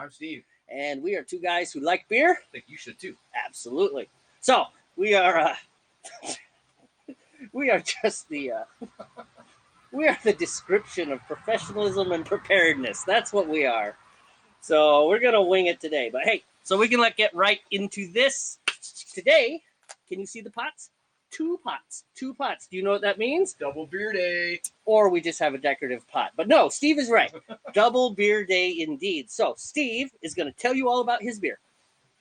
I'm Steve. And we are two guys who like beer. I think you should too. Absolutely. So we are we are just the we are the description of professionalism and preparedness. That's what we are. So we're gonna wing it today. But hey, so we can get right into this today. Can you see the pots? Two pots. Do you know what that means? Double beer day. Or we just have a decorative pot. But no, Steve is right. Double beer day indeed. So Steve is going to tell you all about his beer.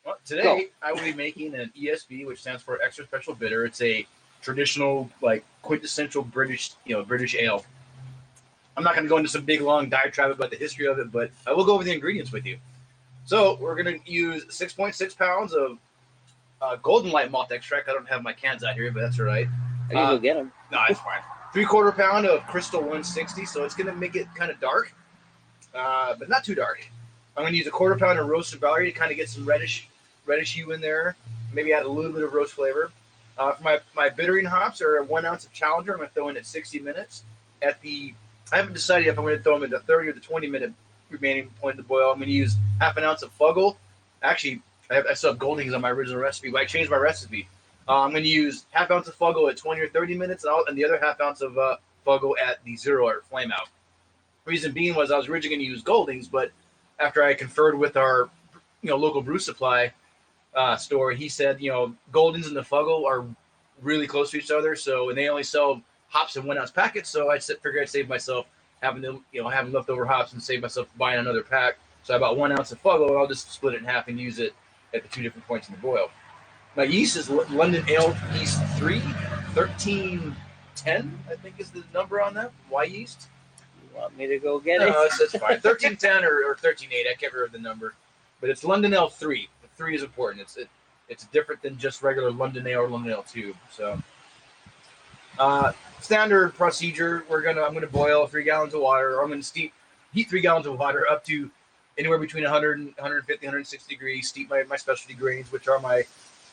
Well, today I will be making an ESB, which stands for Extra Special Bitter. It's a traditional, quintessential British ale. I'm not going to go into some big long diatribe about the history of it, but I will go over the ingredients with you. So we're going to use 6.6 pounds of Golden Light malt extract. I don't have my cans out here, but that's all right. I can go get them. No, it's fine. 3/4 pound of Crystal 160, so it's going to make it kind of dark, but not too dark. I'm going to use 1/4 pound of roasted barley to kind of get some reddish hue in there. Maybe add a little bit of roast flavor. For my bittering hops are 1 ounce of Challenger. I'm going to throw in at 60 minutes. I haven't decided if I'm going to throw them at the 30 or the 20 minute remaining point of the boil. I'm going to use half an ounce of Fuggle. Actually, I still have Goldings on my original recipe, but I changed my recipe. I'm going to use half ounce of Fuggle at 20 or 30 minutes, and the other half ounce of Fuggle at the 0 or flame out. Reason being was I was originally going to use Goldings, but after I conferred with our local brew supply store, he said Goldings and the Fuggle are really close to each other, and they only sell hops in 1 ounce packets. So I figured I'd save myself having leftover hops and save myself buying another pack. So I bought 1 ounce of Fuggle, and I'll just split it in half and use it at the two different points in the boil. My yeast is London Ale Yeast 3, 1310, I think is the number on that. Why yeast? You want me to go get it? No, it's fine. 1310 or 13.8, I can't remember the number. But it's London Ale 3. The 3 is important. It's different than just regular London Ale or London Ale 2. So, standard procedure, I'm gonna boil 3 gallons of water, or I'm gonna heat 3 gallons of water up to anywhere between 100 and 150, 160 degrees. Steep my specialty grains, which are my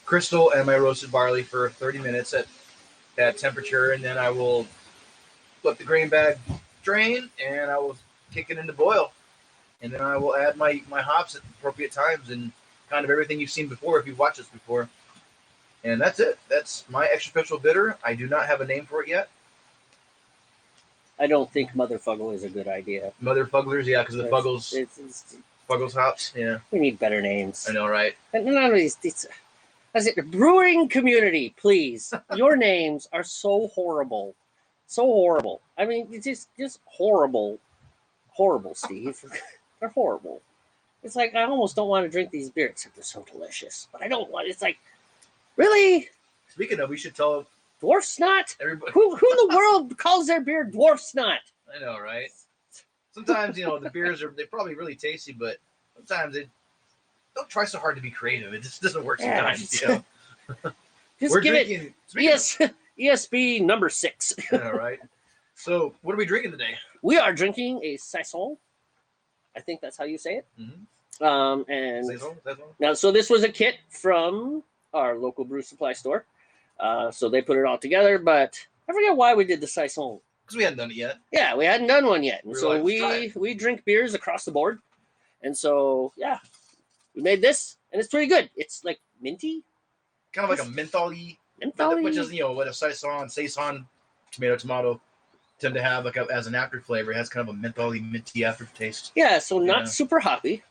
Crystal and my roasted barley, for 30 minutes at that temperature, and then I will let the grain bag drain, and I will kick it into boil, and then I will add my hops at appropriate times and kind of everything you've seen before if you've watched this before. And that's it. That's my extra special bitter. I do not have a name for it yet. I don't think Mother Fuggle is a good idea. Mother Fugglers, yeah, because the Fuggles hops, yeah. We need better names. I know, right? And none of these. The brewing community, please. Your names are so horrible. So horrible. I mean, it's just horrible. Horrible, Steve. They're horrible. It's like I almost don't want to drink these beers, except they're so delicious. But I don't want. It's like, really? Speaking of, we should tell Dwarf Snot? Everybody. Who in the world calls their beer Dwarf Snot? I know, right? Sometimes, the beers they're probably really tasty, but sometimes they don't try so hard to be creative. It just doesn't work sometimes. Just We're give drinking, it ESB number 6. All right. So, what are we drinking today? We are drinking a Saison. I think that's how you say it. Mm-hmm. And Saison? now, so this was a kit from our local brew supply store. So they put it all together, but I forget why we did the Saison. Because we hadn't done it yet. Yeah, we hadn't done one yet. And so we drink beers across the board. And so, yeah, we made this, and it's pretty good. It's like minty. Kind of like a mentholy, which is, what a Saison, tomato, tend to have as an after flavor. It has kind of a mentholy, minty aftertaste. Yeah, so not super hoppy.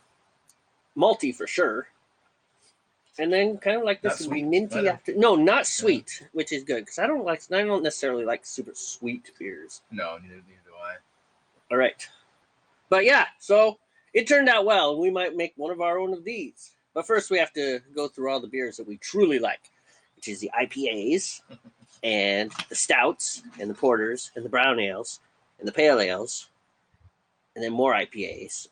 Malty for sure. And then kind of like this minty after. No, not sweet, which is good because I don't necessarily like super sweet beers. No, neither do I. All right, but yeah, so it turned out well, and we might make one of our own of these. But first, we have to go through all the beers that we truly like, which is the IPAs and the stouts and the porters and the brown ales and the pale ales, and then more IPAs,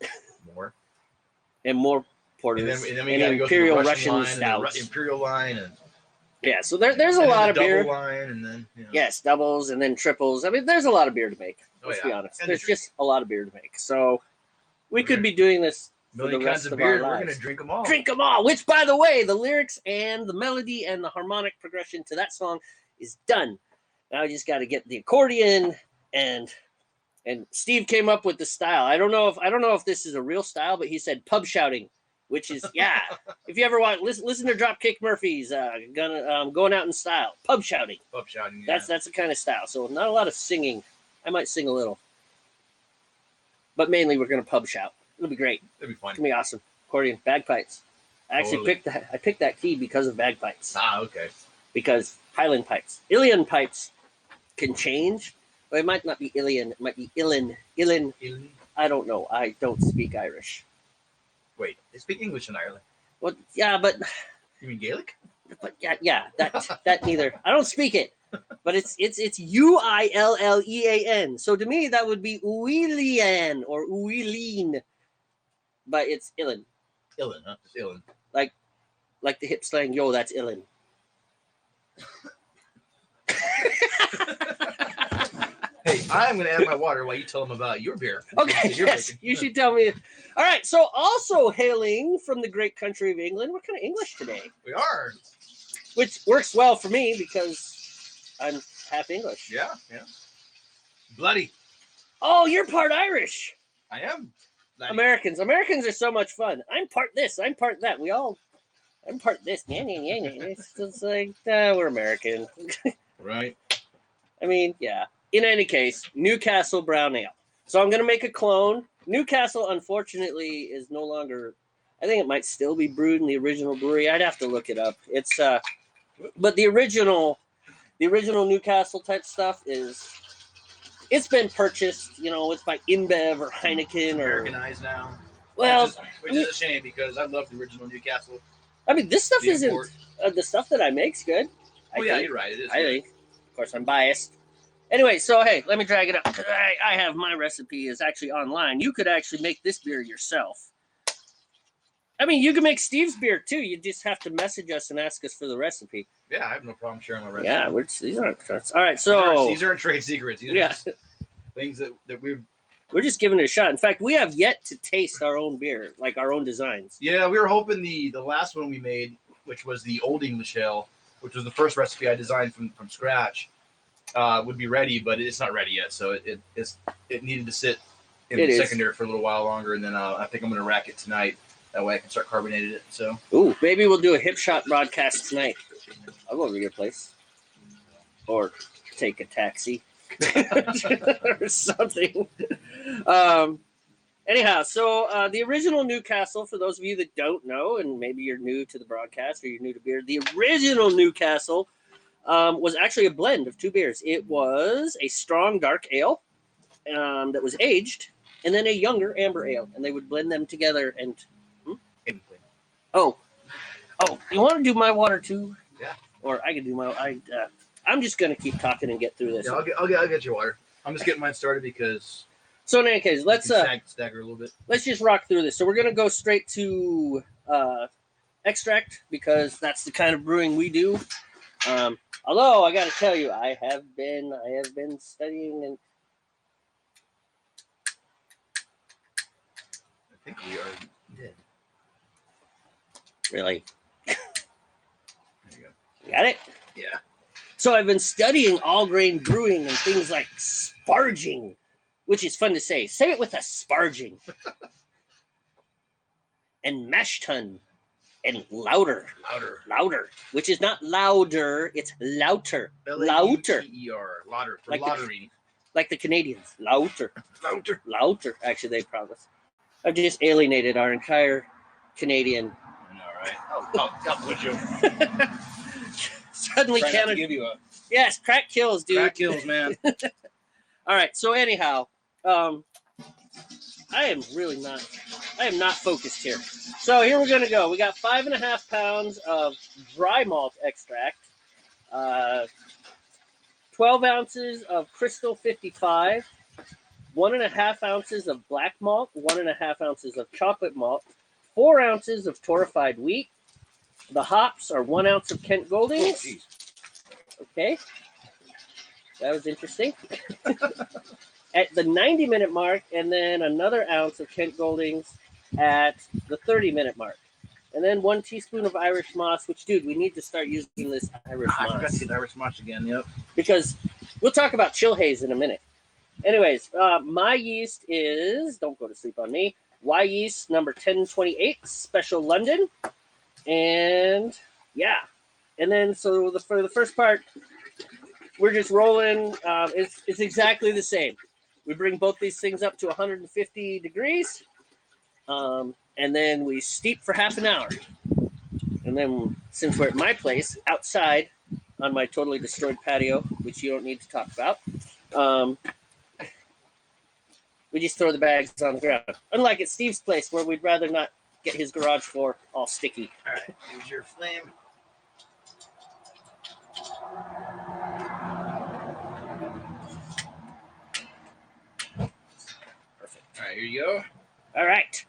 and more. Porters, and then we got to go through the Russian stouts, Imperial line, and yeah. So there's a lot of beer. Line, and then yes, doubles and then triples. I mean, there's a lot of beer to make. Let's be honest. There's just a lot of beer to make. So we could be doing this for the rest of our lives. We're gonna drink them all. Drink them all. Which, by the way, the lyrics and the melody and the harmonic progression to that song is done. Now I just got to get the accordion and And Steve came up with the style. I don't know if this is a real style, but he said pub shouting, which is if you ever watch, listen to Dropkick Murphys, going out in style, pub shouting. Pub shouting. Yeah. That's the kind of style. So not a lot of singing. I might sing a little, but mainly we're gonna pub shout. It'll be great. It'll be fun. It's gonna be awesome. Accordion, bagpipes. I actually picked that key because of bagpipes. Ah, okay. Because Highland pipes, Ilian pipes, can change. But it might not be Ilian. It might be Illin. I don't know. I don't speak Irish. Wait, they speak English in Ireland. Well, yeah, but you mean Gaelic? But yeah, that neither. I don't speak it, but it's Uillean. So to me, that would be Uilian or Uilin, but it's Illin. Illin, huh? It's Illin. Like the hip slang. Yo, that's Illin. Hey, I'm going to add my water while you tell them about your beer. Okay, yes, you should tell me. All right, so also hailing from the great country of England, we're kind of English today. We are. Which works well for me because I'm half English. Yeah. Bloody. Oh, you're part Irish. I am. Bloody. Americans are so much fun. I'm part this, I'm part that. I'm part this. It's just like, we're American. Right. I mean, yeah. In any case, NewCastle Brown Ale. So I'm going to make a clone. NewCastle, unfortunately, is no longer. I think it might still be brewed in the original brewery. I'd have to look it up. It's but the original NewCastle type stuff it's been purchased. It's by InBev or Heineken or Americanized now. Well, which is a shame because I love the original NewCastle. I mean, this stuff isn't the stuff that I make's good. Yeah, you're right. It is. I think. Of course, I'm biased. Anyway, so hey, let me drag it up. I have my recipe is actually online. You could actually make this beer yourself. I mean, you can make Steve's beer too. You just have to message us and ask us for the recipe. Yeah, I have no problem sharing my recipe. Yeah, these aren't all right. So these aren't trade secrets. These are just things that we're just giving it a shot. In fact, we have yet to taste our own beer, like our own designs. Yeah, we were hoping the last one we made, which was the Old English Ale, which was the first recipe I designed from scratch. Would be ready, but it's not ready yet. So it needed to sit in the secondary for a little while longer, and then I think I'm going to rack it tonight. That way I can start carbonating it. So maybe we'll do a hip shot broadcast tonight. I'll go over to your place, or take a taxi, or something. Anyhow, so the original NewCastle, for those of you that don't know, and maybe you're new to the broadcast or you're new to beer, the original NewCastle was actually a blend of two beers. It was a strong dark ale that was aged, and then a younger amber ale, and they would blend them together. And you want to do my water too? Yeah. Or I can do my. I'm just gonna keep talking and get through this. Yeah, I'll get your water. I'm just getting mine started because. So in any case, let's stagger a little bit. Let's just rock through this. So we're gonna go straight to extract because that's the kind of brewing we do. Although I got to tell you, I have been studying and. I think we are dead. Really? There you go. You got it? Yeah. So I've been studying all grain brewing and things like sparging, which is fun to say. Say it with a sparging. And mash tun. And louder, which is not louder, it's louter. Louter, louder, for lautering. Like the Canadians, louter. Actually, they promise. I've just alienated our entire Canadian. I know, right? I'll put you. Suddenly, Canada. Give you a. Yes, crack kills, dude. Crack kills, man. All right. So anyhow, I am not focused here. So here we're going to go. We got 5.5 pounds of dry malt extract, 12 ounces of Crystal 55, 1.5 ounces of black malt, 1.5 ounces of chocolate malt, 4 ounces of torrefied wheat. The hops are 1 ounce of Kent Goldings. Okay. That was interesting. At the 90-minute mark, and then another ounce of Kent Goldings at the 30-minute mark. And then 1 teaspoon of Irish moss, which, dude, we need to start using this Irish moss. I forgot to get Irish moss again, yep. Because we'll talk about chill haze in a minute. Anyways, my yeast is, don't go to sleep on me, Y yeast number 1028, Special London. And yeah. And then so for the first part, we're just rolling. It's exactly the same. We bring both these things up to 150 degrees. And then we steep for half an hour. And then since we're at my place, outside on my totally destroyed patio, which you don't need to talk about, we just throw the bags on the ground. Unlike at Steve's place, where we'd rather not get his garage floor all sticky. All right, here's your flame. Perfect. All right, here you go. All right.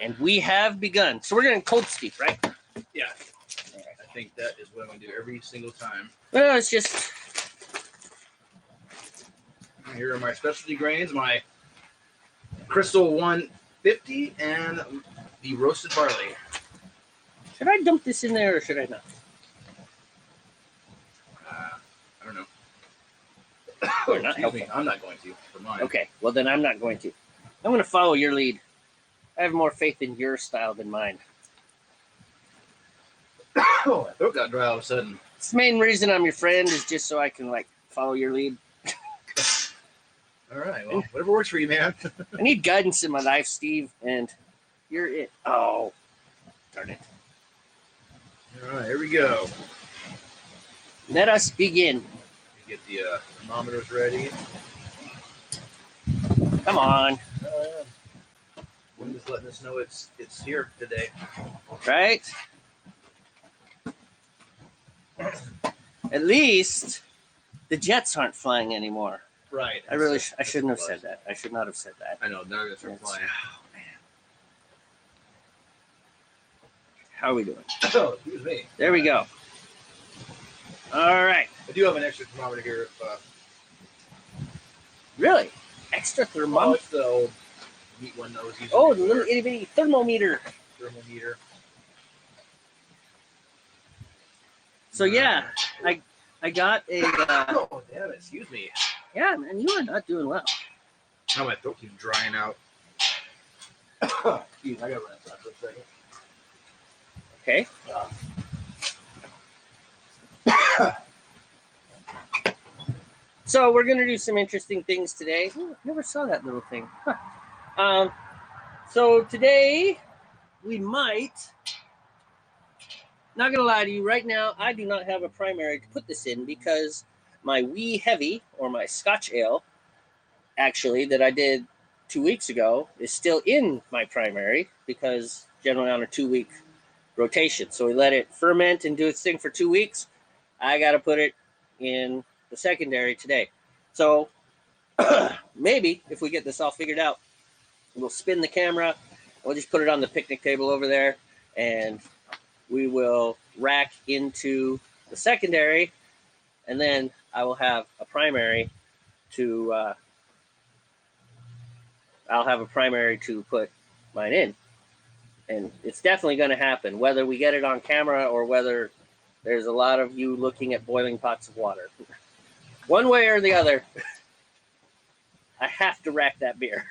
And we have begun. So we're going to cold steep, right? Yeah. I think that is what I'm going to do every single time. Well, it's just... Here are my specialty grains, my Crystal 150 and the roasted barley. Should I dump this in there or should I not? I don't know. Or not Excuse helpful. me, I'm not going to for mine. Okay, well then I'm not going to. I'm going to follow your lead. I have more faith in your style than mine. Oh, my throat got dry all of a sudden. It's the main reason I'm your friend is just so I can like follow your lead. All right, well, whatever works for you, man. I need guidance in my life, Steve, and you're it. Oh, darn it. All right, here we go. Let us begin. Get the thermometers ready. Come on. Wind is letting us know it's here today. Right? At least the jets aren't flying anymore. Right. I shouldn't have said that. I should not have said that. I know, now it's flying. Oh, man. How are we doing? Oh, excuse me. There we go. All right. I do have an extra thermometer here. Really? Extra Oh, thermometer? it's the old neat one that was using. Oh, the little itty bitty thermometer. Thermometer. So yeah, I got a. Oh, damn it! Excuse me. Yeah, man, you are not doing well. Now my throat keeps drying out. Excuse me, I gotta run outside for a second. Okay. So we're gonna do some interesting things today. Ooh, never saw that little thing. Huh. So today we might. Not gonna lie to you, right now I do not have a primary to put this in because my wee heavy or my Scotch ale, actually that I did 2 weeks ago, is still in my primary because generally on a 2-week rotation. So we let it ferment and do its thing for 2 weeks. I got to put it in the secondary today. So maybe if we get this all figured out, we'll spin the camera. We'll just put it on the picnic table over there and we will rack into the secondary, and then I will have a primary to put mine in. And it's definitely going to happen, whether we get it on camera or whether there's a lot of you looking at boiling pots of water. One way or the other, I have to rack that beer.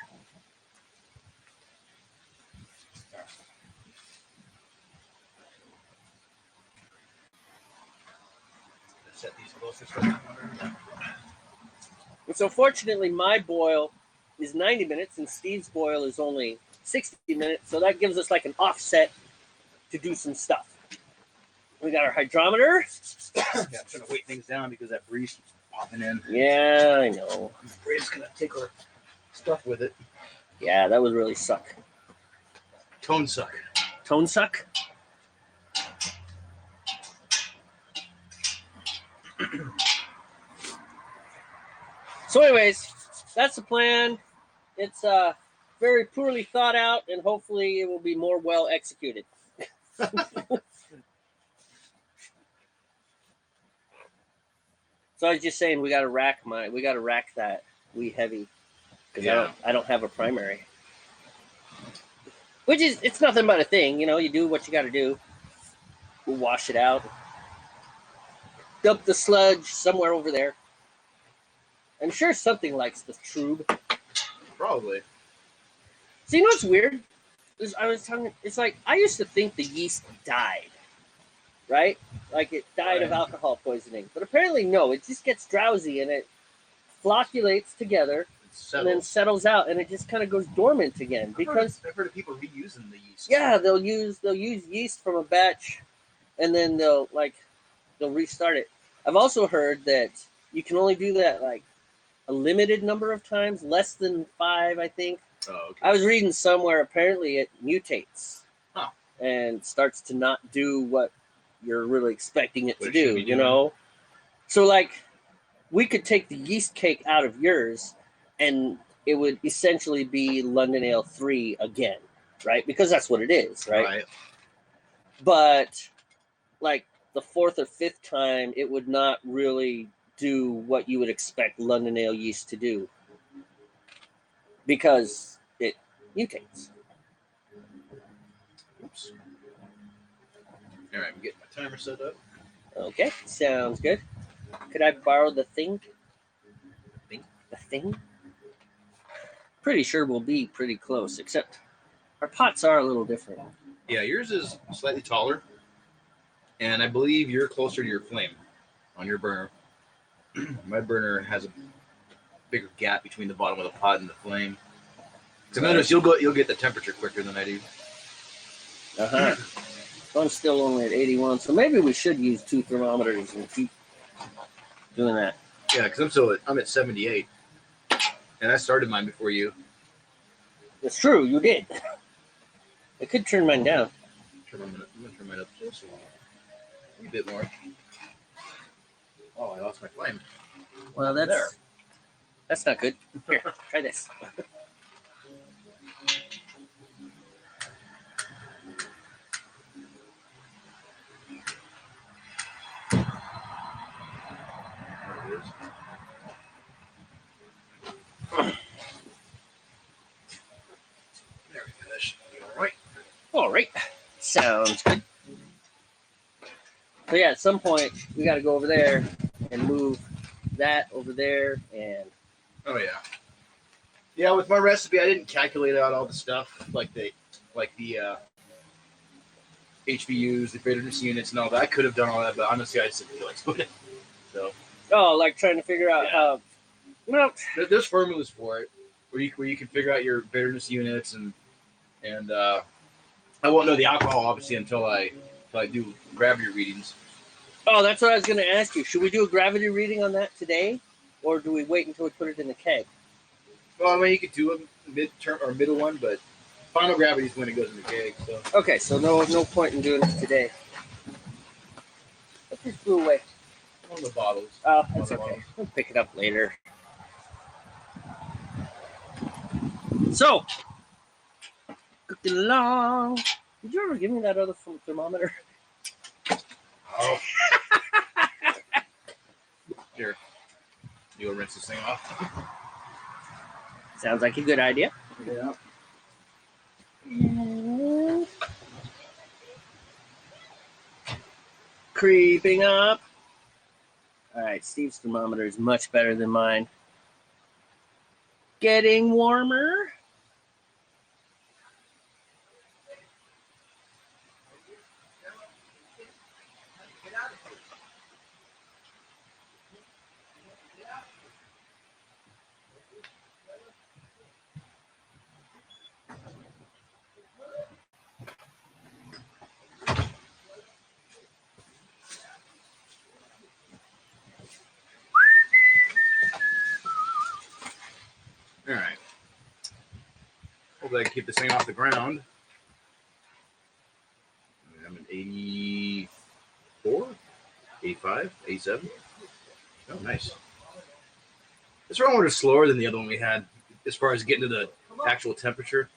Set these closer to the thermometer. And so fortunately, my boil is 90 minutes and Steve's boil is only 60 minutes. So that gives us like an offset to do some stuff. We got our hydrometer. Yeah, I'm trying to weight things down because that breeze keeps popping in. Yeah, I know. The breeze is going to take our stuff with it. Yeah, that would really suck. Tone suck. Tone suck? So anyways, that's the plan. It's very poorly thought out, and hopefully it will be more well executed. So I was just saying we got to rack that wee heavy because I don't have a primary. Which is, it's nothing but a thing, you know. You do what you got to do. We'll wash it out. Dump the sludge somewhere over there. I'm sure something likes the trube. Probably. So you know what's weird? It's like I used to think the yeast died, right? Like it died of Right. alcohol poisoning, but apparently no. It just gets drowsy and it flocculates together It's and then settled. settles out, and it just kind of goes dormant again because I've heard of people reusing the yeast. yeah, they'll use yeast from a batch, and then they'll restart it. I've also heard that you can only do that like a limited number of times, less than 5, I think. Oh, okay. I was reading somewhere apparently it mutates Huh. and starts to not do what you're really expecting it What to it should do, be you doing. know? So like we could take the yeast cake out of yours and it would essentially be London Ale 3 again, right? Because that's what it is, right? But like the 4th or 5th time, it would not really do what you would expect London Ale yeast to do because it mutates. Oops. All right, I'm getting my timer set up. Okay, sounds good. Could I borrow the thing? Thing? The thing? Pretty sure we'll be pretty close, except our pots are a little different. Yeah, yours is slightly taller, and I believe you're closer to your flame on your burner. My burner has a bigger gap between the bottom of the pot and the flame. So notice you'll get the temperature quicker than I do. Uh-huh. I'm still only at 81, so maybe we should use 2 thermometers and keep doing that. Yeah, because I'm at 78, and I started mine before you. It's true, you did. I could turn mine down. I'm gonna turn mine up just a bit more. Oh, I lost my flame. Well, that's not good. Here, try this. There it is. There we go. That should be all right. All right, sounds good. So yeah, at some point we got to go over there and move that over there, and Oh yeah. Yeah, with my recipe, I didn't calculate out all the stuff like the HVUs, the bitterness units, and all that. I could have done all that, but honestly, I just didn't feel like doing it. So like trying to figure out Yeah. how. Well, there's formulas for it where you can figure out your bitterness units and I won't know the alcohol obviously until I do gravity readings. oh, that's what I was going to ask you. Should we do a gravity reading on that today, or do we wait until we put it in the keg? Well, I mean, you could do a mid-term or middle one, but final gravity is when it goes in the keg. So Okay, so no point in doing it today. Let's just blew away. one of the bottles. Oh, that's okay. We'll pick it up later. So, cooking along. Did you ever give me that other thermometer? Oh. Here, you'll rinse this thing off. Sounds like a good idea. Yeah. Creeping up. All right, Steve's thermometer is much better than mine. Getting warmer. All right. Hopefully I can keep this thing off the ground. I'm at 84, 85, 87. Oh, nice. This thermometer is slower than the other one we had as far as getting to the actual temperature.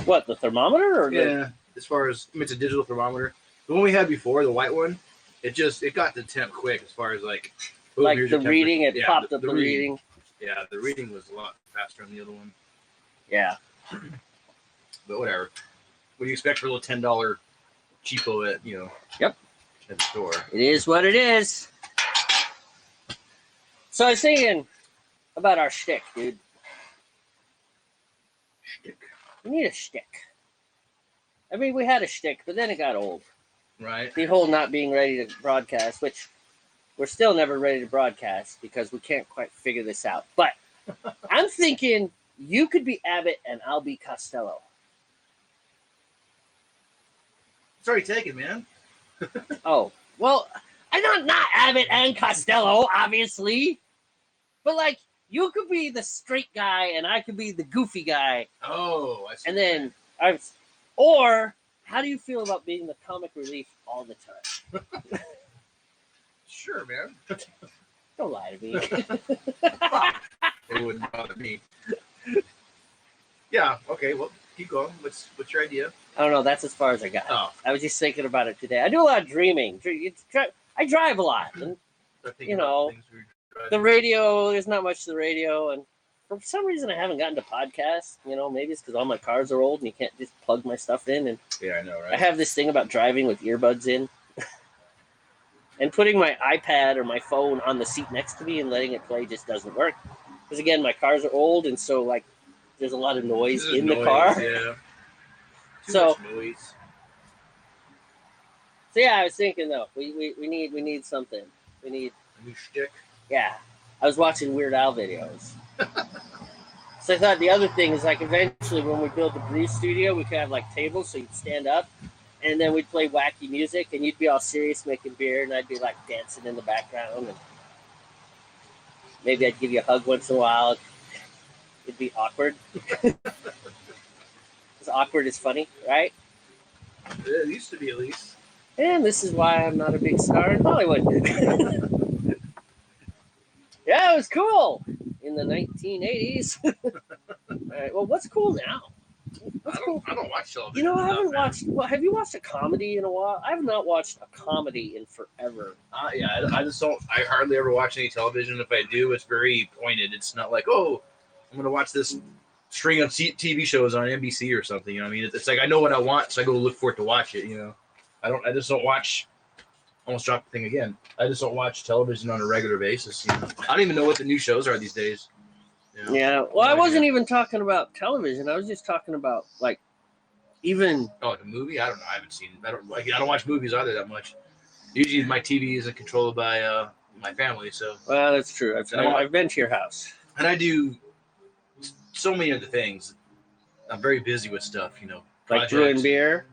What, the thermometer? Or Yeah, as far as, I mean, it's a digital thermometer. The one we had before, the white one, it got the temp quick as far as like, boom, like here's the your reading, it temperature. popped up the reading. Yeah, the reading was a lot faster on the other one. Yeah. But whatever. What do you expect for a little $10 cheapo at, Yep. at the store? It is what it is. So I was thinking about our shtick, dude. Shtick. We need a shtick. I mean, we had a shtick, but then it got old. Right. The whole not being ready to broadcast, which we're still never ready to broadcast because we can't quite figure this out. But I'm thinking you could be Abbott and I'll be Costello. It's already taken, man. Oh, well, I'm not Abbott and Costello, obviously. But, like, you could be the straight guy and I could be the goofy guy. Oh, I see. And then or how do you feel about being the comic relief all the time? Sure, man. Don't lie to me. It wouldn't bother me. Yeah. Okay. Well, keep going. What's your idea? I don't know. That's as far as I got. Oh. I was just thinking about it today. I do a lot of dreaming. I drive a lot. And, you know, the radio, there's not much to the radio. And for some reason, I haven't gotten to podcasts. You know, maybe it's because all my cars are old and you can't just plug my stuff in. And yeah, I know, right? I have this thing about driving with earbuds in. And putting my iPad or my phone on the seat next to me and letting it play just doesn't work. Because, again, my cars are old, and so, like, there's a lot of noise in the car. Yeah. Too much noise. So, yeah, I was thinking, though, we need something. We need a new shtick. Yeah. I was watching Weird Al videos. So I thought the other thing is, like, eventually when we build the brew studio, we could have, like, tables so you'd stand up. And then we'd play wacky music, and you'd be all serious making beer, and I'd be, like, dancing in the background. And maybe I'd give you a hug once in a while. It'd be awkward. Because awkward is funny, right? It used to be, at least. And this is why I'm not a big star in Hollywood. Yeah, it was cool in the 1980s. All right, well, what's cool now? I don't watch television. You know, I haven't watched. Well, have you watched a comedy in a while? I have not watched a comedy in forever. Yeah, I just don't. I hardly ever watch any television. If I do, it's very pointed. It's not like, oh, I'm going to watch this string of TV shows on NBC or something. You know what I mean? It's like I know what I want, so I go look for it to watch it. You know, I just don't watch. Almost dropped the thing again. I just don't watch television on a regular basis. You know? I don't even know what the new shows are these days. You know? Yeah. Well, I wasn't even talking about television. I was just talking about, like, even. Oh, the movie? I don't know. I haven't seen. I don't watch movies either that much. Usually, my TV isn't controlled by my family. So. Well, that's true. I've been to your house. And I do so many other things. I'm very busy with stuff. You know. Like brewing beer,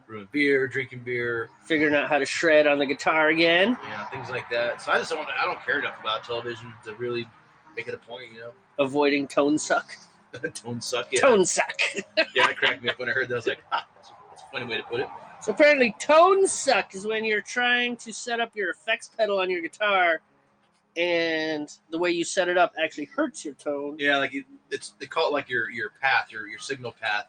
drinking beer, figuring out how to shred on the guitar again. Yeah, things like that. So I don't care enough about television to really make it a point, you know. Avoiding tone suck. Tone suck, yeah. Tone suck. Yeah, that cracked me up when I heard that. I was like, that's a funny way to put it. So apparently tone suck is when you're trying to set up your effects pedal on your guitar and the way you set it up actually hurts your tone. Yeah, like they call it like your path, your signal path.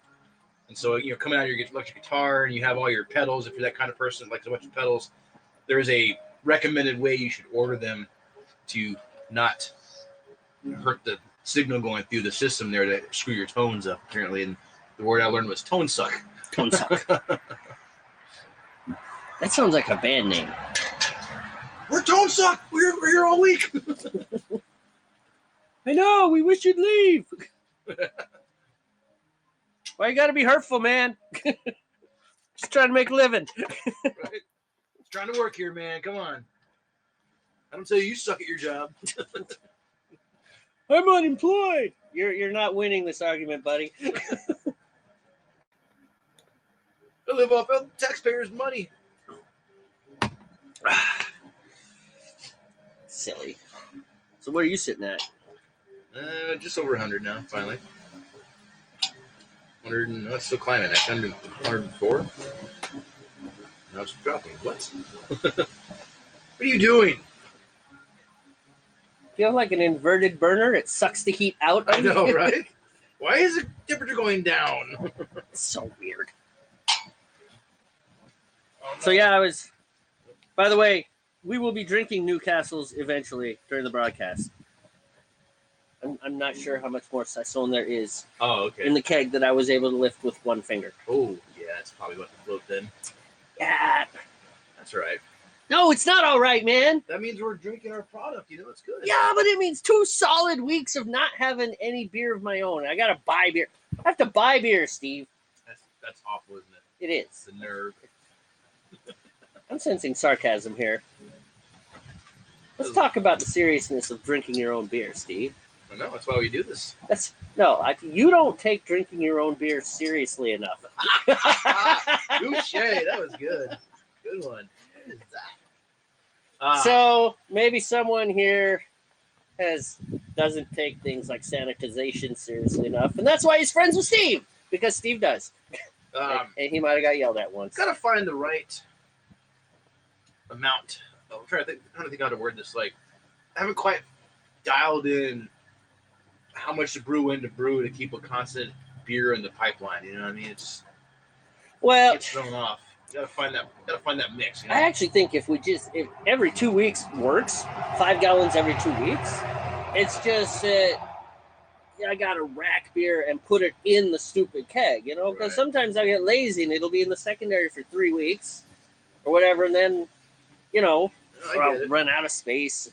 And so, you know, coming out of your electric guitar and you have all your pedals, if you're that kind of person that likes a bunch of pedals, there's a recommended way you should order them to not hurt the signal going through the system there to screw your tones up, apparently. And the word I learned was tone suck. Tone suck. That sounds like a band name. We're tone suck. We're here all week. I know. We wish you'd leave. Why you gotta be hurtful, man? Just trying to make a living. Right? Just trying to work here, man. Come on. I don't tell you suck at your job. I'm unemployed. You're not winning this argument, buddy. I live off of taxpayers' money. Silly. So what are you sitting at? Just over 100 now, finally. 100, no, it's still climbing. 104. Now it's dropping. What? What are you doing? You have like an inverted burner. It sucks the heat out. I know, right? Why is the temperature going down? It's so weird. Oh, no. So yeah, I was. By the way, we will be drinking NewCastles eventually during the broadcast. I'm not sure how much more Saison there is. Oh, okay. In the keg that I was able to lift with one finger. Oh, yeah, that's probably what the float then. Yeah. That's right. No, it's not all right, man. That means we're drinking our product. It's good. Yeah, but it means 2 solid weeks of not having any beer of my own. I gotta buy beer. I have to buy beer, Steve. That's awful, isn't it? It is. The nerve. I'm sensing sarcasm here. Let's talk about the seriousness of drinking your own beer, Steve. I know, that's why we do this. You don't take drinking your own beer seriously enough. Touche, that was good. Good one. What is that? So maybe someone here doesn't take things like sanitization seriously enough, and that's why he's friends with Steve, because Steve does. And he might have got yelled at once. Gotta find the right amount. I'm trying to think how to word this. Like, I haven't quite dialed in how much to brew to keep a constant beer in the pipeline. You know what I mean? It's thrown off. You gotta find that mix. I actually think if every 2 weeks works, 5 gallons every 2 weeks, it's just I gotta rack beer and put it in the stupid keg, because sometimes I get lazy and it'll be in the secondary for 3 weeks or whatever, and then I'll run out of space.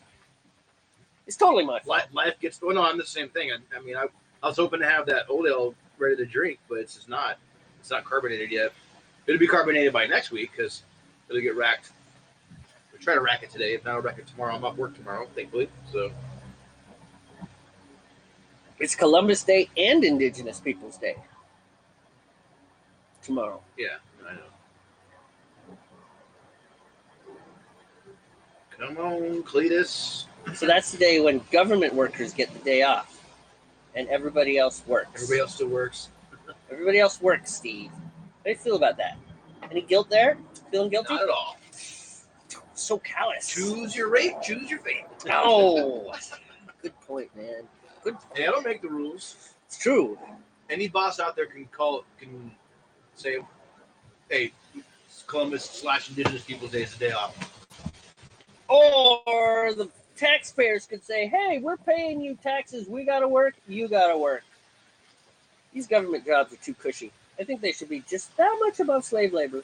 It's totally my fault. Life gets. Well, no, I'm the same thing. I was hoping to have that old ale ready to drink, but it's just not. It's not carbonated yet. It'll be carbonated by next week because it'll get racked. We'll try to rack it today. If not, I'll rack it tomorrow. I'm off work tomorrow, thankfully. So it's Columbus Day and Indigenous Peoples Day tomorrow. Yeah, I know. Come on, Cletus. So that's the day when government workers get the day off, and everybody else works. Everybody else still works. Everybody else works, Steve. How do you feel about that? Any guilt there? Feeling guilty? Not at all. So callous. Choose your rate, choose your fate. Oh, good point, man. Good point. Hey, I don't make the rules. It's true. Any boss out there can say, hey, Columbus/Indigenous Peoples Day is a day off. Or the taxpayers could say, hey, we're paying you taxes. We got to work. You got to work. These government jobs are too cushy. I think they should be just that much above slave labor.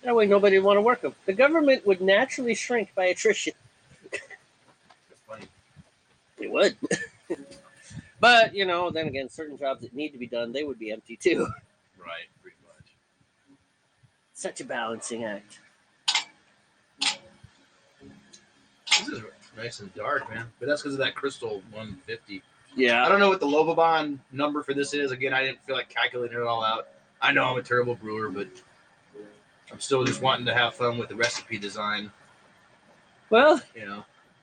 That way nobody would want to work them. The government would naturally shrink by attrition. That's funny. It would. But, then again, certain jobs that need to be done, they would be empty too. Right, pretty much. Such a balancing act. This is nice and dark, man. But that's because of that Crystal 150. Yeah. I don't know what the Lovabond number for this is. Again, I didn't feel like calculating it all out. I know I'm a terrible brewer, but I'm still just wanting to have fun with the recipe design. Well,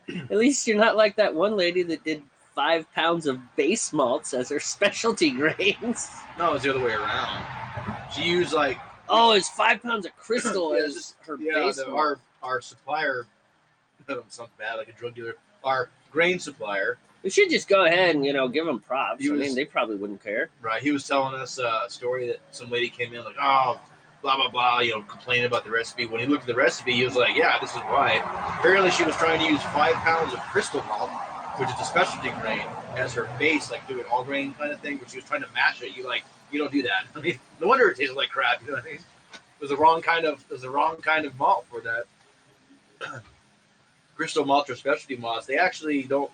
at least you're not like that one lady that did 5 pounds of base malts as her specialty grains. No, it's the other way around. She used it's 5 pounds of Crystal as her base malt. Our supplier, sounds bad, like a drug dealer. Our grain supplier. We should just go ahead and, give them props. They probably wouldn't care. Right. He was telling us a story that some lady came in like, oh, blah, blah, blah, complaining about the recipe. When he looked at the recipe, he was like, yeah, this is why. Apparently she was trying to use 5 pounds of Crystal malt, which is a specialty grain, as her base, like do an all grain kind of thing, but she was trying to mash it. You don't do that. I mean, no wonder it tasted like crap. You know what I mean? It was the wrong kind of malt for that. Crystal malt or specialty malts, they actually don't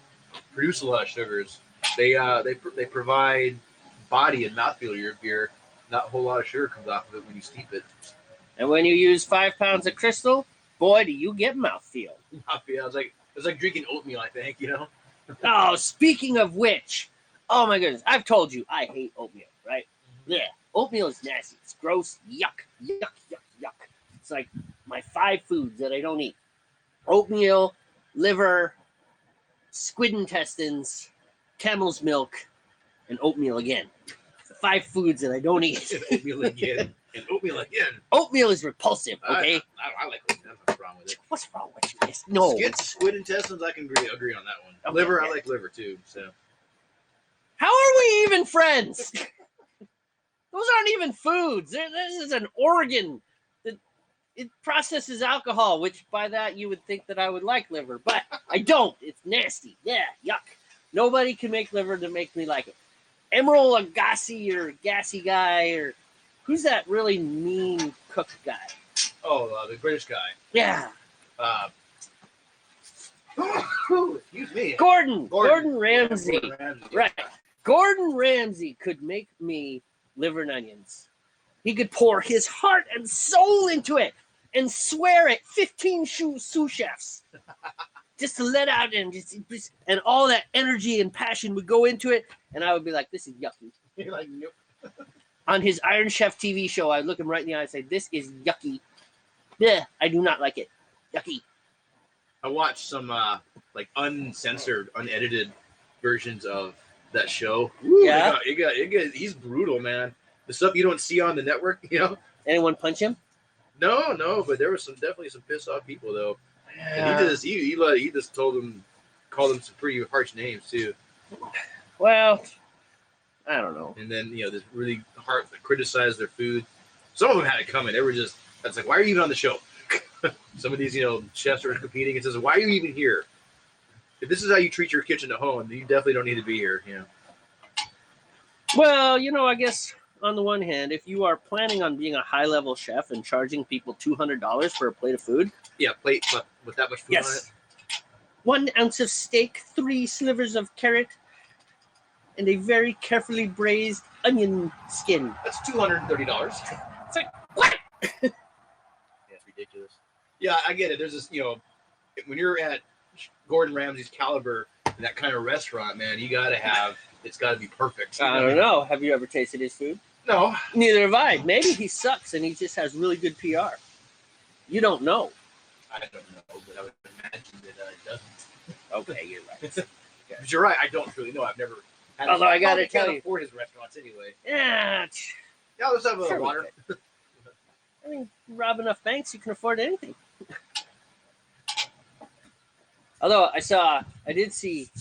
produce a lot of sugars. They provide body and mouthfeel to your beer. Not a whole lot of sugar comes off of it when you steep it. And when you use 5 pounds of Crystal, boy, do you get mouthfeel. Mouthfeel. It's like drinking oatmeal, I think, Oh, speaking of which, oh my goodness, I've told you I hate oatmeal, right? Yeah, oatmeal is nasty. It's gross. Yuck, yuck, yuck, yuck. It's like my 5 foods that I don't eat. Oatmeal, liver, squid intestines, camel's milk, and oatmeal again. 5 foods that I don't eat. Oatmeal again. And oatmeal again. Oatmeal is repulsive, okay? I like oatmeal. What's wrong with it? What's wrong with you? No. Squid intestines, I can agree on that one. Okay, liver, yeah. I like liver too. So. How are we even friends? Those aren't even foods. This is an organ. It processes alcohol, which by that you would think that I would like liver, but I don't. It's nasty. Yeah, yuck. Nobody can make liver to make me like it. Emerald Agassi or Gassy guy, or who's that really mean cook guy? Oh, the British guy. Yeah. Excuse me. Gordon Gordon Ramsay. Gordon Ramsay. Right. Gordon Ramsay could make me liver and onions. He could pour his heart and soul into it and swear at 15 sous chefs just to let out and and all that energy and passion would go into it. And I would be like, this is yucky. You're like, nope. On his Iron Chef TV show, I'd look him right in the eye and say, this is yucky. Yeah, I do not like it. Yucky. I watched some like uncensored, unedited versions of that show. Yeah. He's brutal, man. The stuff you don't see on the network, you know. Anyone punch him? No, but there was definitely some pissed off people though. Yeah. And he just called them some pretty harsh names too. Well, I don't know. And then this really hard criticized their food. Some of them had it coming. They were just, that's like, why are you even on the show? Some of these chefs are competing. It says, why are you even here? If this is how you treat your kitchen at home, you definitely don't need to be here. Well, I guess on the one hand, if you are planning on being a high-level chef and charging people $200 for a plate of food, plate with that much food on it. 1 ounce of steak, 3 slivers of carrot, and a very carefully braised onion skin. That's $230. It's like, what? Yeah, it's ridiculous. Yeah, I get it. There's this, when you're at Gordon Ramsay's caliber, in that kind of restaurant, man, it's got to be perfect. I don't know. Have you ever tasted his food? No. Neither have I. Maybe he sucks and he just has really good PR. You don't know. I don't know, but I would imagine that it doesn't. Okay, you're right. Okay. But you're right. I don't really know. I've never had Although I gotta tell you, afford his restaurants anyway. Yeah, let's have a sure water. I mean, rob enough banks, you can afford anything. Although I did see,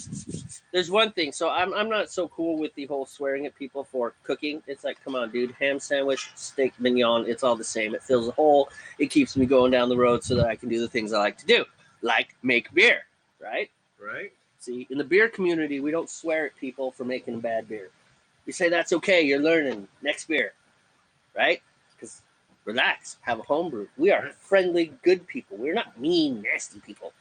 there's one thing. So I'm not so cool with the whole swearing at people for cooking. It's like, come on, dude, ham sandwich, steak mignon, it's all the same. It fills a hole. It keeps me going down the road so that I can do the things I like to do, like make beer, right? Right. See, in the beer community, we don't swear at people for making a bad beer. We say, that's okay, you're learning. Next beer, right? Because relax, have a homebrew. We are friendly, good people. We're not mean, nasty people.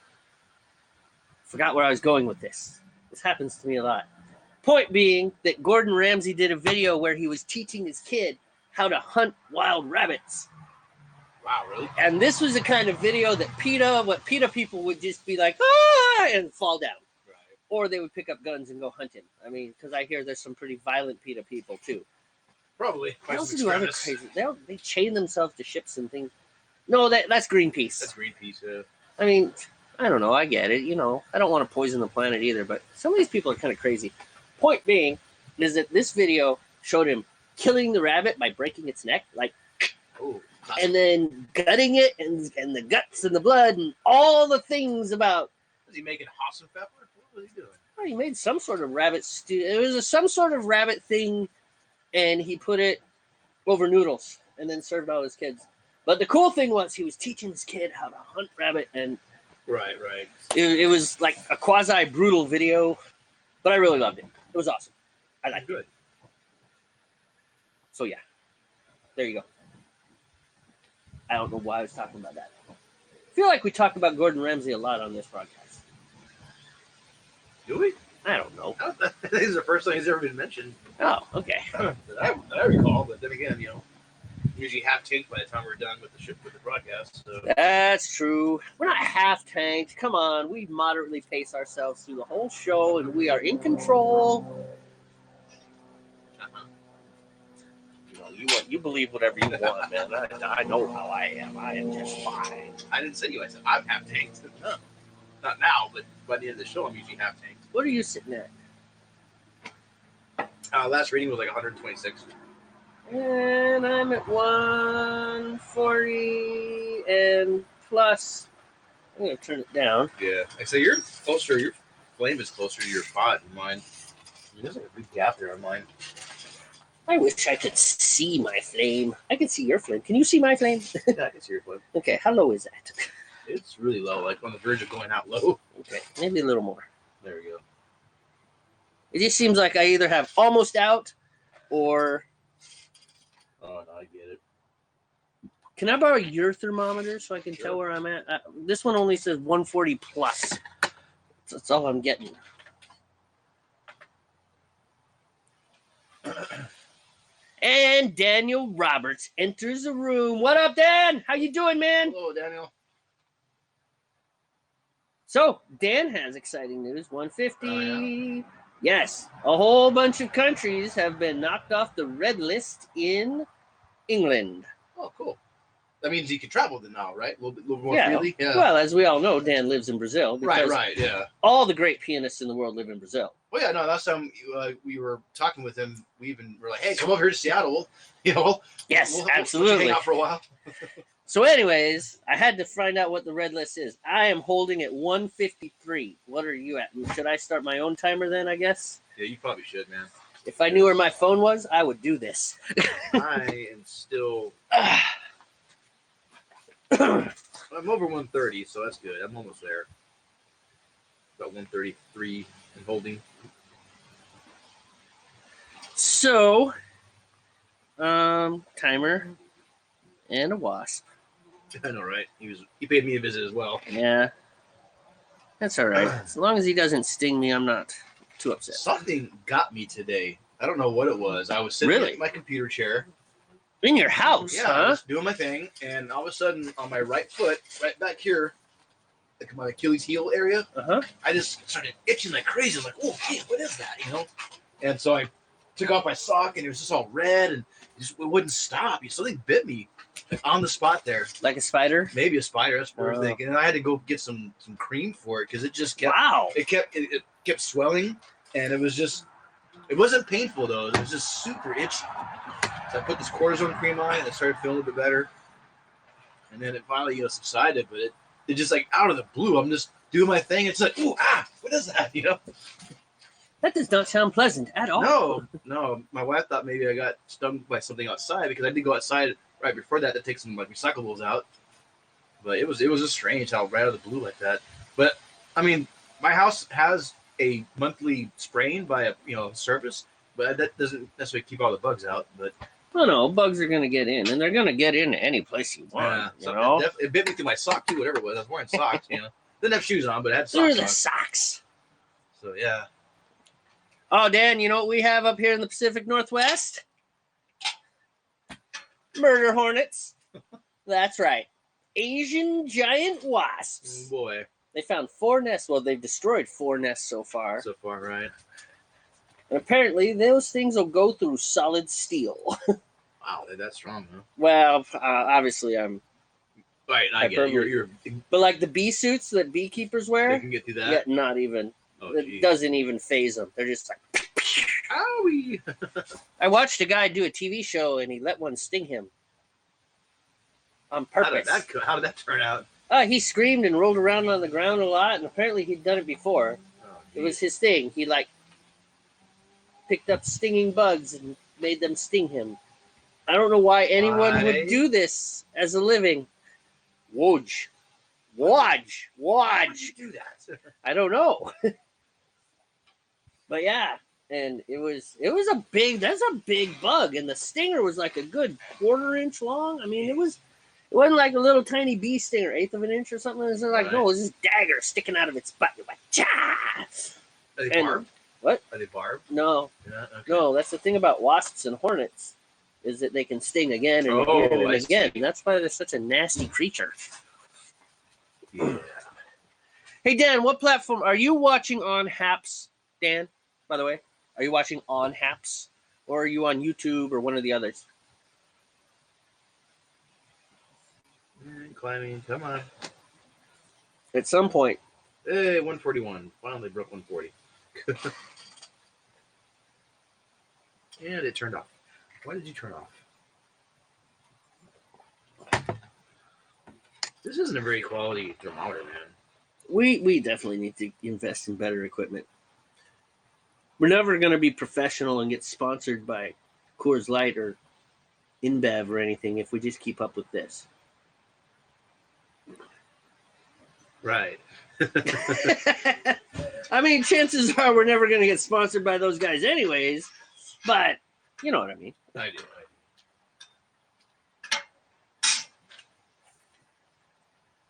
Forgot where I was going with this. This happens to me a lot. Point being that Gordon Ramsay did a video where he was teaching his kid how to hunt wild rabbits. Wow, really? And this was the kind of video that PETA people would just be like, and fall down. Right. Or they would pick up guns and go hunting. I mean, because I hear there's some pretty violent PETA people too. Probably. They also do other crazy. They chain themselves to ships and things. No, that's Greenpeace. That's Greenpeace, yeah. I mean, I don't know. I get it. I don't want to poison the planet either, but some of these people are kind of crazy. Point being is that this video showed him killing the rabbit by breaking its neck, and then gutting it and the guts and the blood and all the things about. Was he making Hassan pepper? What was he doing? Well, he made some sort of rabbit stew. It was some sort of rabbit thing, and he put it over noodles and then served all his kids. But the cool thing was he was teaching his kid how to hunt rabbit, and Right. it was like a quasi-brutal video, but I really loved it. It was awesome. I liked it. So yeah, there you go. I don't know why I was talking about that. I feel like we talked about Gordon Ramsay a lot on this broadcast. Do we? I don't know. This is the first time he's ever been mentioned. Oh, okay. that I recall, but then again, usually half tanked by the time we're done with the broadcast. So. That's true. We're not half tanked. Come on, we moderately pace ourselves through the whole show, and we are in control. You believe whatever you want, man. I know how I am. I am just fine. I didn't say you. I said I'm half tanked. No. Not now, but by the end of the show, I'm usually half tanked. What are you sitting at? Last reading was like 126. And I'm at 140 and plus. I'm going to turn it down. Yeah. So you're closer. Your flame is closer to your pot than mine. There's like a big gap there on mine. I wish I could see my flame. I can see your flame. Can you see my flame? Yeah, I can see your flame. Okay, how low is that? It's really low, like on the verge of going out low. Okay, maybe a little more. There we go. It just seems like I either have almost out or... Oh, no, I get it. Can I borrow your thermometer so I can tell where I'm at? This one only says 140 plus. That's all I'm getting. And Daniel Roberts enters the room. What up, Dan? How you doing, man? Hello, Daniel. So, Dan has exciting news. 150. Oh, yeah? Yes, a whole bunch of countries have been knocked off the red list in England. Oh, cool. That means you can travel then now, right? A little more Yeah. freely? Yeah. Well, as we all know, Dan lives in Brazil. Right, yeah. All the great pianists in the world live in Brazil. Well, yeah, no, last time we were talking with him, we even were like, hey, come over here to Seattle. Yes, we'll absolutely. hang out for a while. So anyways, I had to find out what the red list is. I am holding at 153. What are you at? Should I start my own timer then, I guess? Yeah, you probably should, man. If I knew where my phone was, I would do this. I am still... I'm over 130, so that's good. I'm almost there. About 133 and holding. So, timer and a wasp. I know, right? He paid me a visit as well. Yeah, that's all right. As long as he doesn't sting me, I'm not too upset. Something got me today. I don't know what it was. I was sitting Really? at my computer chair. In your house, Yeah, I huh? was doing my thing, and all of a sudden, on my right foot, right back here, like my Achilles heel area, Uh-huh. I just started itching like crazy. I'm like, oh, hey, what is that? And so I took off my sock, and it was just all red, and it wouldn't stop. Something bit me like, on the spot there. Like a spider? Maybe a spider. That's what I was Oh. thinking. And I had to go get some cream for it because it just kept. Wow. It kept swelling, and it wasn't painful though. It was just super itchy. So I put this cortisone cream on it, and it started feeling a little bit better. And then it finally, subsided. But it just like out of the blue, I'm just doing my thing. It's like, ooh, what is that? That does not sound pleasant at all. No. My wife thought maybe I got stung by something outside because I did go outside right before that to take some like recyclables out. But it was just strange how right out of the blue like that. But I mean, my house has a monthly spraying by a surface, but that doesn't necessarily keep all the bugs out. But No, bugs are going to get in, and they're going to get into any place you want, it bit me through my sock too, whatever it was. I was wearing socks, Didn't have shoes on, but I had Through socks the on. socks. So, yeah. Oh, Dan, you know what we have up here in the Pacific Northwest? Murder hornets. That's right. Asian giant wasps. Oh, boy. They found 4 nests. Well, they've destroyed 4 nests so far. So far, right? And apparently, those things will go through solid steel. Wow, that's strong, huh? Well, obviously, I'm... Right, I get it. You're But like the bee suits that beekeepers wear, they can get through that. yeah, not even. Oh, It geez. doesn't even phase them. They're just like... Owie. I watched a guy do a TV show, and he let one sting him. On purpose. How did that turn out? He screamed and rolled around on the ground a lot, and apparently he'd done it before. Oh, It was his thing. He picked up stinging bugs and made them sting him. I don't know why anyone would do this as a living. Wodge. Why would you do that? I don't know. But yeah, and it was that's a big bug, and the stinger was like a good 1/4 inch long. I mean, it wasn't like a little tiny bee stinger, 1/8 of an inch or something. It was like, no, it was this dagger sticking out of its butt. You're like, cha! Are they barbed? What? Are they barbed? No, Yeah, okay. no, that's the thing about wasps and hornets, is that they can sting again and again and again. That's why they're such a nasty creature. Yeah. Hey, Dan, what platform are you watching on Haps? Dan, by the way, are you watching on Haps? Or are you on YouTube or one of the others? Climbing, come on. At some point. Hey, 141. Finally broke 140. And it turned off. Why did you turn off? This isn't a very quality thermometer, man. We definitely need to invest in better equipment. We're never going to be professional and get sponsored by Coors Light or InBev or anything if we just keep up with this. Right. I mean, chances are we're never going to get sponsored by those guys anyways, but you know what I mean. I do.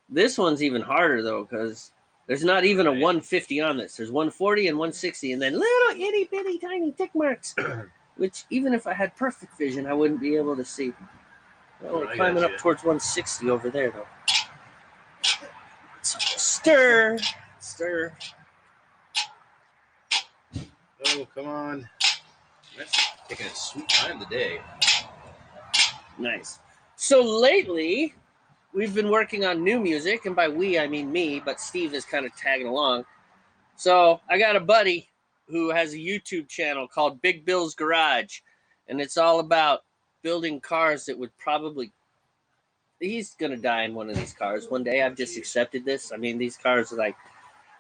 This one's even harder though, because there's not even a 150 on this. There's 140 and 160, and then little itty bitty tiny tick marks, which even if I had perfect vision, I wouldn't be able to see. Well, we're climbing up towards 160 over there though. So stir. Oh, come on. That's taking a sweet time today. Nice. So lately, we've been working on new music, and by we, I mean me, but Steve is kind of tagging along. So I got a buddy who has a YouTube channel called Big Bill's Garage, and it's all about building cars that would probably... He's going to die in one of these cars one day. I've just accepted this. I mean, these cars are like,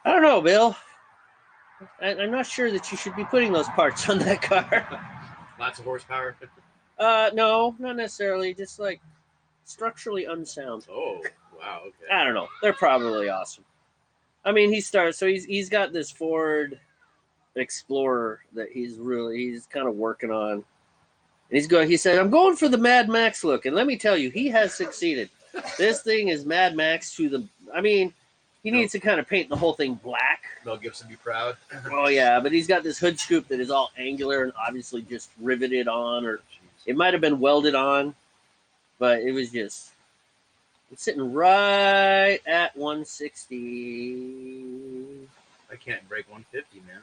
I don't know, Bill. I'm not sure that you should be putting those parts on that car. Lots of horsepower? No, not necessarily. Just like structurally unsound. Oh, wow. Okay. I don't know. They're probably awesome. I mean, he's got this Ford Explorer that he's kind of working on. And he said, I'm going for the Mad Max look. And let me tell you, he has succeeded. This thing is Mad Max to the... I mean, he needs to kind of paint the whole thing black. Mel Gibson be proud. Oh, yeah. But he's got this hood scoop that is all angular and obviously just riveted on, or it might have been welded on. But it was just... It's sitting right at 160. I can't break 150, man.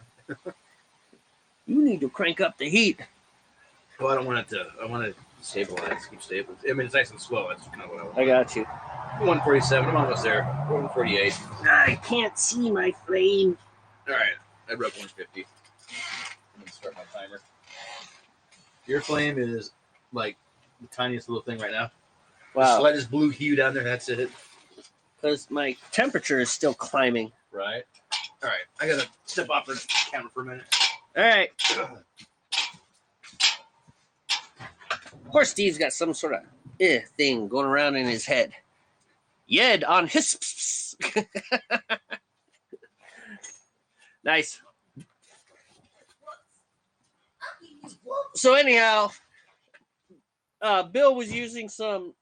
You need to crank up the heat. Well, I don't want it to... I want to stabilize, keep stable. I mean, it's nice and slow. That's kind of what I want. I got you. 147. I'm almost there. 148. I can't see my flame. All right. I broke 150. I'm going to start my timer. Your flame is like the tiniest little thing right now. Wow. The slightest blue hue down there. That's it. Because my temperature is still climbing. Right. All right. I got to step off the camera for a minute. All right. Poor Steve's got some sort of thing going around in his head. Yed on his... Nice. So anyhow, Bill was using some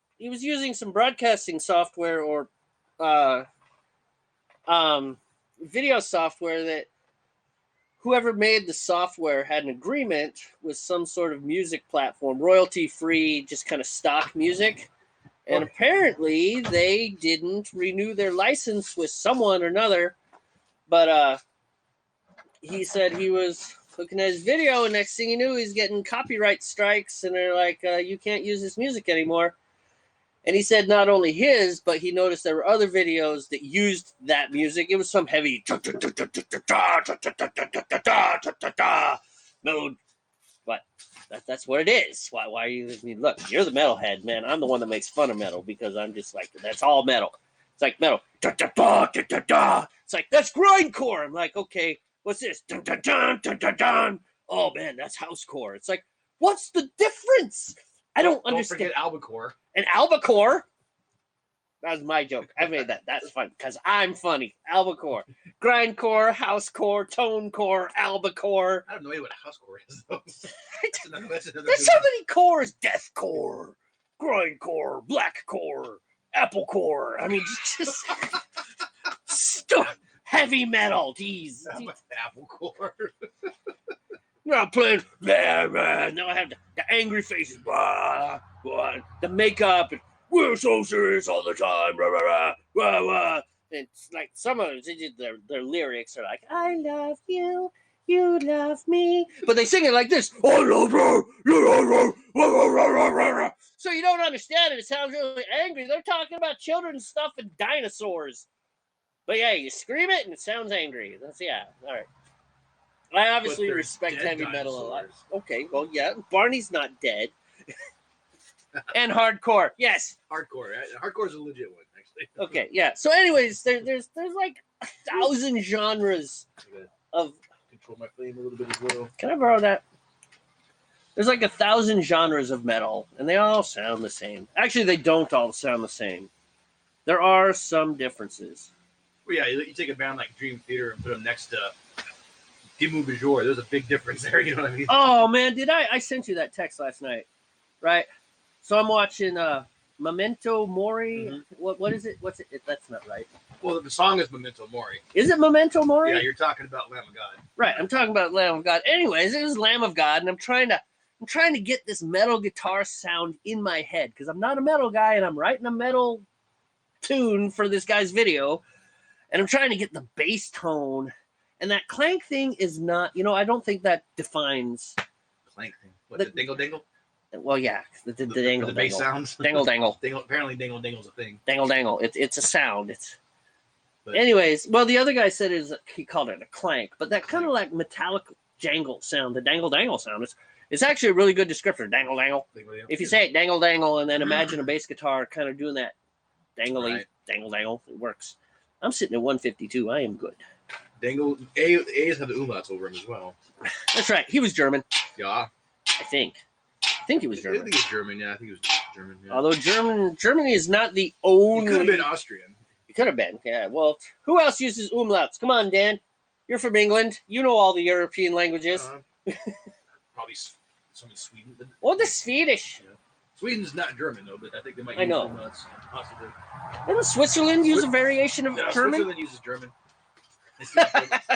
broadcasting software or video software that whoever made the software had an agreement with some sort of music platform, royalty-free, just kind of stock music. And apparently they didn't renew their license with someone or another. But he said he was looking at his video, and next thing you knew, he's getting copyright strikes, and they're like, you can't use this music anymore. And he said not only his, but he noticed there were other videos that used that music. It was some heavy mode, but that's what it is. Why are you? I mean, look, you're the metalhead, man. I'm the one that makes fun of metal because I'm just like, that's all metal. It's like metal. It's like, that's grindcore. I'm like, okay, what's this? Oh man, that's housecore. It's like, what's the difference? I don't understand. Don't forget albacore. An albacore? That was my joke. I made that. That's fun because I'm funny. Albacore. Grindcore, housecore, tonecore, albacore. I have no idea what a housecore is, though. There's so many cores. Deathcore, grindcore, blackcore, applecore. I mean, just heavy metal. Jeez. Applecore. Now I'm playing. Now I have the angry faces. The makeup. And we're so serious all the time. And it's like some of their lyrics are like, I love you, you love me. But they sing it like this. I love you. So you don't understand it. It sounds really angry. They're talking about children's stuff and dinosaurs. But yeah, you scream it and it sounds angry. All right. I obviously respect heavy metal a lot. Okay, well, yeah, Barney's not dead. And hardcore, yes. Hardcore, right? Hardcore's a legit one, actually. Okay, yeah. So, anyways, there's like 1,000 genres of. Control my flame a little bit as well. Can I borrow that? There's like 1,000 genres of metal, and they all sound the same. Actually, they don't all sound the same. There are some differences. Well, yeah, you take a band like Dream Theater and put them next to Dimmu Borgir. There's a big difference there. You know what I mean? Oh man, I sent you that text last night, right? So I'm watching Memento Mori. Mhm. What is it? What's it? That's not right. Well, the song is Memento Mori. Is it Memento Mori? Yeah, you're talking about Lamb of God. Right. I'm talking about Lamb of God. Anyways, it was Lamb of God, and I'm trying to get this metal guitar sound in my head because I'm not a metal guy, and I'm writing a metal tune for this guy's video, and I'm trying to get the bass tone. And that clank thing is not, I don't think that defines Clank thing. What, the dingle dingle? Well, yeah, the dangle, the bass dangle. sounds. Dangle, dangle. Apparently, dingle dingle's a thing. Dangle, dangle. It's a sound. But, anyways, well, the other guy said he called it a clank, but that kind of like metallic jangle sound, the dangle, dangle sound. It's actually a really good descriptor. Dangle, dangle. If you say it, dangle, dangle, and then imagine a bass guitar kind of doing that dangly, right. dangle, dangle, it works. I'm sitting at 152. I am good. Dangle. A's have the umlauts over him as well. That's right. He was German. Yeah. I think he was I German. think he's German. Yeah, I think he was German. Yeah. Although Germany is not the only. He could have been Austrian. It could have been. Yeah. Well, who else uses umlauts? Come on, Dan. You're from England. You know all the European languages. Probably some in Sweden. Or the Swedish. Yeah. Sweden's not German though, but I think they might. I know. Use umlauts, possibly. Doesn't Switzerland use a variation of German? Switzerland uses German.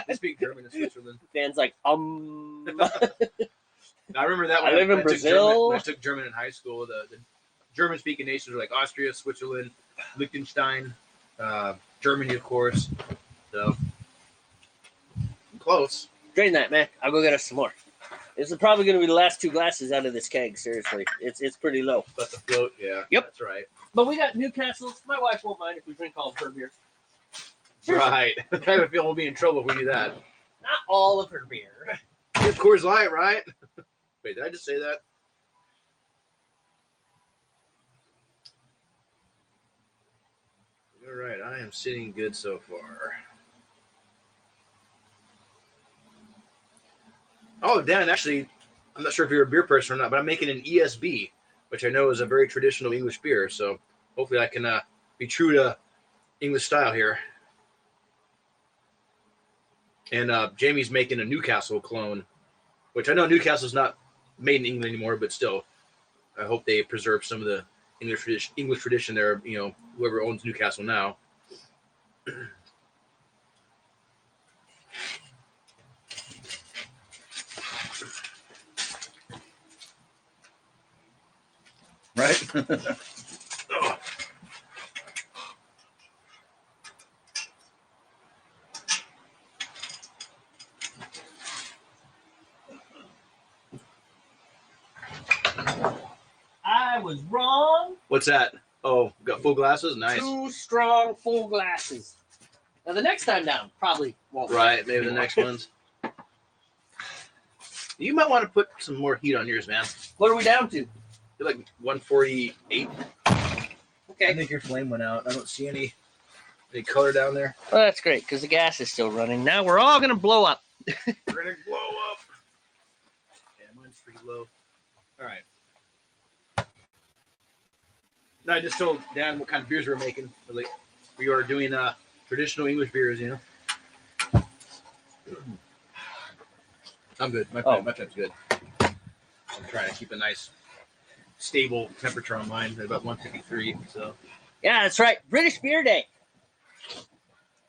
They speak German in Switzerland. Dan's like, I remember that when I live in Brazil. When I took German in high school. The German-speaking nations were like Austria, Switzerland, Liechtenstein, Germany, of course. So close. Drain that, man. I'll go get us some more. This is probably going to be the last 2 glasses out of this keg. Seriously, it's pretty low. Let the float. Yeah. Yep. That's right. But we got NewCastle. My wife won't mind if we drink all of her beer. Seriously. Right. I kind of feel we'll be in trouble if we do that. Not all of her beer. Of course, Light, right? Wait, did I just say that? All right, I am sitting good so far. Oh, Dan, actually, I'm not sure if you're a beer person or not, but I'm making an ESB, which I know is a very traditional English beer. So hopefully I can be true to English style here. And Jamie's making a NewCastle clone, which I know NewCastle's not made in England anymore, but still, I hope they preserve some of the English tradition there. Whoever owns NewCastle now. Right? Oh. I was wrong. What's that? Oh, got full glasses? Nice. 2 strong full glasses. Now the next time down probably won't. Right, maybe the next ones. You might want to put some more heat on yours, man. What are we down to? You're like 148. Okay. I think your flame went out. I don't see any color down there. Well, that's great because the gas is still running. Now we're all gonna blow up. We're gonna blow up. Yeah, mine's pretty low. All right. No, I just told Dan what kind of beers we're making. Like, we are doing traditional English beers, I'm good. My pipe's good. I'm trying to keep a nice, stable temperature on mine at about 153. So. Yeah, that's right. British Beer Day.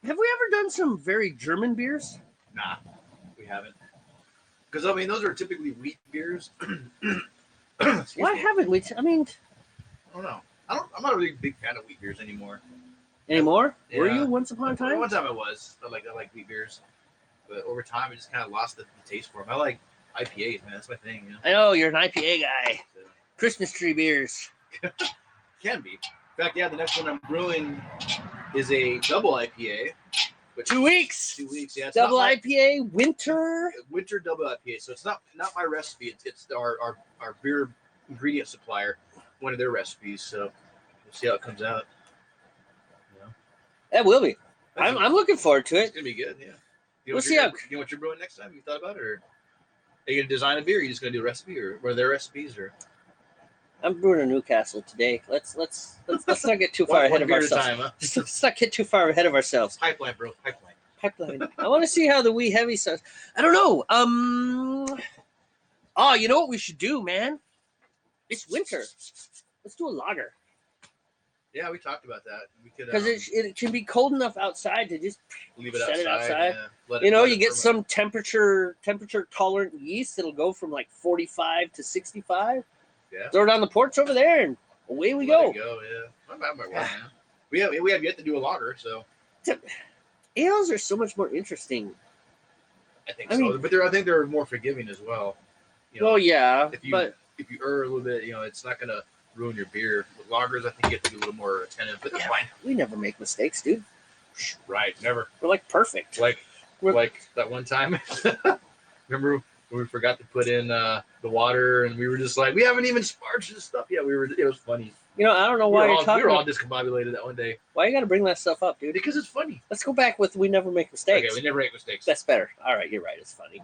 Have we ever done some very German beers? Nah, we haven't. Because those are typically wheat beers. Why haven't we? I don't know. I'm not a really big fan of wheat beers anymore. Anymore? Yeah. Were you once upon a time? One time I was. I like wheat beers, but over time I just kind of lost the taste for them. I like IPAs, man. That's my thing. I know you're an IPA guy. So. Christmas tree beers. Can be. In fact, yeah, the next one I'm brewing is a double IPA. 2 weeks. 2 weeks, yeah. Double IPA, winter double IPA. So it's not my recipe. It's our beer ingredient supplier, one of their recipes. So we'll see how it comes out. That will be. I'm looking forward to it. It's gonna be good. Yeah. We'll see how. You know what you're brewing next time? You thought about it, or are you gonna design a beer? Or are you just gonna do a recipe, or what are their recipes, or? I'm brewing a NewCastle today. Let's not get too far ahead of ourselves. Time, huh? Let's not get too far ahead of ourselves. Pipeline, bro. Pipeline. I want to see how the wee heavy sounds. I don't know. Oh, you know what we should do, man? It's winter. Let's do a lager. Yeah, we talked about that. We could because it can be cold enough outside to just leave it set outside. it outside. Yeah. You know, let you it get ferment. some temperature tolerant yeast that'll go from like 45 to 65. Yeah. Throw it on the porch over there, and away we Let go. it go. Yeah. That might work, man. We have yet to do a lager, so Ales are so much more interesting. I think so. But I think they're more forgiving as well. You know, well, yeah, if you but err a little bit, it's not gonna ruin your beer. With lagers, I think you have to be a little more attentive, but that's fine. we never make mistakes, dude. Right, never. We're like perfect. Like that one time. Remember when we forgot to put in the water, and we were just like, we haven't even sparged this stuff yet. It was funny. I don't know why we were all discombobulated that one day. Why you got to bring that stuff up, dude? Because it's funny. Let's go back with we never make mistakes. Okay, we never make mistakes. That's better. All right, you're right. It's funny.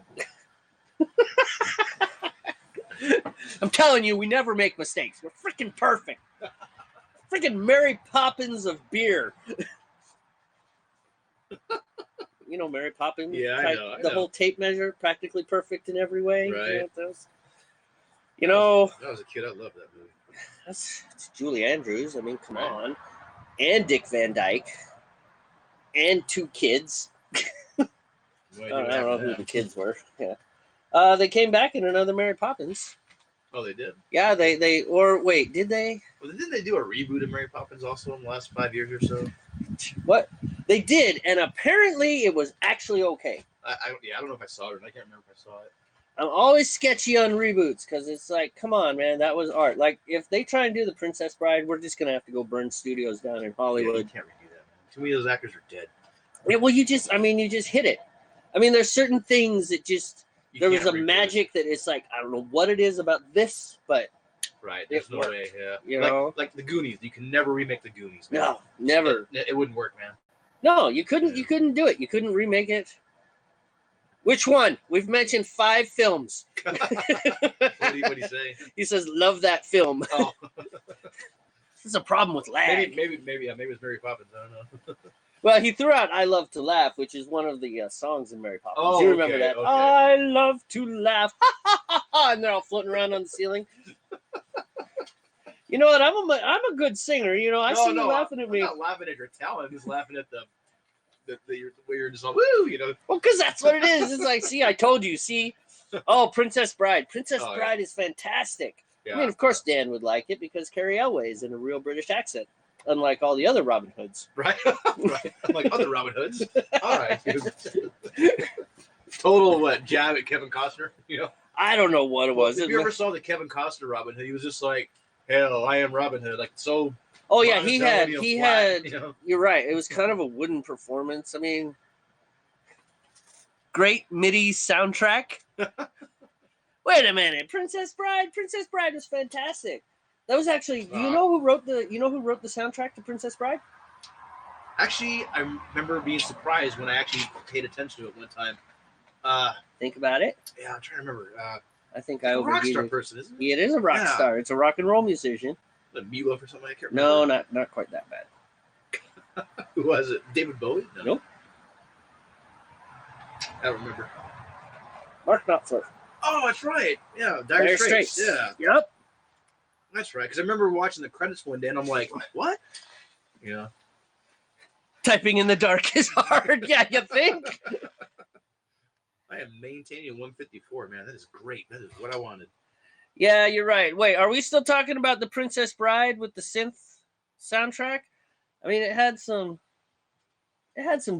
I'm telling you, we never make mistakes. We're freaking perfect. Freaking Mary Poppins of beer. You know Mary Poppins? Yeah, I know. The whole tape measure, practically perfect in every way. Right. You know, when I was a kid, I loved that movie. it's Julie Andrews. I mean, come on. And Dick Van Dyke. And 2 kids. I don't know who the kids were. Yeah. They came back in another Mary Poppins. Oh, they did? Yeah, did they? Well, didn't they do a reboot of Mary Poppins also in the last 5 years or so? What? They did, and apparently it was actually okay. I don't know if I saw it, or I can't remember if I saw it. I'm always sketchy on reboots because it's like, come on, man, that was art. Like, if they try and do The Princess Bride, we're just gonna have to go burn studios down in Hollywood. Yeah, you can't redo that, man. Too many of those actors are dead. Yeah, well, you just hit it. I mean, there's certain things that just there was a magic that it's like, I don't know what it is about this, but right, there's no way. Yeah, know, like the Goonies. You can never remake the Goonies. Man. No, never. It wouldn't work, man. No, you couldn't. You couldn't do it. You couldn't remake it. Which one? We've mentioned 5 films. What do you say? He says, "Love that film." Oh, this is a problem with lag. Maybe it's Mary Poppins. I don't know. Well, he threw out "I Love to Laugh," which is one of the songs in Mary Poppins. Oh, you remember that? Okay. I love to laugh, and they're all floating around on the ceiling. You know what? I'm a good singer. You know, I see you laughing at me. I'm not laughing at your talent. I'm just laughing at the way you're just all woo. You know. Well, because that's what it is. It's like, see, I told you. See, oh, Princess Bride. Princess Bride is fantastic. Yeah. I mean, of course, Dan would like it because Carrie Elway is in a real British accent, unlike all the other Robin Hoods. Right. Right. Unlike other Robin Hoods. All right. Dude. Total jab at Kevin Costner. You know. I don't know what it was. If you ever saw the Kevin Costner Robin Hood, he was just like, "Hell, I am Robin Hood." Like so. Oh yeah, he had. You know? You're right. It was kind of a wooden performance. I mean, great MIDI soundtrack. Wait a minute, Princess Bride. Princess Bride was fantastic. That was actually. Do you know who wrote the? You know who wrote the soundtrack to Princess Bride? Actually, I remember being surprised when I actually paid attention to it one time. Think about it. Yeah, I'm trying to remember. I think I rock overheated. star person, isn't it? It is a rock star. It's a rock and roll musician. Like Meatloaf or something. I can't No, remember. not quite that bad. Who was it? David Bowie? No. Nope. I don't remember. Mark Knopfler. Oh, that's right. Yeah, Dire Straits. Yeah, Yep. that's right. Because I remember watching the credits one day, and I'm like, what? Yeah. Typing in the dark is hard. Yeah, you think? I am maintaining 154, man. That is great. That is what I wanted. Yeah, you're right. Wait, are we still talking about the Princess Bride with the synth soundtrack? I mean, it had some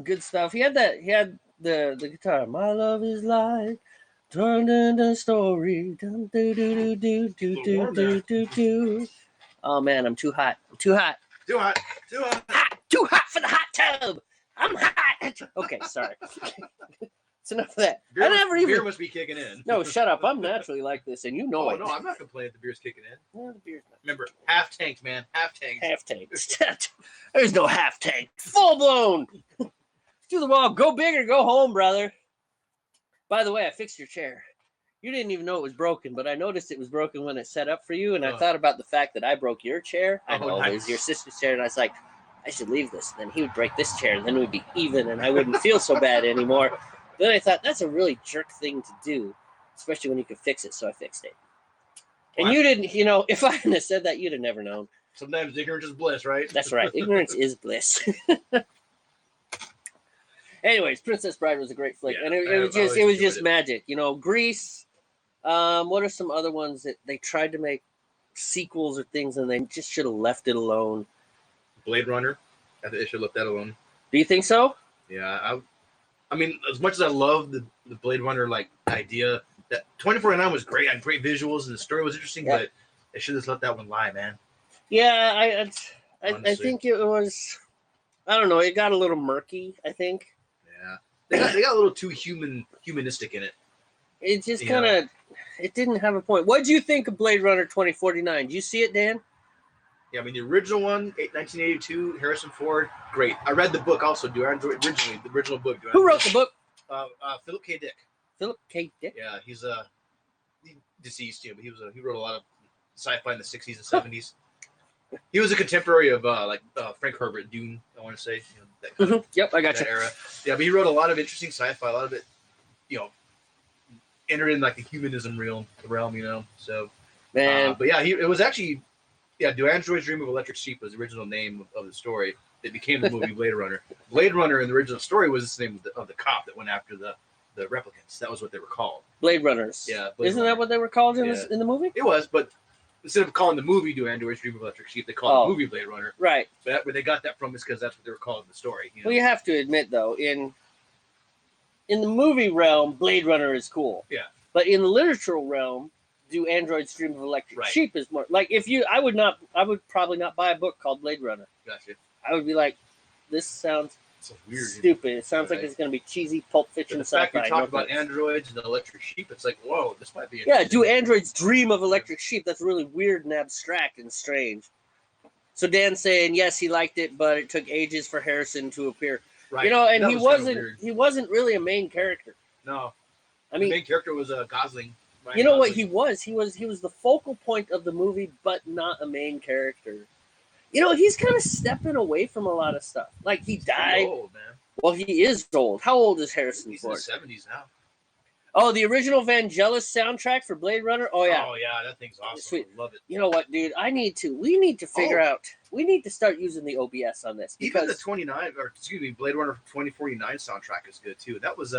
good stuff. He had the guitar. My love is like turned into story. Dun, do, do, do, do, do, do, do, do. Oh man, I'm too hot. I'm too hot. Too hot. Too hot. Hot. Too hot for the hot tub. I'm hot. Okay, sorry. It's enough of that. Beer must be kicking in. No, shut up. I'm naturally like this, and you know it. No, I'm not complaining. The beer's kicking in. Well, the beer's not. Remember, half tanked, man. Half tanked. Half tanks. There's no half tank. Full blown. To the wall. Go big or go home, brother. By the way, I fixed your chair. You didn't even know it was broken, but I noticed it was broken when it set up for you, and I thought about the fact that I broke your chair. I know it was your sister's chair, and I was like, I should leave this. Then he would break this chair, and then we'd be even, and I wouldn't feel so bad anymore. Then I thought, that's a really jerk thing to do, especially when you could fix it, so I fixed it. And you didn't, if I hadn't have said that, you'd have never known. Sometimes ignorance is bliss, right? That's right. Ignorance is bliss. Anyways, Princess Bride was a great flick, Yeah, and it I was always just enjoyed it. magic. You know, Grease. What are some other ones that they tried to make sequels or things, and they just should have left it alone? Blade Runner. I think they should have left that alone. Do you think so? Yeah, I mean, as much as I love the Blade Runner like idea, that 2049 was great, had great visuals, and the story was interesting, Yeah. but they should have let that one lie, man. Yeah, I Honestly. think it was. I don't know. It got a little murky. I think Yeah, they got a little too humanistic in it. it just Yeah. kind of. It didn't have a point. What do you think of Blade Runner 2049? Do you see it, Dan? Yeah, I mean the original one, 1982, Harrison Ford, great. I read the book also. Originally the original book. Who wrote the book? Philip K. Dick. Philip K. Dick. Yeah, he's deceased, but he wrote a lot of sci-fi in the 60s and 70s. He was a contemporary of Frank Herbert, Dune. I want to say, that kind of, Yep, I got that you. era. Yeah, but he wrote a lot of interesting sci-fi. A lot of it, entered in like the humanism realm. So, Man, but yeah, it was actually, Do Androids Dream of Electric Sheep was the original name of the story that became the movie Blade Runner. Blade Runner in the original story was the name of the cop that went after the replicants. That was what they were called. Blade Runners. Yeah, Blade Isn't Runner. that what they were called in Yeah. in the movie? It was, but instead of calling the movie Do Androids Dream of Electric Sheep, they called the movie Blade Runner. Right. But where they got that from is because that's what they were calling the story. Well, you have to admit though, in the movie realm, Blade Runner is cool. Yeah. But in the literal realm, Do Androids Dream of Electric Sheep is more like I would probably not buy a book called Blade Runner. Gotcha. I would be like, this sounds So weird. stupid. It sounds like it's going to be cheesy Pulp Fiction The fact sci-fi. you talk about androids and electric sheep, it's like, whoa, this might be. Yeah, Do Androids Dream of Electric Sheep? That's really weird and abstract and strange. So Dan's saying yes, he liked it, but it took ages for Harrison to appear. Right. And That he was kinda weird. he wasn't really a main character. No. I mean, the main character was Gosling. you know what he was? He was the focal point of the movie, but not a main character. He's kind of stepping away from a lot of stuff. Like he died. Old, man. Well, he is old. How old is Harrison Ford? He's in the 70s now. Oh, the original Vangelis soundtrack for Blade Runner. Oh yeah. Oh yeah, that thing's awesome. Sweet. I love it. You know what, dude? We need to figure out. We need to start using the OBS on this Even because the Blade Runner 2049 soundtrack is good too. That was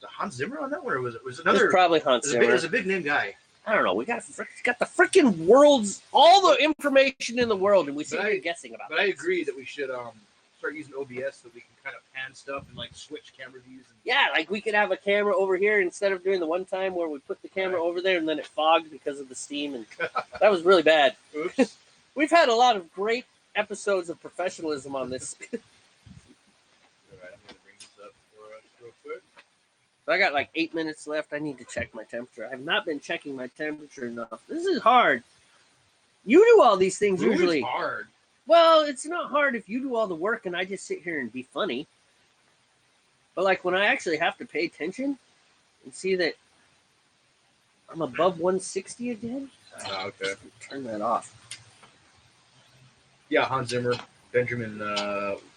Hans Zimmer on that one, or was it it's another? probably Hans Zimmer. There's a big name guy. I don't know. We got the freaking world's all the information in the world, and we sit here guessing about. But I agree that we should start using OBS so we can kind of pan stuff and like switch camera views. Yeah, like we could have a camera over here instead of doing the one time where we put the camera over there and then it fogged because of the steam, and that was really bad. Oops. We've had a lot of great episodes of professionalism on this. All right, I'm gonna bring this up for us real quick. I got like 8 minutes left. I need to check my temperature. I have not been checking my temperature enough. This is hard. You do all these things usually. Hard. Well, it's not hard if you do all the work and I just sit here and be funny. But like when I actually have to pay attention and see that I'm above 160 again. Oh, okay. Turn that off. Yeah, Hans Zimmer, Benjamin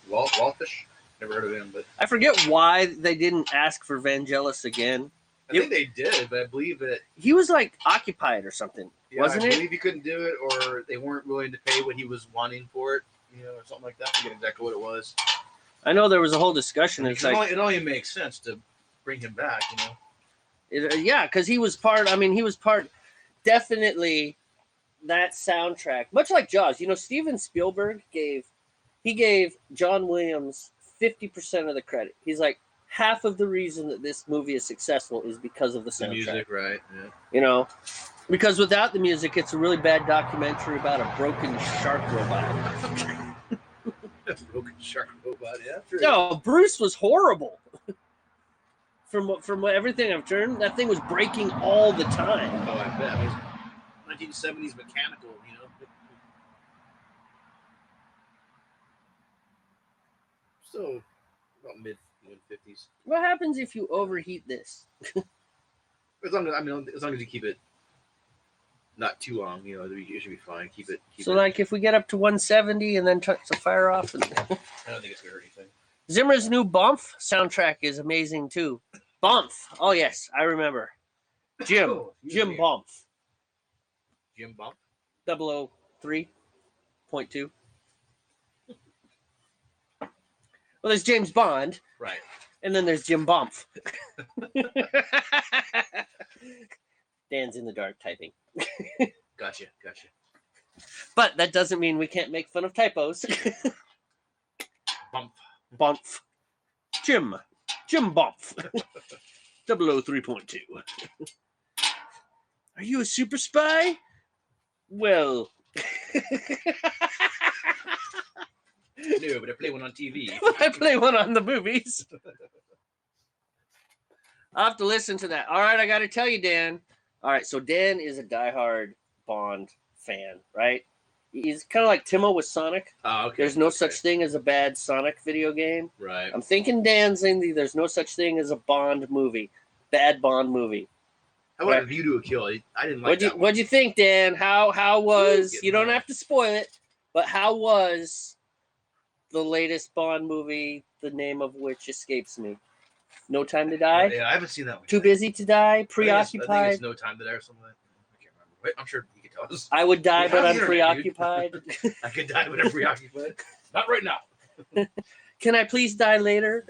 Wallfish. Never heard of him, but I forget why they didn't ask for Vangelis again. I think they did. But I believe that He was like occupied or something, wasn't I it? believe he couldn't do it, or they weren't willing to pay what he was wanting for it, or something like that. I forget exactly what it was. I know there was a whole discussion. It's like It only makes sense to bring him back, yeah, because he was part. I mean, he was part. Definitely, that soundtrack, much like Jaws. Steven Spielberg gave John Williams 50% of the credit. He's like, half of the reason that this movie is successful is because of the soundtrack. The music, right? Yeah. Because without the music, it's a really bad documentary about a broken shark robot. Broken shark robot, yeah. True. No, Bruce was horrible. From everything I've turned, that thing was breaking all the time. Oh, I bet. It was 1970s mechanical, So, about mid 50s. What happens if you overheat this? As long as you keep it not too long, it should be fine. Keep it. Like if we get up to 170 and then turn the fire off. I don't think it's gonna hurt anything. Zimmer's new Bump soundtrack is amazing too. Bump. Oh yes, I remember. Jim Bump. Jim Bump. 003. 0.2. Well, there's James Bond, Right. and then there's Jim Bomph. Dan's in the dark typing. Gotcha. But that doesn't mean we can't make fun of typos. Bump. Bomph. Jim Bomph. 003.2. Are you a super spy? Well. No, but I play one on TV. I play one on the movies. I'll have to listen to that. All right, I got to tell you, Dan. All right, so Dan is a diehard Bond fan, right? He's kind of like Timo with Sonic. Oh, okay. There's no such thing as a bad Sonic video game. Right. I'm thinking Dan's saying there's no such thing as a Bond movie, bad Bond movie. How about View to a Kill? I didn't like that one. What'd you think, Dan? How was? You don't mad. have to spoil it, but how was the latest Bond movie? The name of which escapes me. No Time to Die. Yeah, I haven't seen that one. Too busy to die. I think Preoccupied. it's No Time to Die or something. I can't remember. Wait, I'm sure you can tell us. I would die, Yeah, but I'm internet, preoccupied. I could die, but I'm preoccupied. Not right now. Can I please die later?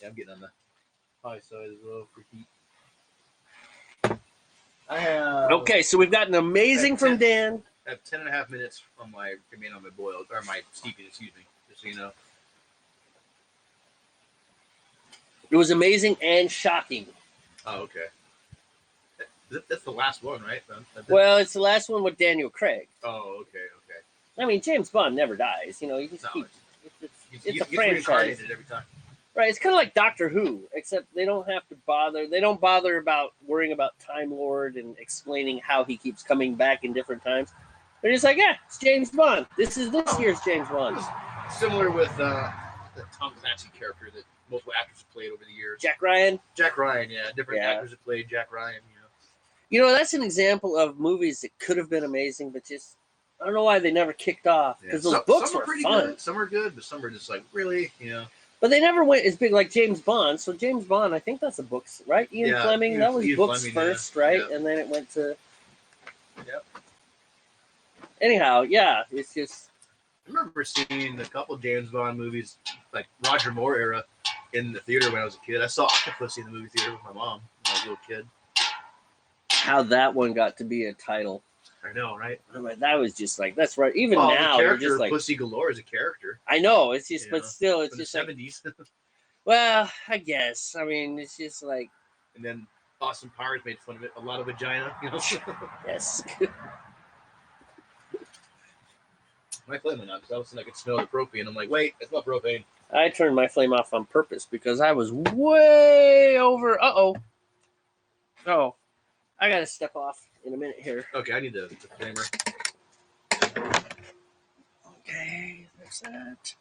Yeah, I'm getting on the high side as well for heat. I have Okay, so we've got an amazing from Dan. I have 10.5 minutes on my remain on my boiled or my steeping, excuse me, just so you know. It was amazing and shocking. Oh, okay. That's the last one, right? Well, it's the last one with Daniel Craig. Oh, okay. I mean, James Bond never dies. You know, you just No, keep. It's He a gets franchise, reincarnated every time. right? It's kind of like Doctor Who, except they don't have to bother. They don't bother about worrying about Time Lord and explaining how he keeps coming back in different times. They're just like, yeah, it's James Bond. This is this year's James It Bond. was similar with the Tom Clancy character that multiple actors have played over the years. Jack Ryan. Jack Ryan, yeah. Different Yeah. actors have played Jack Ryan, You know, that's an example of movies that could have been amazing, but just I don't know why they never kicked off because those books some were are pretty fun. good. Some are good, but some are just like, really, But they never went as big like James Bond. So James Bond, I think that's a books, right? Ian Yeah, Fleming, that was Ian books Fleming, first, yeah. right? Yeah. And then it went to. Yep. Anyhow, yeah, it's just. I remember seeing a couple James Bond movies, like Roger Moore era, in the theater when I was a kid. I saw Octopussy in the movie theater with my mom when I was a little kid. How that one got to be a title. I know, right? I'm like, that was just like that's right. Even Well, now, the you're character just like Pussy Galore is a character. I know it's just, You but know, still, it's from the just like 70s. well, I guess. I mean, it's just like And then Austin Powers made fun of it. A lot of vagina. yes. My flame went out because all of a sudden I could smell the propane. I'm like, wait, it's not propane. I turned my flame off on purpose because I was way over. Oh, I gotta step off in a minute here. Okay, I need the flamer. Okay, there's that.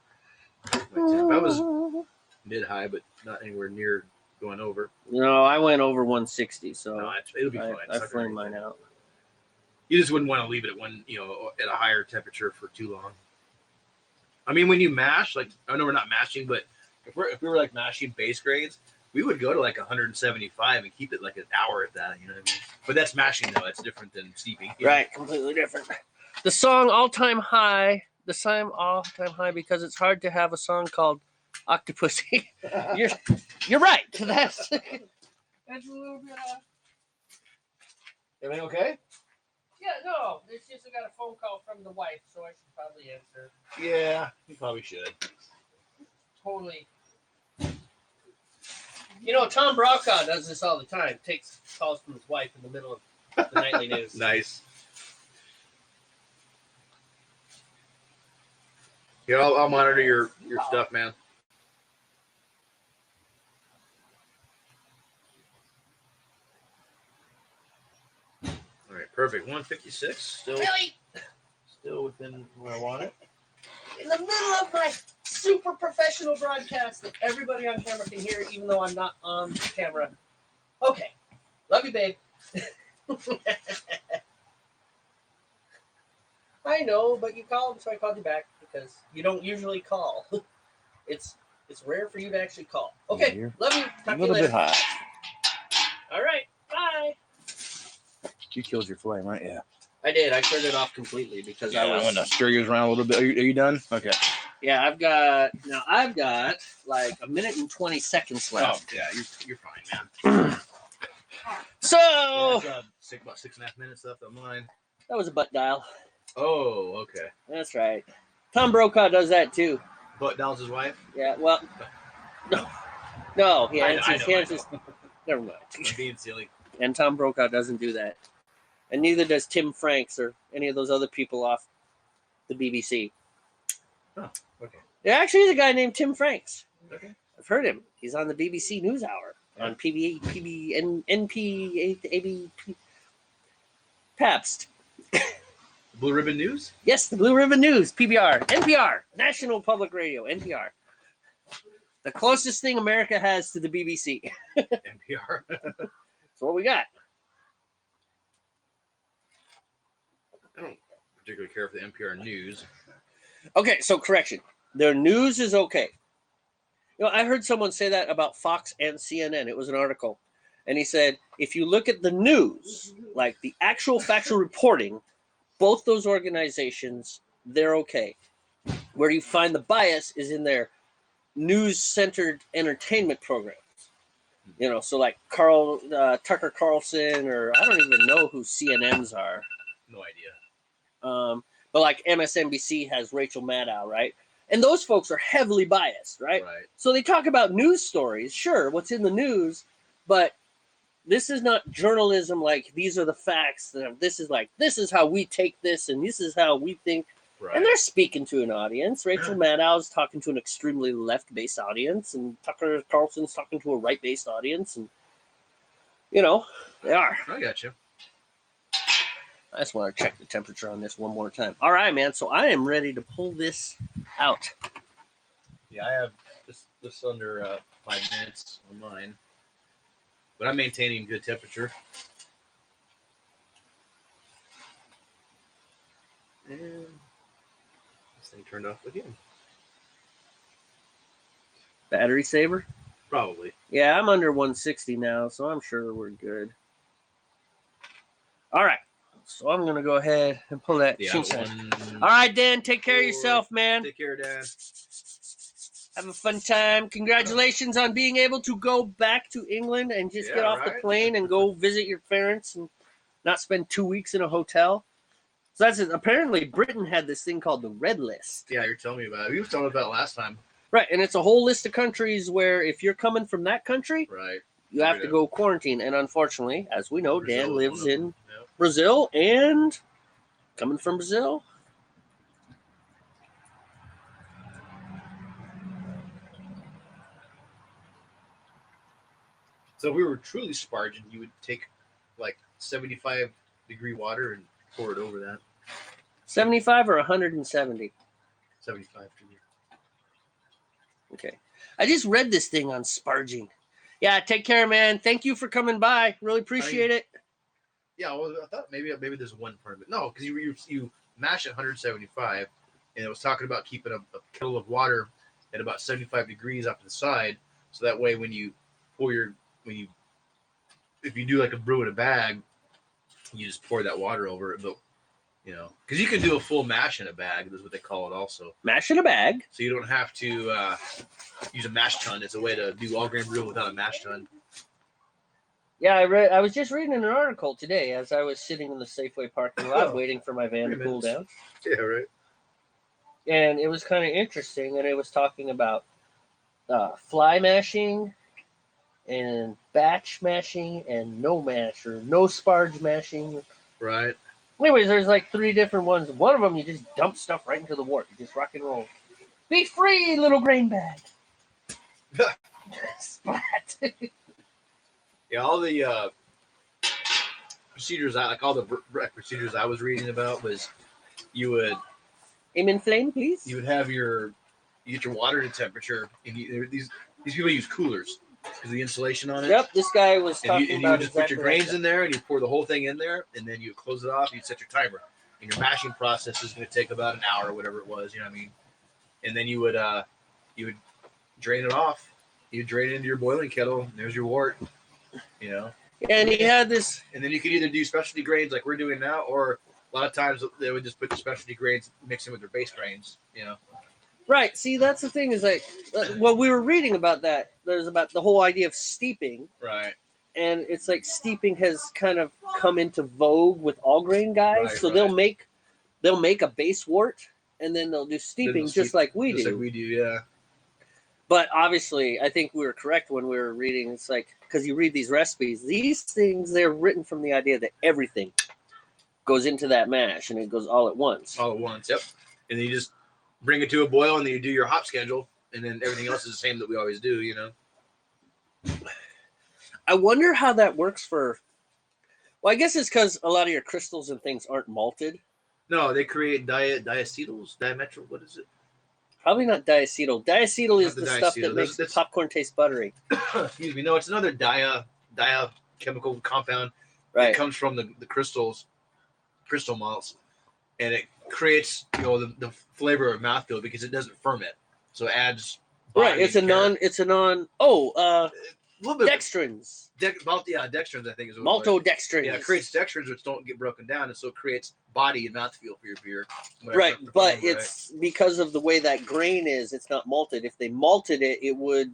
That was mid-high, but not anywhere near going over. No, I went over 160, so No, it'll be fine. I flamed mine out. You just wouldn't want to leave it at at a higher temperature for too long. I mean, when you mash, like I know we're not mashing, but if we were like mashing base grades, we would go to like 175 and keep it like an hour at that. You know what I mean? But that's mashing though. That's different than steeping. Right, completely different. The song All Time High, because it's hard to have a song called Octopussy. You're right. That's a little bit Everything okay? yeah, no. It's just I got a phone call from the wife, so I should probably answer. Yeah, you probably should. Totally. You know, Tom Brokaw does this all the time. Takes calls from his wife in the middle of the nightly news. Nice. Yeah, I'll monitor your stuff, man. All right, perfect. 156. Still within where I want it. In the middle of my super professional broadcast that everybody on camera can hear, even though I'm not on camera. Okay. Love you, babe. I know, but you called, so I called you back because you don't usually call. It's rare for you to actually call. Okay. You're Love you. a Talk to you little later. bit hot. All right. Bye. You killed your flame, right? Yeah. I did. I turned it off completely because I'm gonna stir yours around a little bit. Are you done? Okay. Yeah, I've got like a minute and 20 seconds left. Oh, yeah, you're fine, man. So about 6.5 minutes left on mine. that was a butt dial. Oh, okay. That's right. Tom Brokaw does that too. Butt dials his wife? Yeah, well, no, he I answers. know. Never mind. I'm being silly. And Tom Brokaw doesn't do that, and neither does Tim Franks or any of those other people off the BBC. Oh, okay. There actually is a guy named Tim Franks. Okay. I've heard him. He's on the BBC NewsHour on NP Pabst. Blue Ribbon News? Yes, the Blue Ribbon News, PBR, NPR, National Public Radio, NPR. The closest thing America has to the BBC. NPR. That's what we got. I don't particularly care for the NPR News. Okay, so correction. Their news is okay. You know, I heard someone say that about Fox and CNN. It was an article. And he said, if you look at the news, like the actual factual reporting, both those organizations, they're okay. Where you find the bias is in their news-centered entertainment programs. You know, so like Tucker Carlson, or I don't even know who CNNs are. No idea. But like MSNBC has Rachel Maddow, right? And those folks are heavily biased, right? So they talk about news stories, sure, what's in the news, but this is not journalism like these are the facts. This is how we take this, and this is how we think. Right. And they're speaking to an audience. Rachel Maddow's talking to an extremely left-based audience, and Tucker Carlson's talking to a right-based audience, and you know, they are. I got you. I just want to check the temperature on this one more time. All right, man. So I am ready to pull this out. Yeah, I have just under 5 minutes on mine, but I'm maintaining good temperature. And this thing turned off again. Battery saver? Probably. Yeah, I'm under 160 now, so I'm sure we're good. All right. So I'm going to go ahead and pull that. All right, Dan, take care of yourself, man. Take care, Dan. Have a fun time. Congratulations on being able to go back to England and just get off the plane and go visit your parents and not spend 2 weeks in a hotel. So that's it. Apparently, Britain had this thing called the Red List. Yeah, you're telling me about it. You were telling me about it last time. Right, and it's a whole list of countries where if you're coming from that country, right, you have to go quarantine. And unfortunately, as we know, Dan lives in Brazil, and coming from Brazil. So if we were truly sparging, you would take like 75-degree water and pour it over that. 75 or 170? 75 degree. Okay. I just read this thing on sparging. Yeah, take care, man. Thank you for coming by. Really appreciate it. Yeah, well, I thought maybe there's one part of it. No, because you mash at 175, and it was talking about keeping a kettle of water at about 75 degrees off to the side, so that way when you pour if you do like a brew in a bag, you just pour that water over it. But you know, because you can do a full mash in a bag. That's what they call it, also. Mash in a bag. So you don't have to use a mash tun. It's a way to do all grain brew without a mash tun. Yeah, I was just reading an article today as I was sitting in the Safeway parking lot waiting for my van to cool down. Yeah, right. And it was kind of interesting, and it was talking about fly mashing and batch mashing and no mash or no sparge mashing. Right. Anyways, there's like 3 different ones. One of them, you just dump stuff right into the wort. You just rock and roll. Be free, little grain bag. Splat. Yeah, all the procedures, all the procedures I was reading about was you would aim in flame, please. You would have you get your water to temperature, and these people use coolers because of the insulation on it. Yep, this guy was talking and about you just put your grains in there, and you pour the whole thing in there, and then you close it off. You set your timer, and your mashing process is going to take about an hour or whatever it was. You know what I mean? And then you would drain it off. You drain it into your boiling kettle. And there's your wort. You know. And he had this. And then you could either do specialty grains like we're doing now, or A lot of times they would just put the specialty grains mixing with their base grains. Right. See, that's the thing is like, what we were reading about that, there's about the whole idea of steeping. Right. And it's like steeping has kind of come into vogue with all grain guys. Right, so right. they'll make a base wort and then they'll do steeping just like we do. Just like we do, yeah. But obviously, I think we were correct when we were reading. It's like, because you read these recipes, these things, they're written from the idea that everything goes into that mash and it goes all at once. All at once, yep. And then you just bring it to a boil and then you do your hop schedule. And then everything else is the same that we always do, I wonder how that works for. Well, I guess it's because a lot of your crystals and things aren't malted. No, they create diacetyls, dimethyl. What is it? Probably not diacetyl. Diacetyl is the stuff that makes that's popcorn taste buttery. Excuse me. No, it's another chemical compound. Right. It comes from the crystal malts, and it creates the flavor of mouthfeel because it doesn't ferment, so it adds. Right. It's a non. Oh, a little bit dextrins. Dextrins, I think is what maltodextrins. Yeah, it creates dextrins which don't get broken down, and so it creates body and mouthfeel for your beer. Right, but it's because of the way that grain is. It's not malted. If they malted it, it would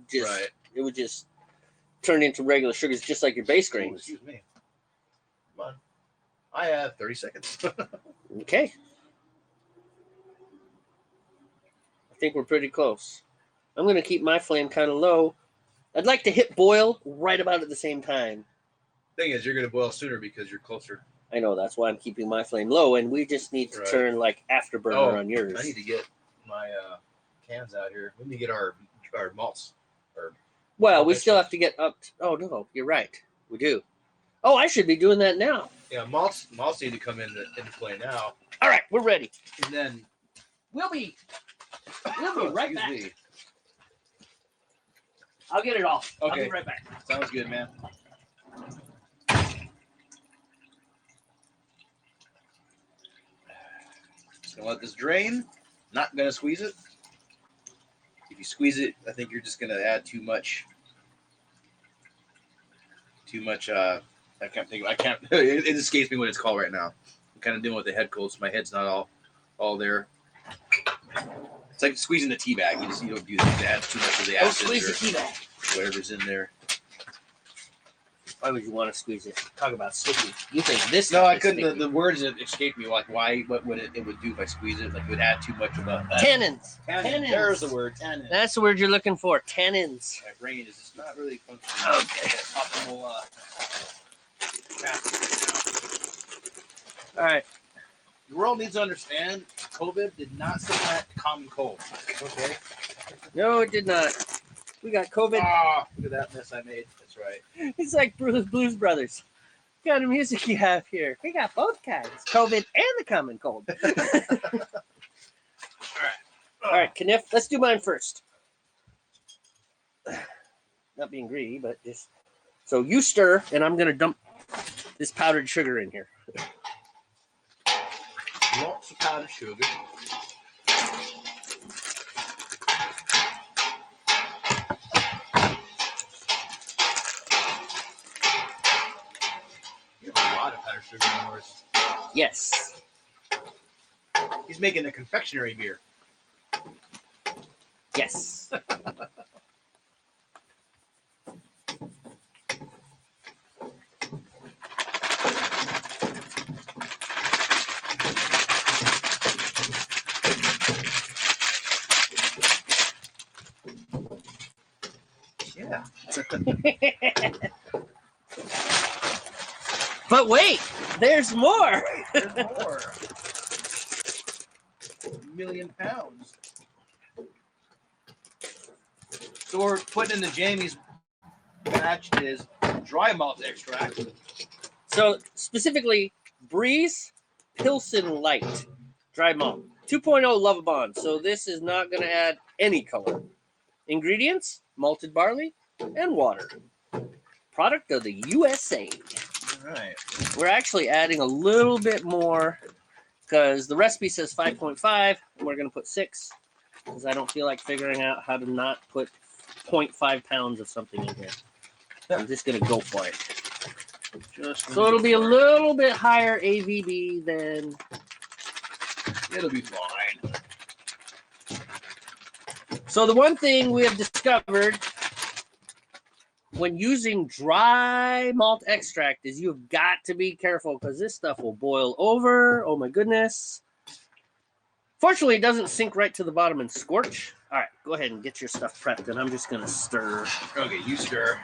just turn into regular sugars, just like your base grains. Excuse me. Come on, I have 30 seconds. Okay, I think we're pretty close. I'm gonna keep my flame kind of low. I'd like to hit boil right about at the same time. Thing is, you're going to boil sooner because you're closer. I know, that's why I'm keeping my flame low, and we just need to turn like afterburner on yours. I need to get my cans out here. We need to get our malts. Well, we still have to get up. Oh no, you're right. We do. Oh, I should be doing that now. Yeah, malts need to come into play now. All right, we're ready. And then we'll be right back. I'll get it off. Okay. I'll be right back. Sounds good, man. Just gonna let this drain. Not gonna squeeze it. If you squeeze it, I think you're just gonna add too much. I can't. It escapes me what it's called right now. I'm kind of dealing with the head cold, so my head's not all there. It's like squeezing the tea bag. You don't do that. It adds too much of the acid. Squeeze the tea bag. Whatever's in there. Why would you want to squeeze it? Talk about sticky. You think this? No, I couldn't. The words that escaped me, like why, what would it would do if I squeeze it? Like it would add too much of a tannins. There's the word. Tannins. That's the word you're looking for. Tannins. My brain is just not really functioning. Okay. Optimal. All right. The world needs to understand COVID did not supplant the common cold. Okay. No, it did not. We got COVID. Ah, look at that mess I made. That's right. It's like Blues Brothers. What kind of music you have here? We got both kinds, COVID and the common cold. All right, Kniff, let's do mine first. Not being greedy, but just so you stir, and I'm gonna dump this powdered sugar in here. Lots of powdered sugar. You have a lot of powdered sugar in yours. Yes. He's making a confectionery beer. Yes. Yeah. But wait, there's more. There's more. 1 million pounds. So we're putting in the Jamie's batch is dry malt extract. So specifically, Breeze Pilsen Light dry malt, 2.0 Lovabond. So this is not going to add any color. Ingredients: malted barley and water. Product of the USA. All right. We're actually adding a little bit more because the recipe says 5.5, and we're going to put 6 because I don't feel like figuring out how to not put 0.5 pounds of something in here. I'm just going to go for it. So it'll be a little bit higher AVB than. It'll be fine. So the one thing we have discovered when using dry malt extract is you've got to be careful because this stuff will boil over. Oh my goodness. Fortunately, it doesn't sink right to the bottom and scorch. All right, go ahead and get your stuff prepped, and I'm just going to stir. Okay, you stir.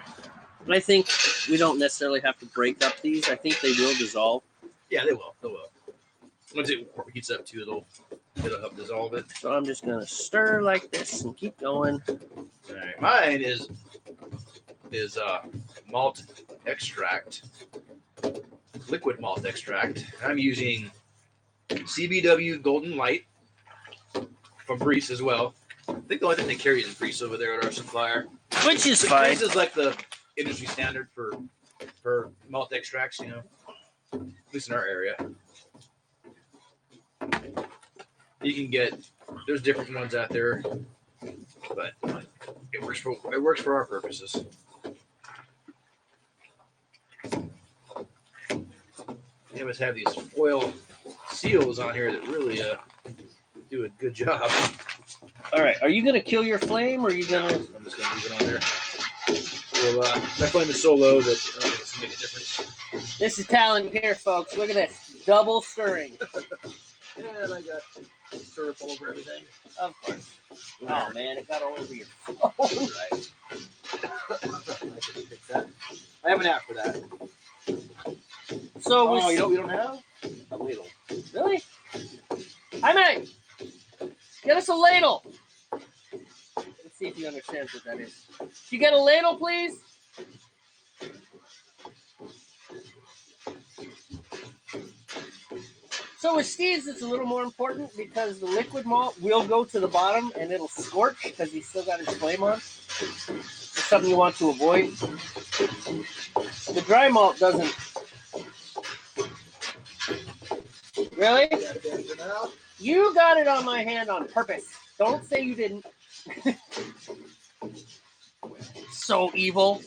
And I think we don't necessarily have to break up these. I think they will dissolve. Yeah, they will. They will. Once it heats up too, it'll help dissolve it. So I'm just going to stir like this and keep going. All right, mine is malt extract, liquid malt extract. I'm using CBW Golden Light from Brees as well. I think the only thing they carry is Brees over there at our supplier. Which is fine. This is like the industry standard for malt extracts, you know, at least in our area. You can get, there's different ones out there, but it works for our purposes. They must have these foil seals on here that really do a good job. All right, are you going to kill your flame or are you going to? I'm just going to leave it on there. Well, my flame is so low that it's going to make a difference. This is talent here, folks. Look at this. Double stirring. And I got syrup all over everything. Of course. Oh, man, it got all over your phone. Right. I can fix that. I have an app for that. So Oh, you don't have? A ladle. Really? Hi, Meg. Get us a ladle. Let's see if he understands what that is. Can you get a ladle, please? So with Steve's, it's a little more important because the liquid malt will go to the bottom and it'll scorch because he's still got his flame on. It's something you want to avoid. The dry malt doesn't. Really? You got it on my hand on purpose. Don't say you didn't. So evil.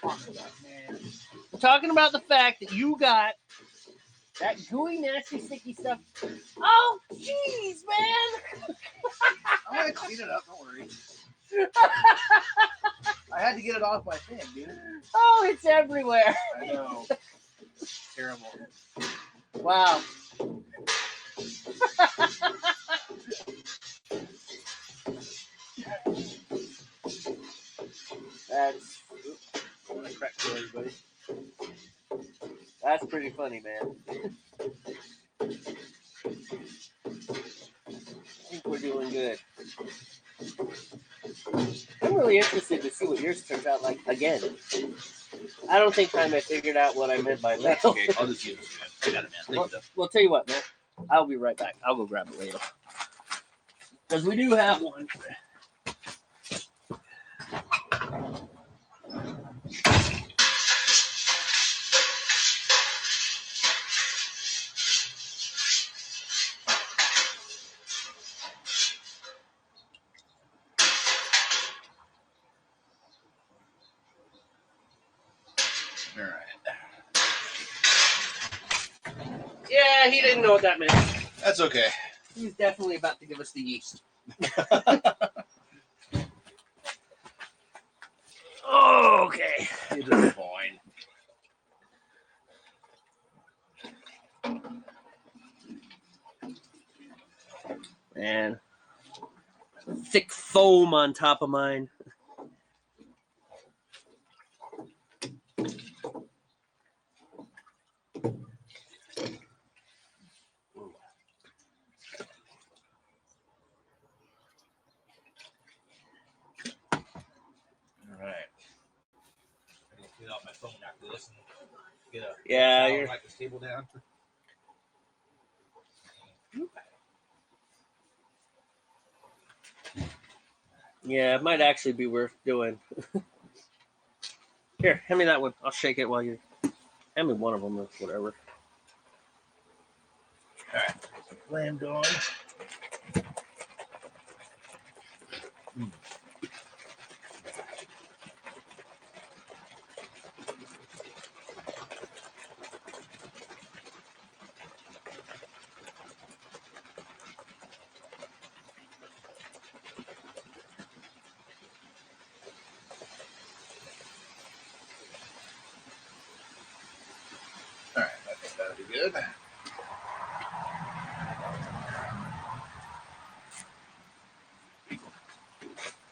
I'm talking about the fact that you got that gooey, nasty, sticky stuff. Oh, jeez, man. I'm going to clean it up. Don't worry. I had to get it off my thing, dude. Oh, it's everywhere. I know. Terrible. Wow. That's pretty funny, man. I think we're doing good. I'm really interested to see what yours turns out like again. I don't think I figured out what I meant by ladle. Okay, I'll just use it. I got it, man. Well, tell you what, man. I'll be right back. I'll go grab a ladle. Because we do have one. All right. Yeah, he didn't know what that meant. That's okay. He's definitely about to give us the yeast. Oh, okay. It is fine. Man. Thick foam on top of mine. Get off my phone after this and get a You're like this table down. Yeah, it might actually be worth doing. Here, hand me that one. I'll shake it while you're. Hand me one of them or whatever. All right, flame going. good.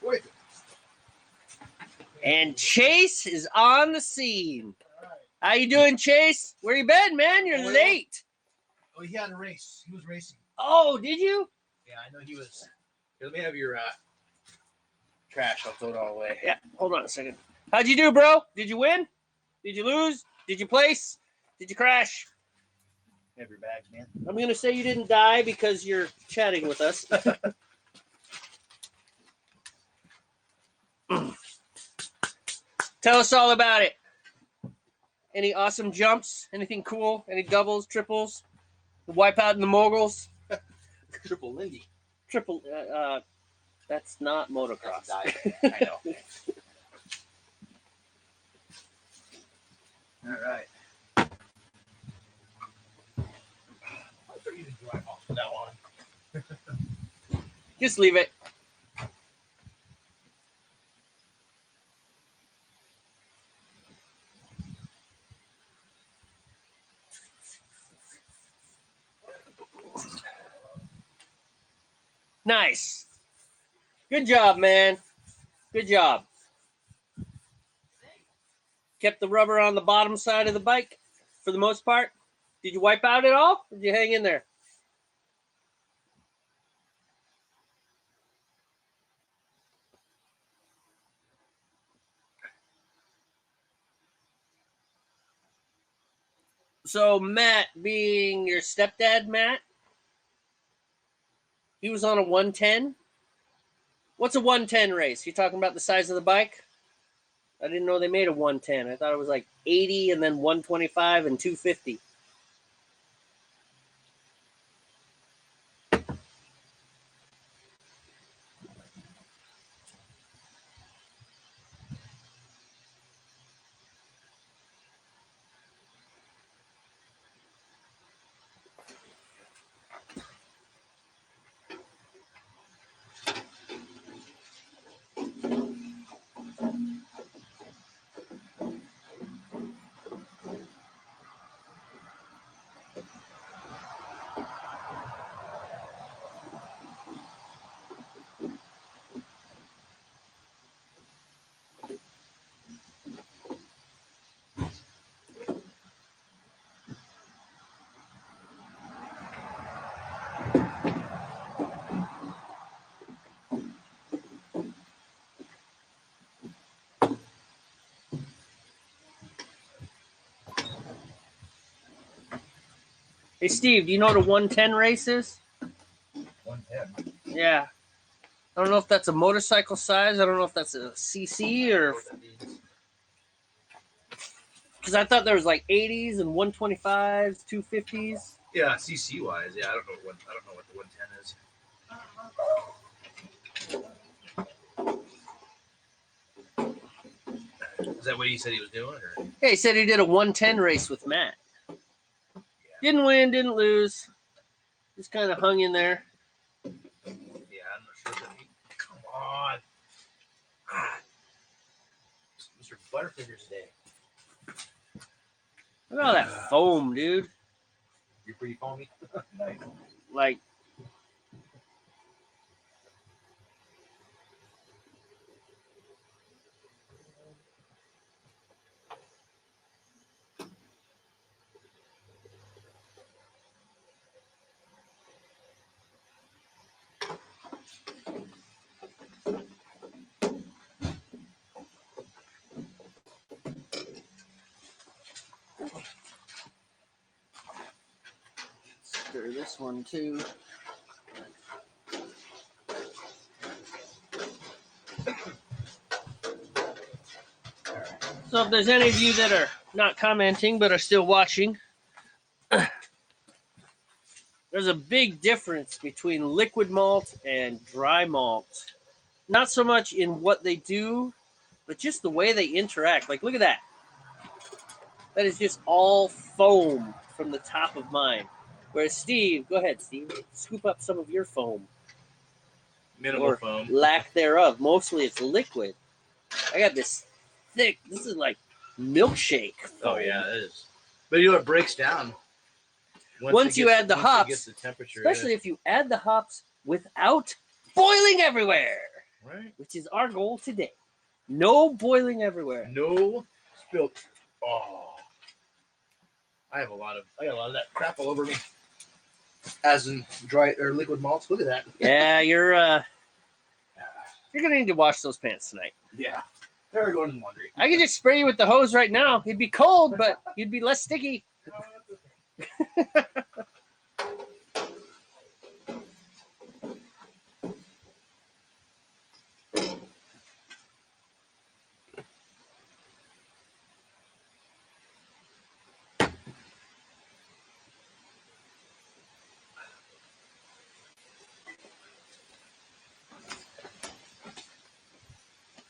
Wait. And Chase is on the scene. How you doing, Chase? Where you been, man? You're late. Oh, he had a race. He was racing. Oh, did you? Yeah, I know he was. Here, let me have your trash. I'll throw it all away. Yeah, hold on a second. How'd you do, bro? Did you win? Did you lose? Did you place? Did you crash? Have your bags, man. I'm going to say you didn't die because you're chatting with us. Tell us all about it. Any awesome jumps? Anything cool? Any doubles, triples? The wipeout in the moguls? Triple Lindy. Triple, that's not motocross. I know. All right. I thought you did dry off from now on. Just leave it. Nice. Good job, man. Good job. Kept the rubber on the bottom side of the bike for the most part. Did you wipe out at all? Or did you hang in there? So Matt, being your stepdad, Matt, he was on a 110. What's a 110 race? You talking about the size of the bike? I didn't know they made a 110. I thought it was like 80 and then 125 and 250. Hey, Steve, do you know what a 110 race is? 110. Yeah. I don't know if that's a motorcycle size. I don't know if that's a CC or... Because I thought there was like 80s and 125s, 250s. Yeah, CC wise, yeah, I don't know what the 110 is. Is that what he said he was doing? Or? Yeah, he said he did a 110 race with Matt. Yeah. Didn't win, didn't lose. Just kind of hung in there. Yeah, I'm not sure that he. Come on. Ah. Mr. Butterfingers today. Look at all that foam, dude. You're pretty foamy. Nice. Like, stir this one too. So if there's any of you that are not commenting but are still watching, there's a big difference between liquid malt and dry malt. Not so much in what they do, but just the way they interact. Like, look at that. That is just all foam from the top of mine. Whereas Steve, go ahead, Steve, scoop up some of your foam. Minimal or foam. Lack thereof. Mostly it's liquid. I got this thick, this is like milkshake foam. Oh, yeah, it is. But you know, it breaks down. Once you add the once it hops, gets the temperature, especially if you add the hops without boiling everywhere, right? which is our goal today. No boiling everywhere. No spilled. Oh, I got a lot of that crap all over me. As in dry or liquid malts. Look at that. Yeah, you're gonna need to wash those pants tonight. Yeah, they're going in the laundry. I could just spray you with the hose right now. It'd be cold, but you'd be less sticky.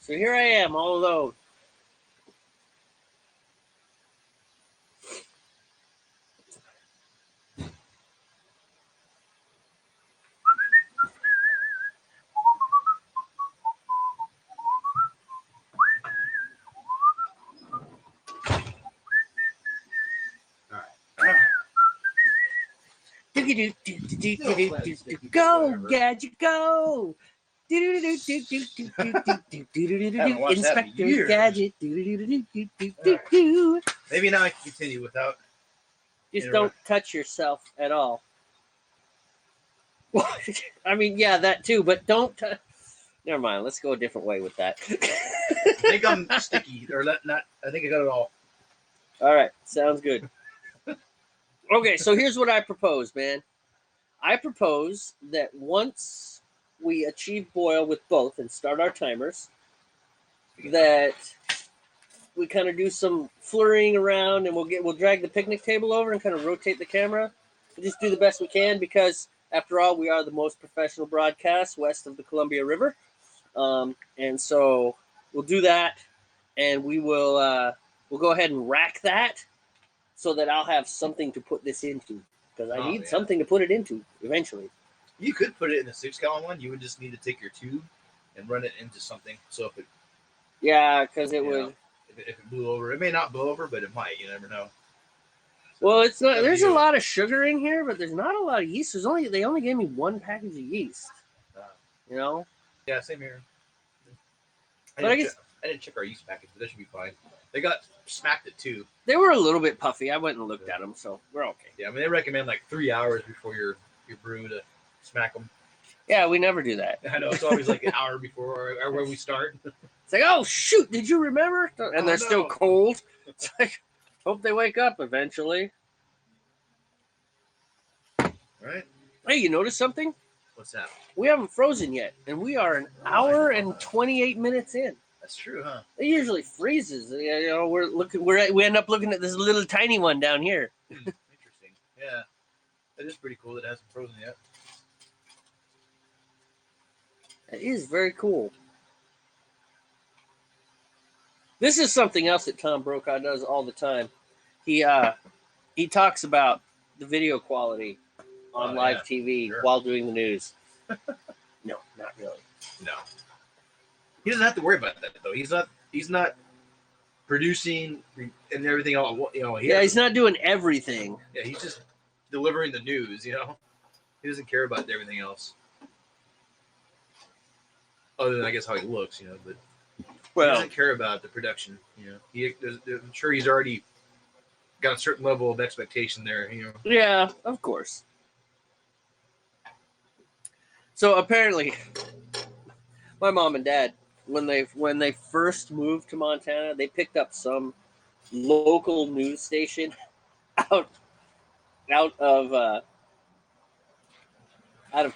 So here I am, all alone. Go, Gadget, go! Inspector Gadget. Maybe now I can continue without. Just don't touch yourself at all. I mean, yeah, that too, but don't. Never mind. Let's go a different way with that. I think I'm sticky, or not. I think I got it all. All right, sounds good. Okay, so here's what I propose, man. I propose that once we achieve boil with both and start our timers, that we kind of do some flurrying around, and we'll drag the picnic table over and kind of rotate the camera. We'll just do the best we can because, after all, we are the most professional broadcast west of the Columbia River, and so we'll do that, and we'll go ahead and rack that so that I'll have something to put this into because I need something to put it into eventually. You could put it in a 6-gallon one. You would just need to take your tube and run it into something. So if it, because it would. If it blew over, it may not blow over, but it might. You never know. So, well, it's not. There's a lot of sugar in here, but there's not a lot of yeast. They only gave me one package of yeast. You know. Yeah, same here. I didn't check our yeast package, but that should be fine. They got smacked at 2. They were a little bit puffy. I went and looked at them, so we're okay. Yeah, I mean they recommend like 3 hours before your brew to smack them. Yeah, we never do that. I know it's always like an hour before or where we start. It's like, oh shoot, did you remember? And they're still cold. It's like, hope they wake up eventually. Right? Hey, you notice something? What's that? We haven't frozen yet, and we are an hour and 28 minutes in. That's true, huh? It usually freezes. You know, we end up looking at this little tiny one down here. Interesting. Yeah, that is pretty cool. That it hasn't frozen yet. It is very cool. This is something else that Tom Brokaw does all the time. He talks about the video quality on live TV while doing the news. No, not really. No. He doesn't have to worry about that though. He's not producing and everything else. You know. He's not doing everything. Yeah, he's just delivering the news. You know, he doesn't care about everything else. Other than I guess how he looks, you know, but he doesn't care about the production. You know, I'm sure he's already got a certain level of expectation there. You know. Yeah, of course. So apparently, my mom and dad, when they first moved to Montana, they picked up some local news station out of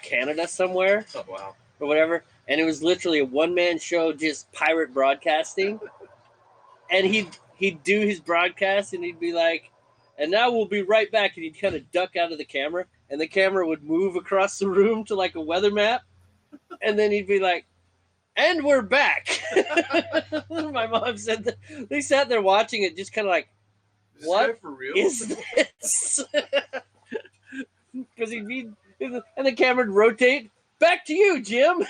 Canada somewhere. Oh wow. Or whatever, and it was literally a one-man show, just pirate broadcasting. And he'd do his broadcast, and he'd be like, "And now we'll be right back," and he'd kind of duck out of the camera, and the camera would move across the room to like a weather map, and then he'd be like, "And we're back." My mom said that they sat there watching it, just kind of like, "What for real? is this?" Because he'd be, and the camera would rotate. Back to you, Jim.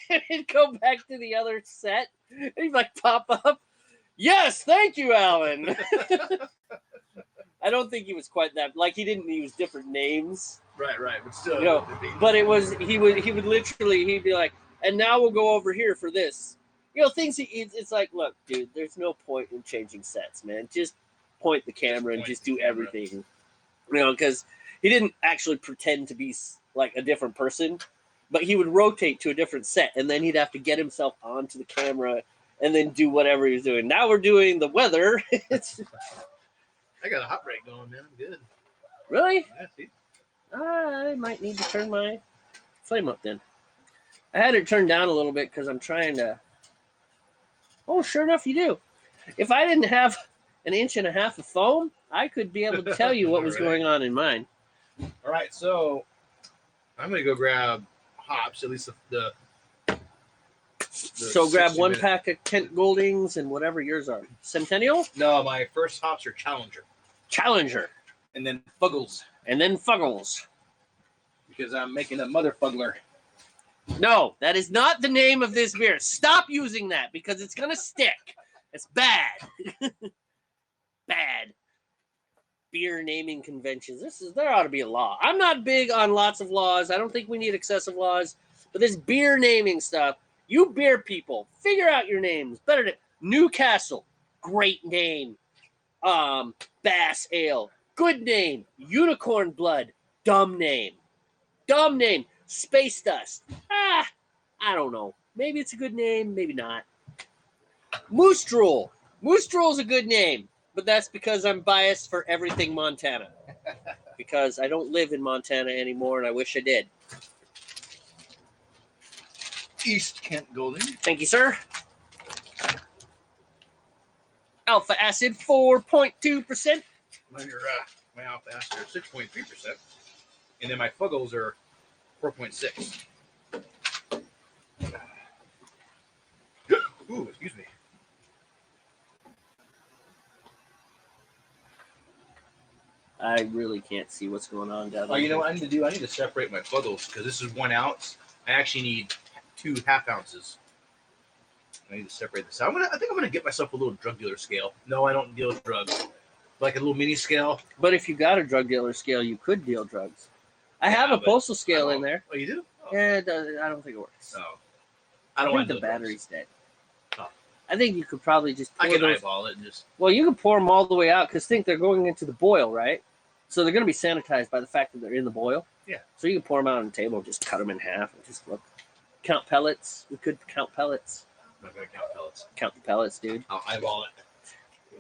And he'd go back to the other set. And he'd like pop up. Yes, thank you, Alan. I don't think he was quite that. Like he didn't use different names. Right, but still. You know, but it was he would literally he'd be like, and now we'll go over here for this. You know, things. It's like, look, dude, there's no point in changing sets, man. Just point the camera and just do everything. You know, because he didn't actually pretend to be like a different person, but he would rotate to a different set, and then he'd have to get himself onto the camera and then do whatever he was doing. Now we're doing the weather. I got a hot break going, man. I'm good. Really? Yeah, see? I might need to turn my flame up then. I had it turned down a little bit because I'm trying to. Oh, sure enough, you do. If I didn't have 1.5 inches of foam, I could be able to tell you what was going on in mine. All right, so I'm gonna go grab hops. At least the so grab 1 pack of Kent Goldings and whatever yours are. Centennial? No, my first hops are Challenger. And then Fuggles. Because I'm making a mother fuggler. No, that is not the name of this beer. Stop using that because it's going to stick. It's bad. Bad. Beer naming conventions. There ought to be a law. I'm not big on lots of laws. I don't think we need excessive laws. But this beer naming stuff, you beer people, figure out your names. Better than NewCastle, great name. Bass Ale, good name. Unicorn Blood, dumb name. Space Dust. I don't know. Maybe it's a good name, maybe not. Moose Drool. Moose Drool is a good name, but that's because I'm biased for everything Montana. Because I don't live in Montana anymore, and I wish I did. East Kent Golding. Thank you, sir. Alpha acid, 4.2%. My alpha acid are 6.3%. And then my Fuggles are 4.6. Ooh, excuse me. I really can't see what's going on down there. Oh, you know what I need to do? I need to separate my Fuggles because this is 1 ounce. I actually need 2 half ounces. I need to separate this out. I think I'm gonna get myself a little drug dealer scale. No, I don't deal drugs. Like a little mini scale. But if you got a drug dealer scale, you could deal drugs. I have a postal scale in there. Oh, you do? Oh. Yeah, I don't think it works. Oh. I don't want the battery's drugs. dead. Oh. I think you could probably just pour I can those. eyeball it and just. Well, you can pour them all the way out because they're going into the boil, right? So they're going to be sanitized by the fact that they're in the boil. Yeah. So you can pour them out on the table and just cut them in half and just look. Count pellets. We could count pellets. I'm not gonna count pellets. Count the pellets, dude. I'll eyeball it.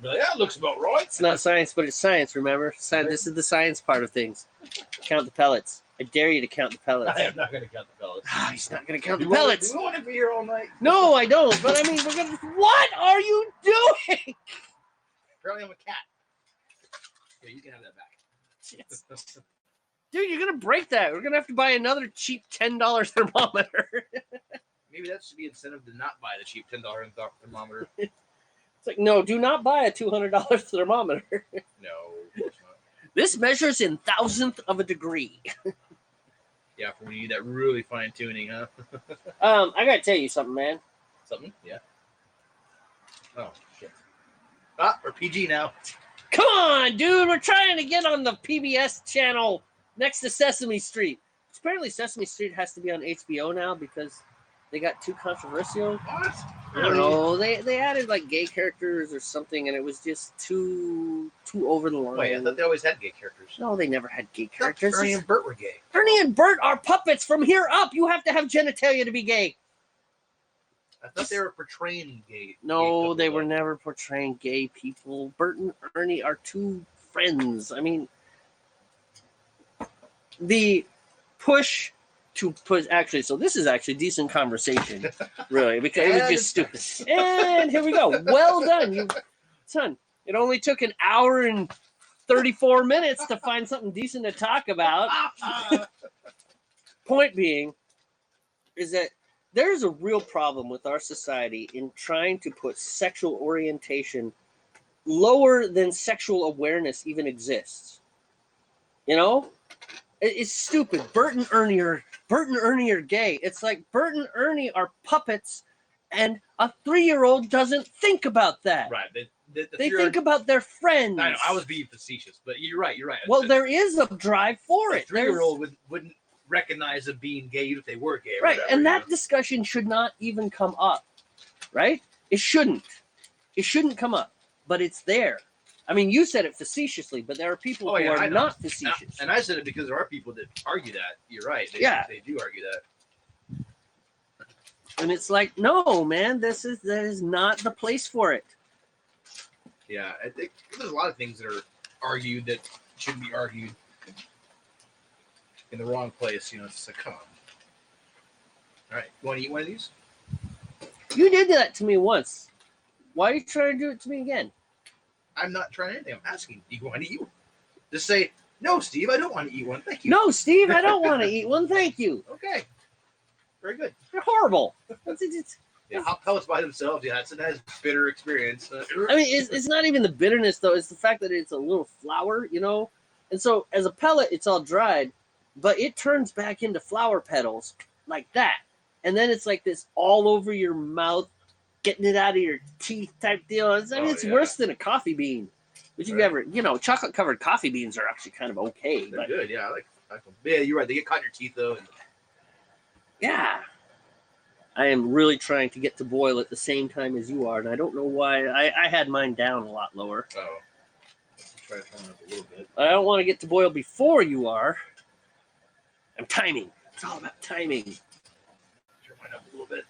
Be like, yeah, it looks about right. It's not science, but it's science, remember? This is the science part of things. Count the pellets. I dare you to count the pellets. I am not going to count the pellets. He's not going to count the pellets. Do you want to be here all night? No, I don't. But I mean, we're going to. What are you doing? Apparently, I'm a cat. Yeah, you can have that back. Dude, you're going to break that. We're going to have to buy another cheap $10 thermometer. Maybe that should be incentive to not buy the cheap $10 thermometer. It's like, no, do not buy a $200 thermometer. No, of course not. This measures in thousandth of a degree. Yeah, for when you need that really fine tuning, huh? I got to tell you something, man. Something? Yeah. Oh, shit. Ah, we're PG now. Come on, dude. We're trying to get on the PBS channel next to Sesame Street. Apparently, Sesame Street has to be on HBO now because they got too controversial. What? I don't know. They added like gay characters or something, and it was just too over the line. Wait, I thought they always had gay characters. No, they never had gay characters. Ernie and Bert were gay. Ernie and Bert are puppets from here up. You have to have genitalia to be gay. I thought they were portraying gay. No, gay they were never portraying gay people. Bert and Ernie are two friends. I mean, the push to put actually, so this is actually decent conversation, really, because it was just stupid. And here we go. Well done, son. It only took an hour and 34 minutes to find something decent to talk about. Point being is that there's a real problem with our society in trying to put sexual orientation lower than sexual awareness even exists. You know? It's stupid. Bert and Ernie are gay. It's like Bert and Ernie are puppets, and a 3-year-old doesn't think about that. Right. They think about their friends. I know, I was being facetious, but you're right. Well, there is a drive for it. A 3-year-old wouldn't recognize them being gay if they were gay. Right, whatever, and that discussion should not even come up, right? It shouldn't. It shouldn't come up, but it's there. I mean, you said it facetiously, but there are people who are not facetious. And I said it because there are people that argue that. You're right. They do argue that. And it's like, no, man, that is not the place for it. Yeah, I think there's a lot of things that are argued that shouldn't be argued in the wrong place. It's just like, come on. All right, you want to eat one of these? You did that to me once. Why are you trying to do it to me again? I'm not trying anything. I'm asking, do you want to eat one? Just say, no, Steve, I don't want to eat one. Thank you. No, Steve, I don't want to eat one. Thank you. Okay. Very good. You're horrible. Yeah, pellets by themselves, it's a nice bitter experience. I mean, it's not even the bitterness, though. It's the fact that it's a little flour, And so as a pellet, it's all dried, but it turns back into flower petals like that. And then it's like this all over your mouth, getting it out of your teeth type deal. It's worse than a coffee bean. But you ever, chocolate-covered coffee beans are actually kind of okay. They're good, yeah. I like them. Yeah, you're right. They get caught in your teeth, though. Yeah. I am really trying to get to boil at the same time as you are, and I don't know why. I had mine down a lot lower. Oh. Let's try to turn it up a little bit. I don't want to get to boil before you are. I'm timing. It's all about timing. Turn mine up a little bit.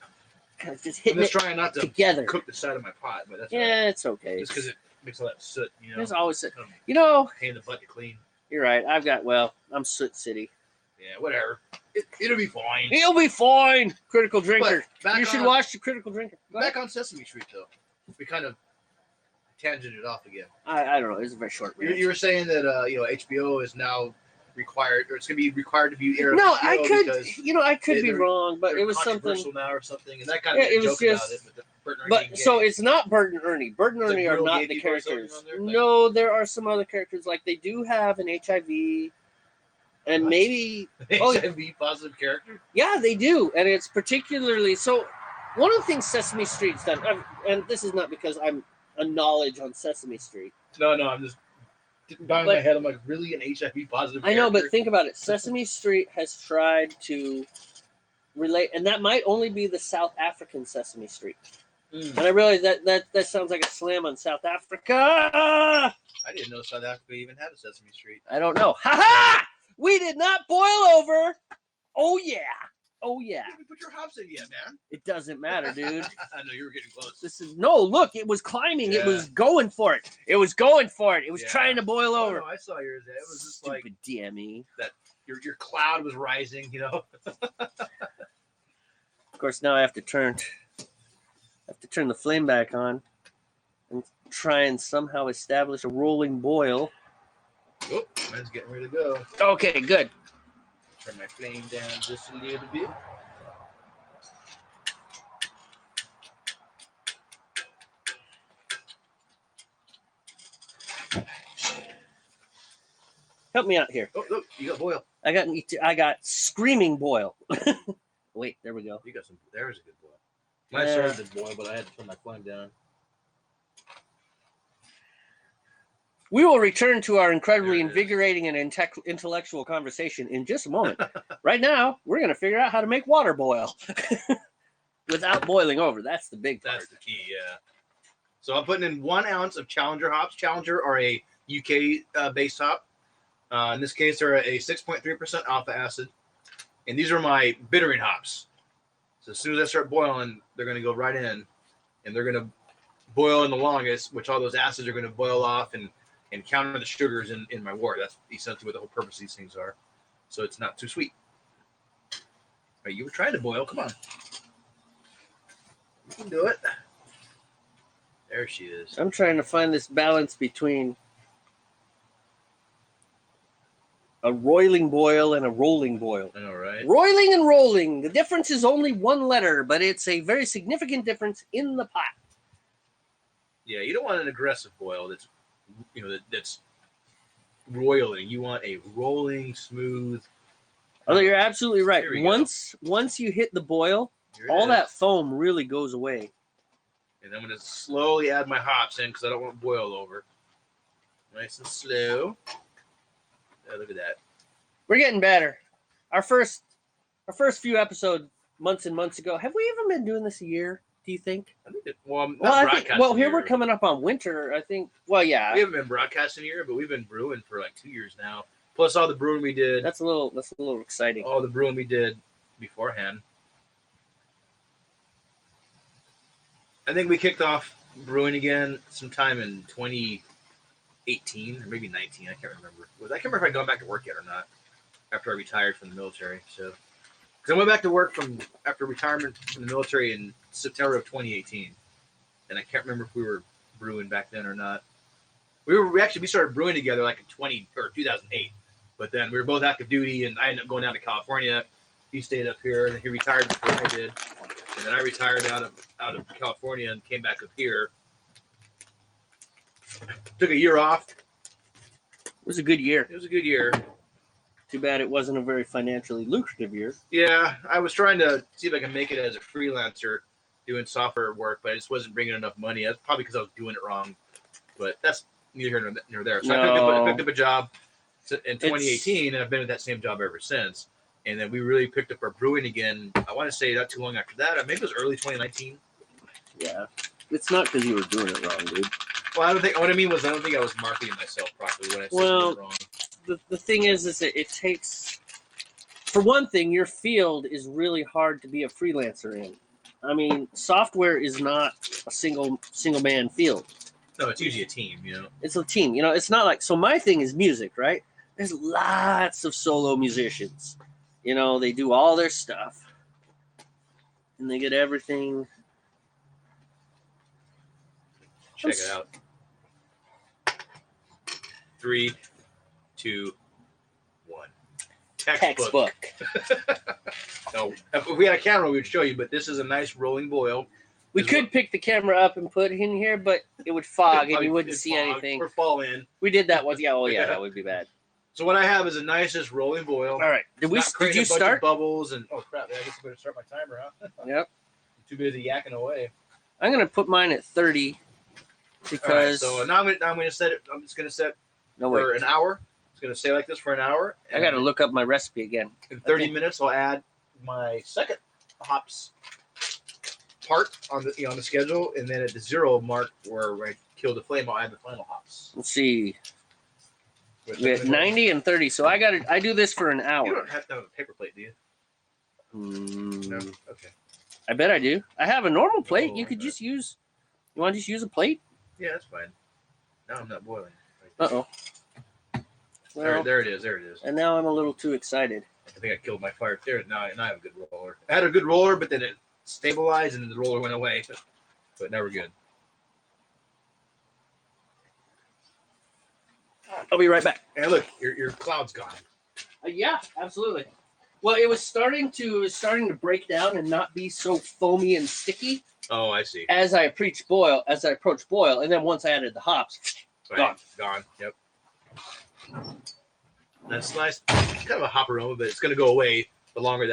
Kind of just hitting I'm just trying not to together. Cook the side of my pot, but that's it's okay. Just because it makes all that soot, There's always soot. Pain in the butt to clean. You're right. I'm Soot City. Yeah, whatever. It'll be fine. He'll be fine. Critical Drinker. You should watch the Critical Drinker. Back on Sesame Street, though. We kind of tangented off again. I don't know. It's a very short rant. You were saying that HBO is now required, or it's going to be required to be aired. No, I could be wrong, but it was something now or something, and that kind of it was joke just. about it. But So it's not Bert and Ernie. Bert and Ernie are not the characters. No, there are some other characters. Like they do have an HIV. And maybe HIV positive character. Yeah, they do, and it's particularly so. One of the things Sesame Street's done, and this is not because I'm a knowledge on Sesame Street. No, I'm just banging my head. I'm like, really, an HIV positive? I know, but think about it. Sesame Street has tried to relate, and that might only be the South African Sesame Street. And I realize that sounds like a slam on South Africa. I didn't know South Africa even had a Sesame Street. I don't know. Ha ha! We did not boil over. Oh yeah. You didn't put your hops in yet, man. It doesn't matter, dude. I know you were getting close. Look, it was climbing. Yeah. It was going for it. It was trying to boil over. No, I saw yours. It was just Stupid like DME. That your cloud was rising, Of course, now I have to turn the flame back on and try and somehow establish a rolling boil. Oh, mine's getting ready to go. Okay, good. Turn my flame down just a little bit. Help me out here. Oh, look, you got boil. I got screaming boil. Wait, there we go. You got some. There's a good boil. Mine started to boil, but I had to turn my flame down. We will return to our incredibly invigorating and intellectual conversation in just a moment. Right now, we're going to figure out how to make water boil without boiling over. That's the big part. That's the key, yeah. So I'm putting in 1 ounce of Challenger hops. Challenger are a UK-based hop. In this case, they're a 6.3% alpha acid. And these are my bittering hops. So as soon as I start boiling, they're going to go right in. And they're going to boil in the longest, which all those acids are going to boil off and counter the sugars in my wort. That's essentially what the whole purpose of these things are. So it's not too sweet. Right, you were trying to boil. Come on. You can do it. There she is. I'm trying to find this balance between a roiling boil and a rolling boil. I know, right? Roiling and rolling. The difference is only one letter, but it's a very significant difference in the pot. Yeah, you don't want an aggressive boil that's roiling. You want a rolling, smooth. Although you're absolutely right. Once you hit the boil, all that foam really goes away. And I'm going to slowly add my hops in because I don't want to boil over. Nice and slow. Oh, look at that. We're getting better. Our first few episodes months and months ago. Have we even been doing this a year? Do you think? I think I'm not Well, I think. broadcasting Well, here here. we're coming up on winter. I think. Well, yeah. We haven't been broadcasting here, but we've been brewing for like 2 years now. Plus all the brewing we did. That's a little exciting. All the brewing we did beforehand. I think we kicked off brewing again sometime in 2018 or maybe 19. I can't remember. I can't remember if I'd gone back to work yet or not after I retired from the military. So, because I went back to work after retirement from the military in September of 2018, and I can't remember if we were brewing back then or not. We started brewing together like in 2008, but then we were both active duty, and I ended up going down to California. He stayed up here, and he retired before I did. And then I retired out of California and came back up here. Took a year off. It was a good year. It was a good year. Too bad it wasn't a very financially lucrative year. Yeah, I was trying to see if I could make it as a freelancer doing software work, but I just wasn't bringing enough money. That's probably because I was doing it wrong. But that's neither here nor there. So I picked up a job in 2018, and I've been at that same job ever since. And then we really picked up our brewing again. I want to say not too long after that. Maybe it was early 2019. Yeah. It's not because you were doing it wrong, dude. Well, I don't think I was marketing myself properly when I said it was wrong. The thing is that it takes, for one thing, your field is really hard to be a freelancer in. I mean, software is not a single man field. No, it's usually a team, you know. It's a team, you know. It's not like, so my thing is music, right? There's lots of solo musicians. You know, they do all their stuff, and they get everything. Check it out. 3, 2, 1. Textbook. No, if we had a camera, we would show you, but this is a nice rolling boil. We could pick the camera up and put it in here, but it would fog and you wouldn't see anything. Or fall in. We did that once. Yeah, oh yeah, that would be bad. So what I have is a nicest rolling boil. All right. Did you start? Bubbles and oh crap! I guess I better start my timer, huh? Yep. I'm too busy yakking away. I'm gonna put mine at 30 because. Right, so now I'm gonna set it. I'm just gonna set for an hour. It's gonna stay like this for an hour. I gotta look up my recipe again. In 30 minutes, I'll add my second hops part on the schedule, and then at the 0 mark where I kill the flame, I'll add the final hops. Let's see. We have 90 and 30, so I do this for an hour. You don't have to have a paper plate, do you? No? Okay. I bet I do. I have a normal plate. You could just use. You want to just use a plate? Yeah, that's fine. Now I'm not boiling. Uh-oh. Well, there it is. And now I'm a little too excited. I think I killed my fire there. Now I have a good roller. I had a good roller, but then it stabilized and then the roller went away. But now we're good. I'll be right back. And look, your cloud's gone. Yeah, absolutely. Well, it was starting to break down and not be so foamy and sticky. Oh, I see. As I approached boil, and then once I added the hops, gone. Yep. That's nice. It's kind of a hop aroma, but it's going to go away the longer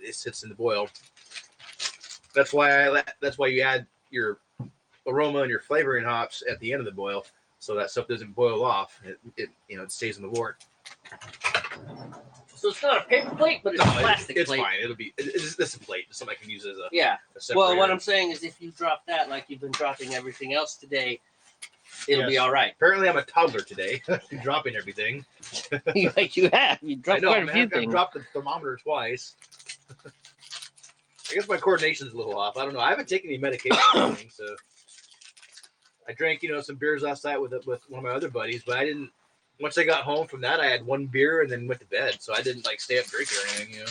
it sits in the boil. That's why you add your aroma and your flavoring hops at the end of the boil, so that stuff doesn't boil off. It stays in the wort. So it's not a paper plate, but it's a plastic plate. It's fine. It's a plate. It's something I can use as a Well, what I'm saying is, if you drop that like you've been dropping everything else today, it'll be all right. Apparently, I'm a toddler today. I'm dropping everything. Like you have. You dropped quite a few things. I've dropped the thermometer twice. I guess my coordination's a little off. I don't know. I haven't taken any medication or anything, so I drank, some beers last night with one of my other buddies, but I didn't. Once I got home from that, I had one beer and then went to bed, so I didn't stay up drinking or anything.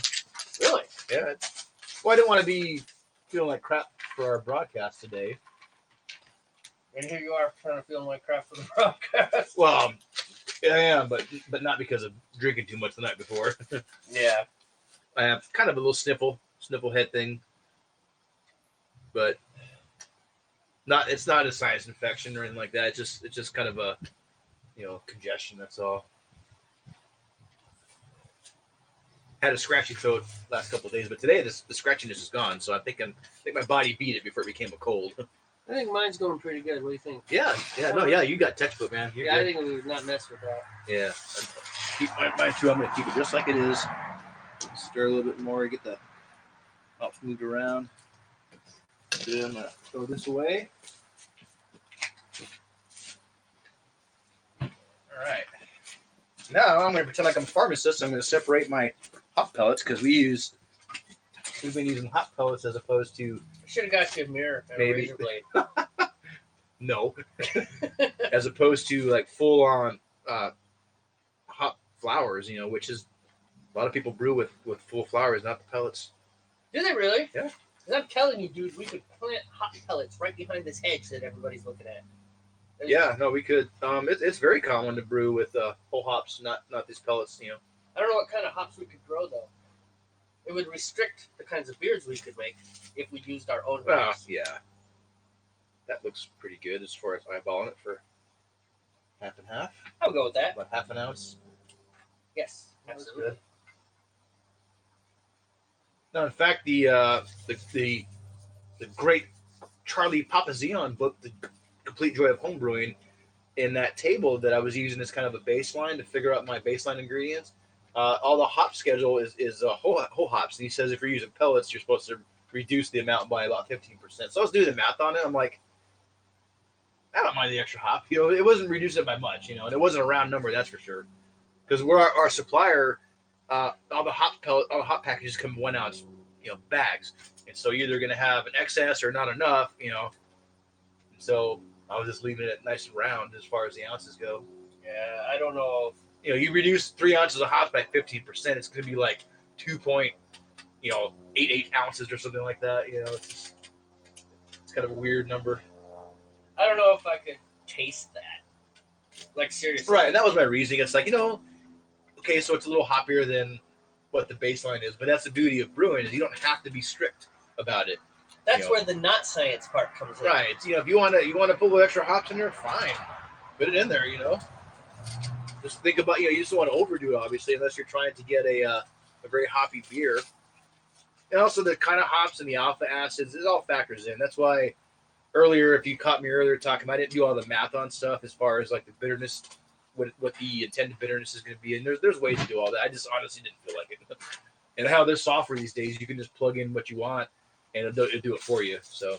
Really? Yeah. Well, I didn't want to be feeling like crap for our broadcast today. And here you are trying to feel like crap for the broadcast. Well, I am, but not because of drinking too much the night before. Yeah. I have kind of a little sniffle head thing, but it's not a sinus infection or anything like that. It's just kind of a congestion. That's all. Had a scratchy throat last couple of days, but today the scratchiness is gone. So I think my body beat it before it became a cold. I think mine's going pretty good. What do you think? Yeah, no, you got textbook, man. You're I good. think we would not mess with that. Yeah, keep mine too. I'm gonna keep it just like it is. Stir a little bit more, get the hops moved around. Then I'm gonna throw this away. All right. Now I'm gonna pretend like I'm a pharmacist. I'm gonna separate my hop pellets because we've been using hop pellets as opposed to I should have got you a mirror and Maybe. a razor blade. no, as opposed to like full on hop flowers. You know, which is a lot of people brew with full flowers, not the pellets. Do they really? Yeah. 'Cause I'm telling you, dude, we could plant hop pellets right behind this hedge that everybody's looking at. Yeah, no, we could. It's very common to brew with whole hops, not these pellets. You know. I don't know what kind of hops we could grow though. It would restrict the kinds of beers we could make if we used our own hops. Yeah. That looks pretty good as far as eyeballing it for half and half. I'll go with that. About half an ounce. Yes, That's absolutely. good. No, in fact, the great Charlie Papazian book, The Complete Joy of Homebrewing, in that table that I was using as kind of a baseline to figure out my baseline ingredients, all the hop schedule is whole hops. And he says if you're using pellets, you're supposed to reduce the amount by about 15%. So I was doing the math on it. I'm like, I don't mind the extra hop. You know, it wasn't reducing it by much, you know, and it wasn't a round number, that's for sure. Because we're our supplier, all the hop packages come in 1 ounce, you know, bags. And so you're either going to have an excess or not enough, you know. So I was just leaving it nice and round as far as the ounces go. Yeah, I don't know. You know, you reduce 3 ounces of hops by 15%, it's going to be like 2.88 ounces or something like that. You know, it's kind of a weird number. I don't know if I could taste that. Like seriously. Right, and that was my reasoning. It's like, you know, okay, so it's a little hoppier than what the baseline is, but that's the beauty of brewing is you don't have to be strict about it. That's where the not science part comes in. Right. You know, if you want to put a little extra hops in there, fine. Put it in there, you know. Just think about, you just don't want to overdo it, obviously, unless you're trying to get a very hoppy beer. And also the kind of hops and the alpha acids, it all factors in. That's why earlier, if you caught me earlier talking, I didn't do all the math on stuff as far as like the bitterness, what the intended bitterness is going to be. And there's ways to do all that. I just honestly didn't feel like it. And how there's software these days, you can just plug in what you want and it'll do it for you. So,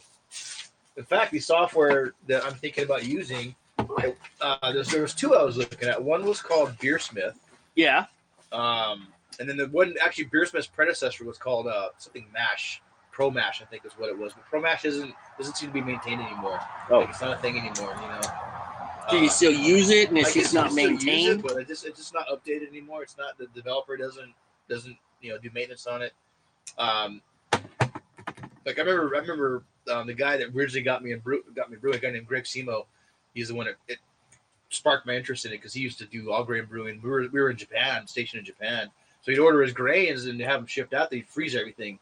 in fact, the software that I'm thinking about using, there was two I was looking at. One was called Beersmith. Yeah. And then the one, actually, Beersmith's predecessor was called something Mash. Pro Mash, I think is what it was. But Pro Mash doesn't seem to be maintained anymore. Oh. Like, it's not a thing anymore, you know. Do you still use it and it's I guess just not you can still use maintained? it, but it's just not updated anymore. It's not, the developer doesn't do maintenance on it. Like I remember the guy that originally got me brewing, a guy named Greg Simo. He's the one that it sparked my interest in it because he used to do all grain brewing. We were in Japan, stationed in Japan, so he'd order his grains and have them shipped out. They'd freeze everything.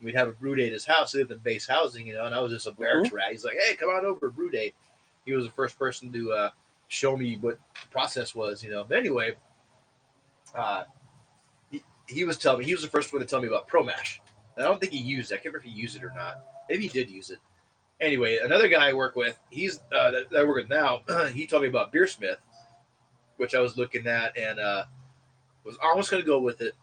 We'd have a brew day at his house. He lived in base housing, and I was just a barracks rat. He's like, "Hey, come on over, brew day." He was the first person to show me what the process was, But anyway, he was telling me, he was the first one to tell me about Pro Mash. And I don't think he used it. I can't remember if he used it or not. Maybe he did use it. Anyway, another guy I work with, he's that I work with now, he told me about Beersmith, which I was looking at and was almost going to go with it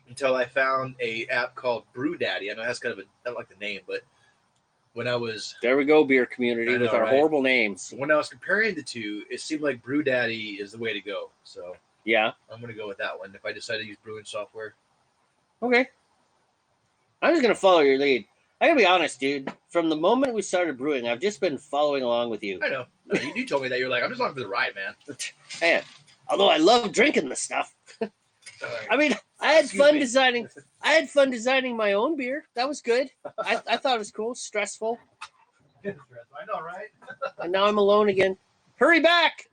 until I found a app called Brew Daddy. I know that's kind of I don't like the name, but when I was... There we go, beer community, with our horrible names. When I was comparing the two, it seemed like Brew Daddy is the way to go. So yeah, I'm going to go with that one if I decide to use brewing software. Okay. I'm just going to follow your lead. I got to be honest, dude. From the moment we started brewing, I've just been following along with you. I know. No, you told me that. You're like, I'm just on for the ride, man. Man, although I love drinking the stuff. I mean, I had fun designing my own beer. That was good. I thought it was cool. Stressful. I know, right? And now I'm alone again. Hurry back.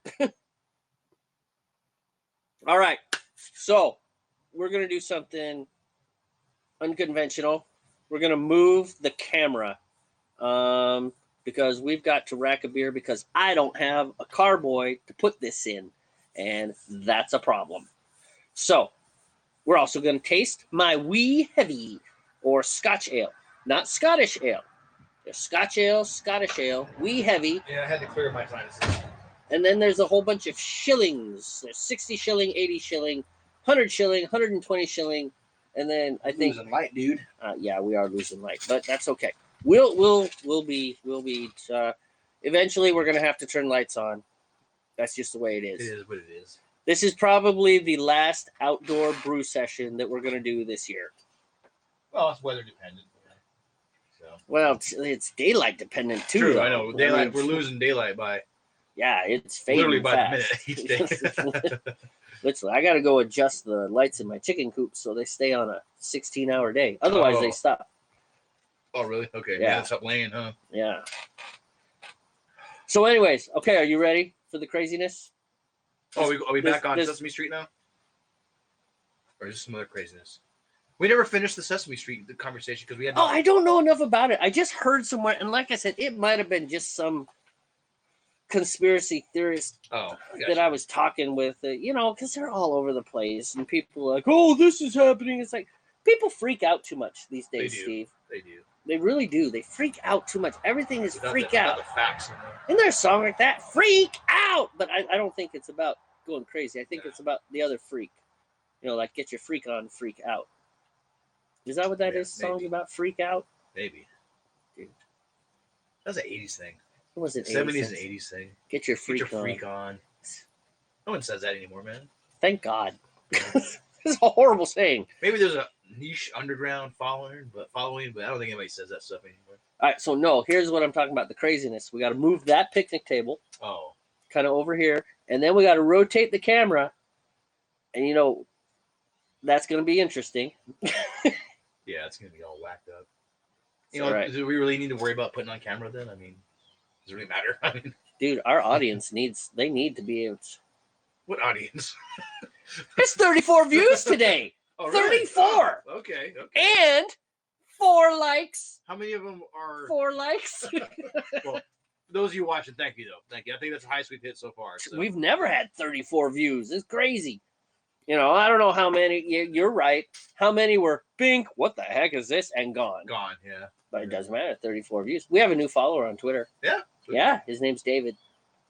All right. So we're going to do something unconventional. We're going to move the camera because we've got to rack a beer because I don't have a carboy to put this in. And that's a problem. So we're also going to taste my wee heavy or Scotch ale, not Scottish ale. There's Scotch ale, Scottish ale, wee heavy, Yeah, I had to clear my sinuses. and then there's a whole bunch of shillings. There's 60 shilling, 80 shilling, 100 shilling, 120 shilling, and then I think Losing light, dude. yeah, we are losing light, but that's okay. We'll be eventually we're gonna have to turn lights on. That's just the way it is. It is what it is. This is probably the last outdoor brew session that we're gonna do this year. Well, it's weather dependent. So. Well, it's daylight dependent too. True, though. I know. Daylight, we're losing daylight by yeah, it's fading literally by fast. the minute each day. Literally, I got to go adjust the lights in my chicken coop so they stay on a 16-hour day. Otherwise, they stop. Oh, really? Okay. Yeah. It's up laying, huh? Yeah. So, anyways, okay, are you ready for the craziness? Oh, are we back on Sesame Street now? Or is this some other craziness? We never finished the Sesame Street conversation because we had. Oh, I don't know enough about it. I just heard somewhere, and like I said, it might have been just some conspiracy theorist that I was talking with, because they're all over the place, and people are like, "Oh, this is happening." It's like people freak out too much these days, Steve. They do. They really do. They freak out too much. Everything is freak out. The facts. Isn't there a song like that? Freak out! But I don't think it's about going crazy. I think it's about the other freak. Like get your freak on, freak out. Is that what that is? Song about freak out? Maybe. Dude. That's an 80s thing. What was it? 70s and 80s thing. Get your freak on. No one says that anymore, man. Thank God. This is a horrible saying. Maybe there's a niche underground following, but I don't think anybody says that stuff anymore. All right, so no, here's what I'm talking about, the craziness. We got to move that picnic table kind of over here, and then we got to rotate the camera, and that's going to be interesting. Yeah, it's going to be all whacked up. Do we really need to worry about putting on camera then? I mean, does it really matter? I mean, dude, our audience need to be able to... What audience? It's 34 views today. Oh, 34. Really? Oh, okay. And 4 likes. How many of them are 4 likes? Well, those of you watching, thank you though. Thank you. I think that's the highest we've hit so far. So. We've never had 34 views. It's crazy. I don't know how many. You're right. How many were bink? What the heck is this? And gone. Gone. Yeah. But it doesn't matter. 34 views. We have a new follower on Twitter. Yeah. Yeah. His name's David.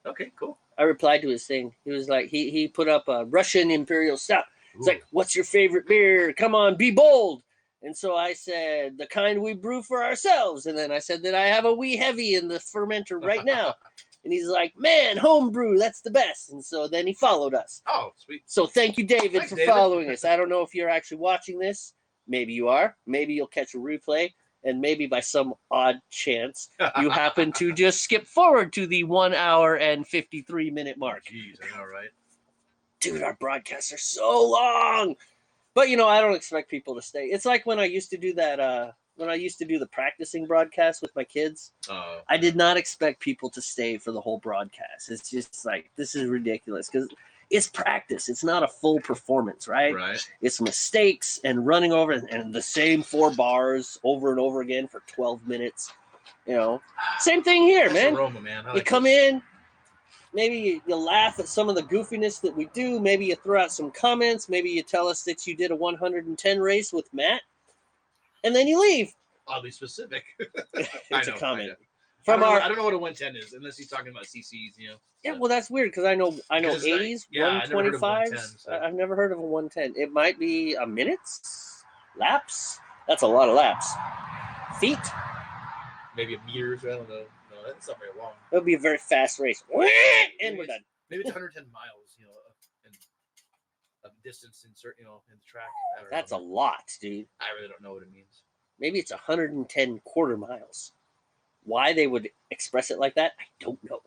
Okay. Cool. I replied to his thing. He was like, he put up a Russian Imperial Stout. It's like, what's your favorite beer? Come on, be bold. And so I said, the kind we brew for ourselves. And then I said that I have a wee heavy in the fermenter right now. And he's like, man, homebrew, that's the best. And so then he followed us. Oh, sweet. So thank you, David, for following us. I don't know if you're actually watching this. Maybe you are. Maybe you'll catch a replay. And maybe by some odd chance, you happen to just skip forward to the 1 hour and 53-minute mark. Jeez, I know, right? Dude, our broadcasts are so long. But, I don't expect people to stay. It's like when I used to do that, when I used to do the practicing broadcast with my kids. I did not expect people to stay for the whole broadcast. It's just like, this is ridiculous because it's practice. It's not a full performance, right? Right. It's mistakes and running over and the same 4 bars over and over again for 12 minutes. Same thing here, man. Aroma, man. You come in. Maybe you laugh at some of the goofiness that we do. Maybe you throw out some comments. Maybe you tell us that you did a 110 race with Matt. And then you leave. Oddly specific. It's a comment. I don't know what a 110 is, unless he's talking about CCs, Yeah, well, that's weird because I know 80s, 125s. So. I've never heard of a 110. It might be a minutes? Laps? That's a lot of laps. Feet? Maybe a meter, I don't know. No, that's not very long. It would be a very fast race. And we're done. Maybe it's 110 miles, and a distance in certain, in the track. That's a lot, dude. I really don't know what it means. Maybe it's 110 quarter miles. Why they would express it like that, I don't know.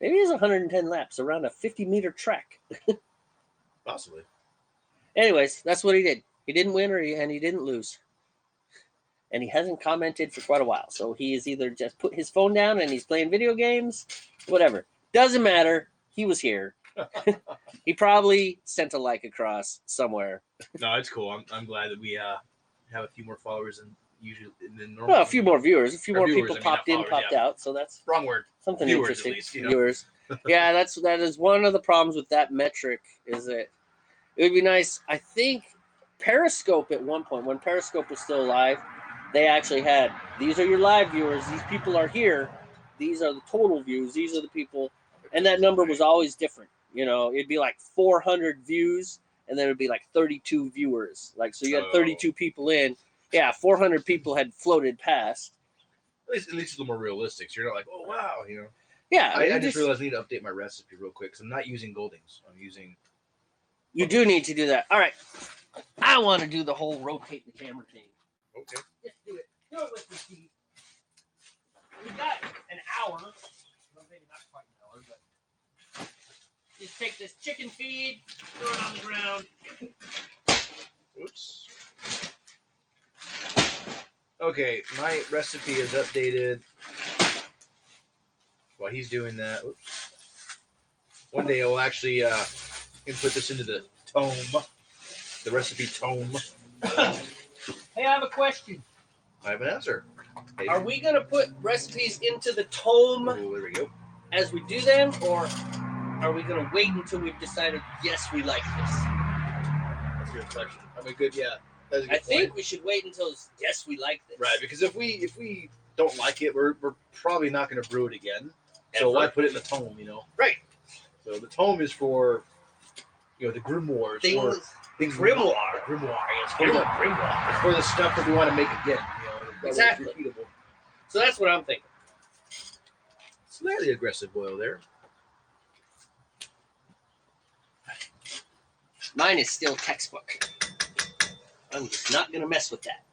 Maybe it's 110 laps around a 50-meter track. Possibly. Anyways, that's what he did. He didn't win and he didn't lose. And he hasn't commented for quite a while. So he is either just put his phone down and he's playing video games, whatever. Doesn't matter. He was here. He probably sent a like across somewhere. No, it's cool. I'm glad that we have a few more followers than usually than normal. Well, a few more viewers. A few more viewers, people popped in, popped out. So that's wrong word. Something Viewers, interesting. at least, Viewers. Yeah, that is one of the problems with that metric is that it would be nice. I think Periscope at one point, when Periscope was still alive, they actually had, these are your live viewers. These people are here. These are the total views. These are the people. And that number was always different. You know, it'd be like 400 views, and then it'd be like 32 viewers. Like, so you had 32 people in. Yeah, 400 people had floated past. At least it's a little more realistic. So you're not like, oh, wow, you know. Yeah. I just realized I need to update my recipe real quick because I'm not using Goldings. I'm using... You do need to do that. All right. I want to do the whole rotate the camera thing. Okay. Just do it. Do it with the feet. We've got an hour. Well, maybe not quite an hour, but just take this chicken feed, throw it on the ground. Oops. Okay, my recipe is updated. While he's doing that, oops. One day I'll actually input this into the tome, the recipe tome. Hey, I have a question. I have an answer. Hey. Are we going to put recipes into the tome Oh, there we go. as we do them, or are we going to wait until we've decided, yes, we like this? That's a good question. I mean, good, yeah. That's a good I think point. we should wait until, yes, we like this. Right, because if we don't like it, we're probably not going to brew it again. So why put it in the tome, you know? Right. So the tome is for, you know, the grimoires. Things Grimoire. Grimoire. It's grimoire. It's for the stuff that we want to make again. You know, Exactly. Repeatable. So that's what I'm thinking. Slightly aggressive boil there. Mine is still textbook. I'm just not going to mess with that.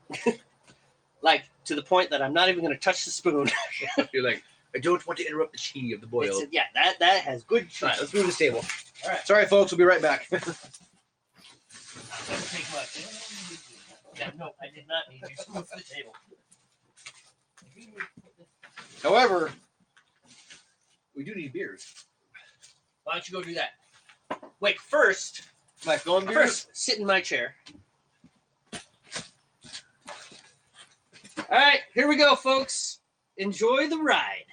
Like, to the point that I'm not even going to touch the spoon. You're like, I don't want to interrupt the chi of the boil. Yeah, that has good chi. All right, let's move this table. All right. Sorry, folks. We'll be right back. Doesn't take much. Yeah, no, I did not need you to move the table. However, we do need beers. Why don't you go do that? Wait, first, sit in my chair. All right, here we go, folks. Enjoy the ride.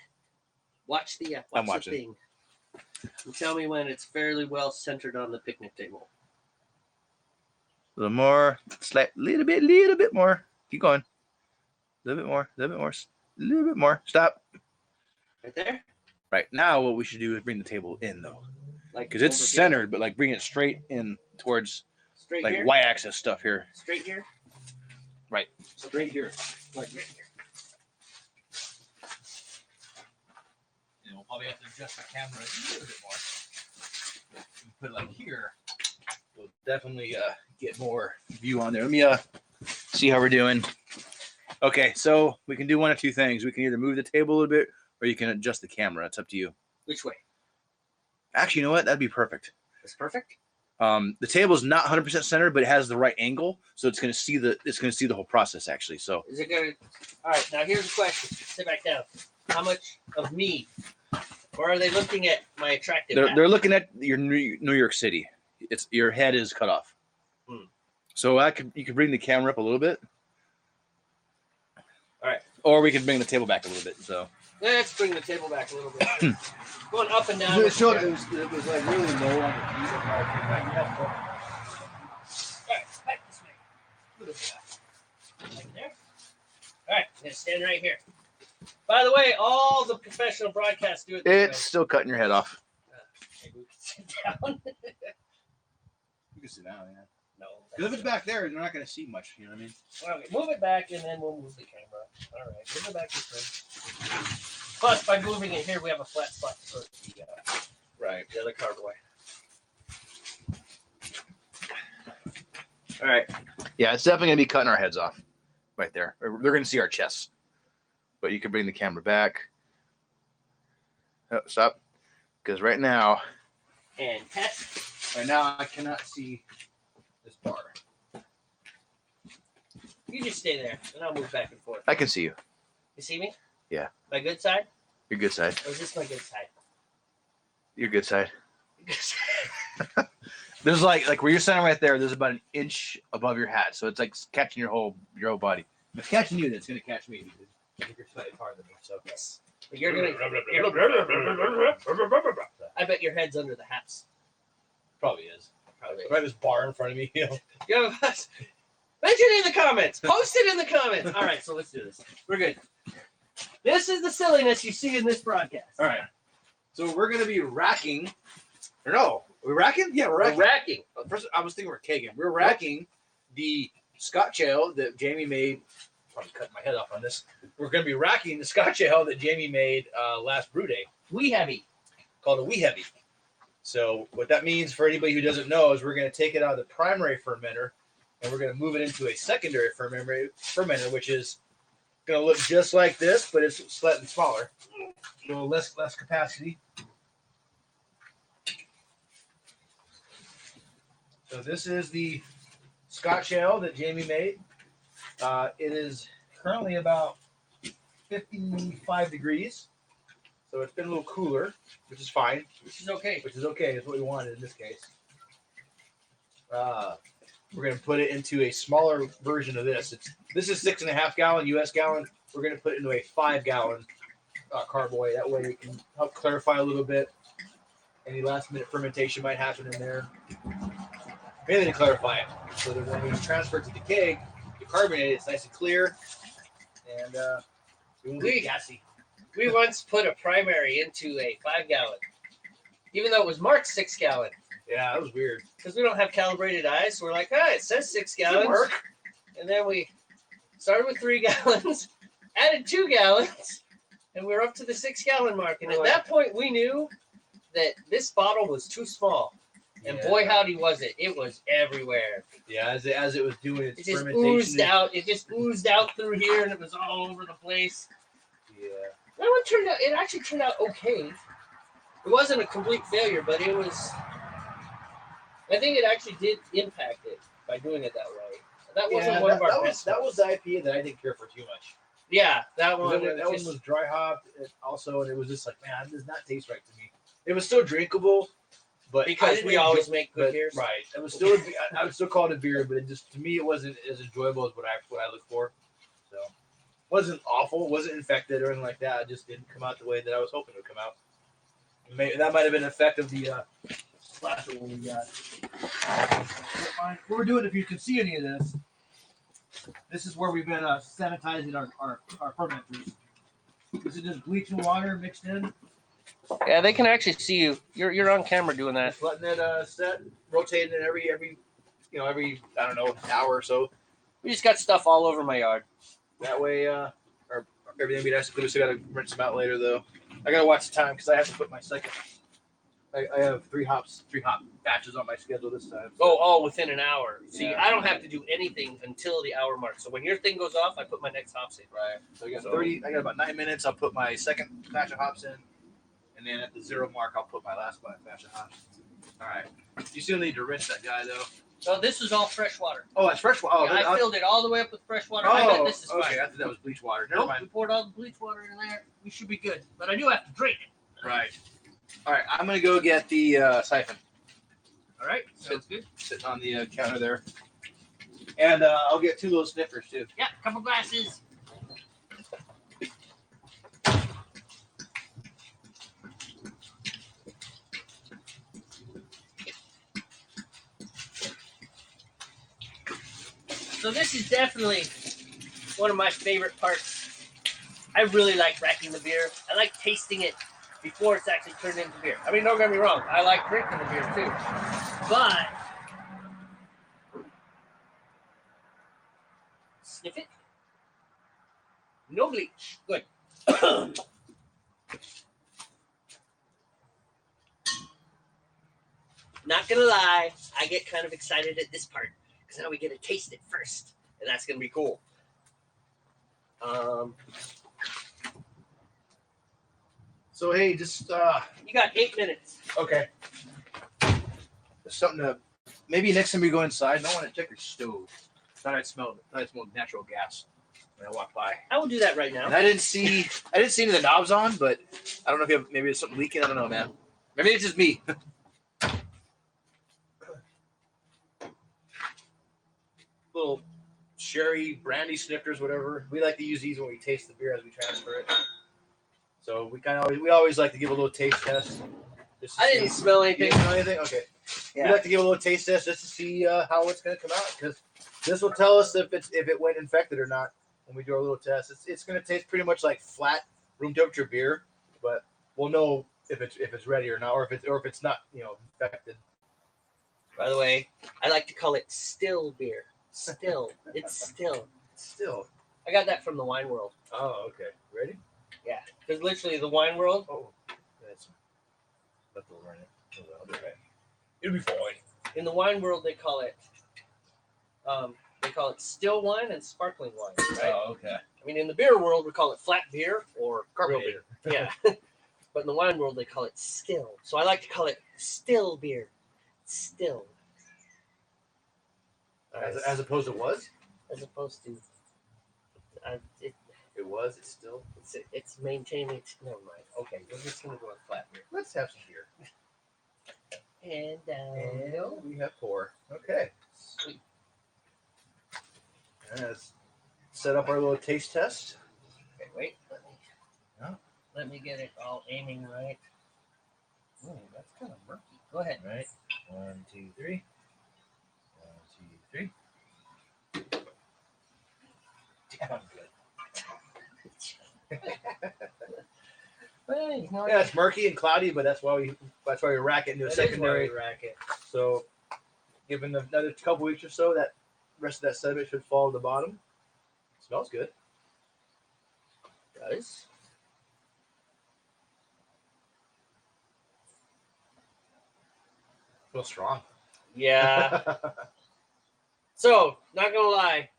Watch the I'm watch watching. the thing. And tell me when it's fairly well centered on the picnic table. A little more, little bit more. Keep going. A little bit more. Stop. Right there? Right now, what we should do is bring the table in, though, Like because it's over here? centered, but like bring it straight in towards Straight like here? y-axis stuff here. Straight here? Right. Straight here. Like right here. And we'll probably have to adjust the camera a little bit more. If we put it like here, we'll definitely get more view on there. Let me see how we're doing. Okay, so we can do one of two things. We can either move the table a little bit, or you can adjust the camera. It's up to you. Which way? Actually, you know what? That'd be perfect. That's perfect. The table is not 100% centered, but it has the right angle, so it's going to see the whole process actually. So Is it gonna? All right. Now here's the question. Sit back down. How much of me, or are they looking at my attractive? they're looking at your New York City. It's your head is cut off. So you could bring the camera up a little bit. All right. Or we could bring the table back a little bit. So Let's bring the table back a little bit. Going up and down. it was like really low on the feet. All right. Back this way. Like there. All right. I'm gonna stand right here. By the way, all the professional broadcasts do it this It's still cutting your head off. way. Maybe we can sit down. You can sit down, yeah. No. Because if it's back there, they're not going to see much. You know what I mean? Okay, move it back, and then we'll move the camera. All right, move it back this way. Plus, by moving it here, we have a flat spot to put the other card away. All right. Yeah, it's definitely going to be cutting our heads off right there. They're going to see our chests. But you can bring the camera back. Oh, stop. Because right now I cannot see this bar. You just stay there, and I'll move back and forth. I can see you. You see me? Yeah. My good side? Your good side. Or is this my good side? Your good side. Good side. There's like where you're standing right there, there's about an inch above your hat. So it's like catching your whole body. If it's catching you, then it's going to catch me. Because you're slightly farther than me. So Yes. But you're gonna. I bet your head's under the hats. probably is. Probably. If I have this bar in front of me, you know. Yeah, Mention it in the comments. Post it in the comments. All right, so let's do this. We're good. This is the silliness you see in this broadcast. All right. So we're gonna be racking. Or no, we're racking. Yeah, we're racking. Racking. First, I was thinking we're kegging. We're racking the Scotch ale that Jamie made. Probably cutting my head off on this. We're gonna be racking the Scotch ale that Jamie made last brew day. Wee heavy. Called a wee heavy. So what that means for anybody who doesn't know is we're going to take it out of the primary fermenter and we're going to move it into a secondary fermenter, which is going to look just like this, but it's slightly smaller, so less capacity. So this is the Scotch ale that Jamie made. It is currently about 55 degrees. So it's been a little cooler, which is fine. Which is okay. Which is okay. It's what we wanted in this case. We're going to put it into a smaller version of this. This is 6.5 gallon US gallon. We're going to put it into a 5 gallon carboy. That way it can help clarify a little bit. Any last minute fermentation might happen in there. Mainly to clarify it, so that when we transfer it to the keg, the carbonate, it's nice and clear, and we won't get gassy. We once put a primary into a 5 gallon, even though it was marked 6 gallon. Yeah, that was weird. Because we don't have calibrated eyes, so we're like, it says 6 gallons. Doesn't work. And then we started with 3 gallons, added 2 gallons, and we're up to the 6 gallon mark. And at that point, we knew that this bottle was too small. And boy, howdy was it! It was everywhere. Yeah, as it was doing its just fermentation, oozed out. It just oozed out through here, and it was all over the place. Yeah. That one turned out. It actually turned out okay. It wasn't a complete failure, but it was. I think it actually did impact it by doing it that way. That wasn't one of our best. That was the IPA that I didn't care for too much. Yeah, that one. That one was dry hopped also, and it was just like, man, it does not taste right to me. It was still drinkable, but because we always make good beers, right? It was still. I would still call it a beer, but it just to me it wasn't as enjoyable as what I look for. So, it wasn't awful. It wasn't infected or anything like that. It just didn't come out the way that I was hoping it would come out. That might have been an effect of the slasher one we got. What we're doing, if you can see any of this, this is where we've been sanitizing our fermenters. This is just bleach and water mixed in. Yeah, they can actually see you. You're on camera doing that. Just letting it set, rotating it every I don't know, hour or so. We just got stuff all over my yard. That way, everything be nice and clear. We still got to rinse them out later, though. I got to watch the time because I have to put my second. I have three hop batches on my schedule this time. So. Oh, all within an hour. See, Yeah. I don't have to do anything until the hour mark. So when your thing goes off, I put my next hops in. Right. So I got about 9 minutes. I'll put my second batch of hops in, and then at the 0 mark, I'll put my last batch of hops. All right. You still need to rinse that guy though. So this is all fresh water. Oh, it's fresh water. Oh, Yeah, I filled it all the way up with fresh water. Oh, I bet this is okay. fine. I thought that was bleach water. Never Nope, mind. we poured all the bleach water in there. We should be good. But I do have to drain it. Right. All right. I'm gonna go get the siphon. All right. Sounds good. Sitting on the counter there, and I'll get 2 little sniffers too. Yeah, a couple glasses. So this is definitely one of my favorite parts. I really like racking the beer. I like tasting it before it's actually turned into beer. I mean, don't get me wrong. I like drinking the beer too. But sniff it. No bleach. Good. Not gonna lie, I get kind of excited at this part because now we get to taste it first, and that's gonna be cool. So hey, just You got 8 minutes. okay. There's something to maybe next time we go inside. I want to check your stove. Thought I smelled natural gas when I walked by. I will do that right now. And I didn't see any of the knobs on, but I don't know if you have, maybe there's something leaking. I don't know, man. Maybe it's just me. Little sherry, brandy snifters, whatever. We like to use these when we taste the beer as we transfer it. So we always like to give a little taste test. I didn't smell You anything. didn't smell anything? Okay. Yeah. We like to give a little taste test just to see how it's going to come out because This will tell us if it went infected or not when we do our little test. It's going to taste pretty much like flat room temperature beer, but we'll know if it's ready or not, or if it's not infected. By the way, I like to call it still beer. Still, it's still. Still. I got that from the Wine World. Oh, okay. Ready? Yeah, because literally the Wine World. Oh, that's leftover in it. Oh, well, okay. It'll be fine. In the Wine World, they call it still wine and sparkling wine. Right? Oh, okay. I mean, in the beer world, we call it flat beer or real Carbonated. beer. Yeah. But in the wine world, they call it still. So I like to call it still beer. Still. As opposed to was? As opposed to. It was. It's still. It's maintaining. Never mind. Okay, we're just going to go with flat beer. Let's have some beer. And we have 4. Okay. Sweet. Let's set up our little taste test. Okay, wait. Yeah. Let me get it all aiming right. Ooh, that's kind of murky. Go ahead. Right. 1, 2, 3. 1, 2, 3. Damn good. Well, Yeah, it's murky and cloudy, but that's why we rack it into a secondary racket. So, given another couple weeks or so, that rest of that sediment should fall to the bottom. Smells good. Does. Feels strong. Yeah. So, not gonna lie,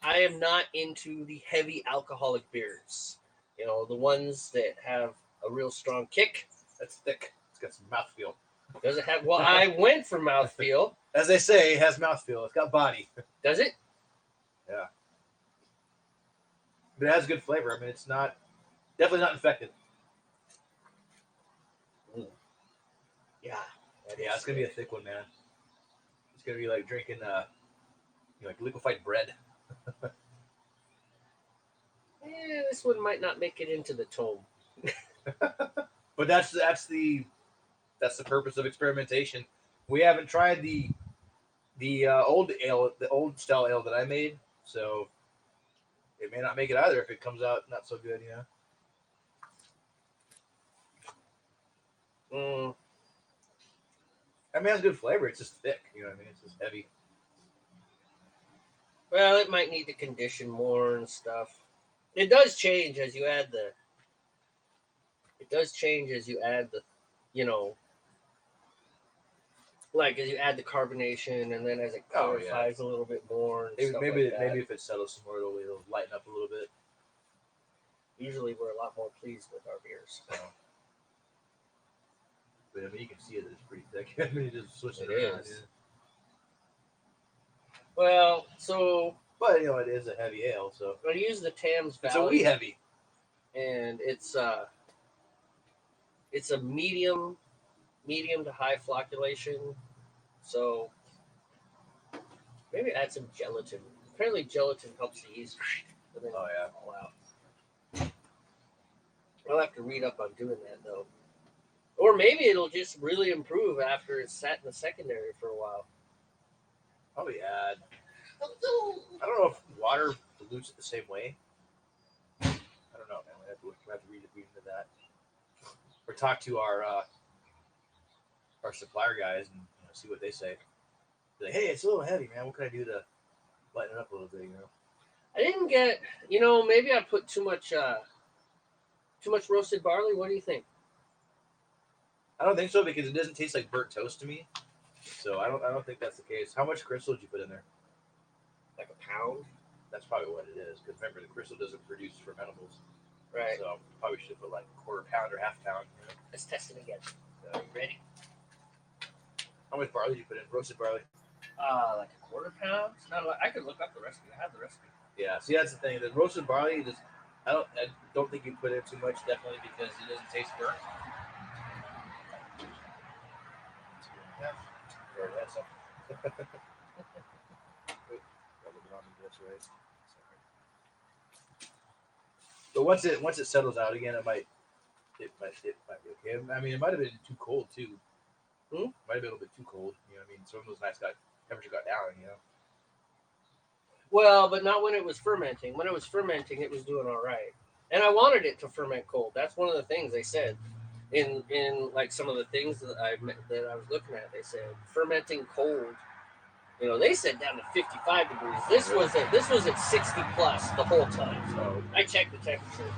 I am not into the heavy alcoholic beers. The ones that have a real strong kick. That's thick. It's got some mouthfeel. Does it have? Well, I went for mouthfeel. As they say, it has mouthfeel. It's got body. Does it? Yeah. But it has good flavor. I mean, it's definitely not infected. Yeah. Yeah, it's gonna be a thick one, man. It's gonna be like drinking, like liquefied bread. This one might not make it into the tome. But that's the purpose of experimentation. We haven't tried the old ale, the old style ale that I made, so it may not make it either if it comes out not so good, I mean, it has good flavor. It's just thick, you know what I mean? It's just heavy. Well, it might need to condition more and stuff. It does change as you add the. Like as you add the carbonation, and then as it clarifies a little bit more. And Maybe like if it settles some more, it'll lighten up a little bit. Usually, we're a lot more pleased with our beers. So. But I mean, you can see it; it's pretty thick. I mean, you just switch it around. Is. Yeah. Well, so. But it is a heavy ale, so I use the Thames Valley. It's a wee heavy, and it's a medium to high flocculation. So maybe add some gelatin. Apparently, gelatin helps the yeast. Oh yeah. Fall out. I'll have to read up on doing that though. Or maybe it'll just really improve after it's sat in the secondary for a while. Probably add. I don't know if water dilutes it the same way. I don't know, man. We have to read into that, or talk to our supplier guys and see what they say. Be like, hey, it's a little heavy, man. What can I do to lighten it up a little bit? I didn't get. Maybe I put too much roasted barley. What do you think? I don't think so because it doesn't taste like burnt toast to me. So I don't think that's the case. How much crystal did you put in there? Like a pound. That's probably what it is. Because remember, the crystal doesn't produce fermentables. Right. So probably should put like a quarter pound or half pound. Let's test it again. Are you ready? How much barley did you put in? Roasted barley? Like a quarter pound. I could look up the recipe. I have the recipe. Yeah. See, that's the thing. The roasted barley I don't think you put in too much, definitely, because it doesn't taste burnt. Yeah. Or that's something. Right. But once it settles out again, it might be okay. I mean, it might have been too cold too. Might have been a little bit too cold. Some of those nights temperature got down. Well, but not when it was fermenting. When it was fermenting, it was doing all right. And I wanted it to ferment cold. That's one of the things they said in like some of the things that I was looking at. They said fermenting cold. You know, they said down to 55 degrees. This was at 60 plus the whole time. So I checked the temperature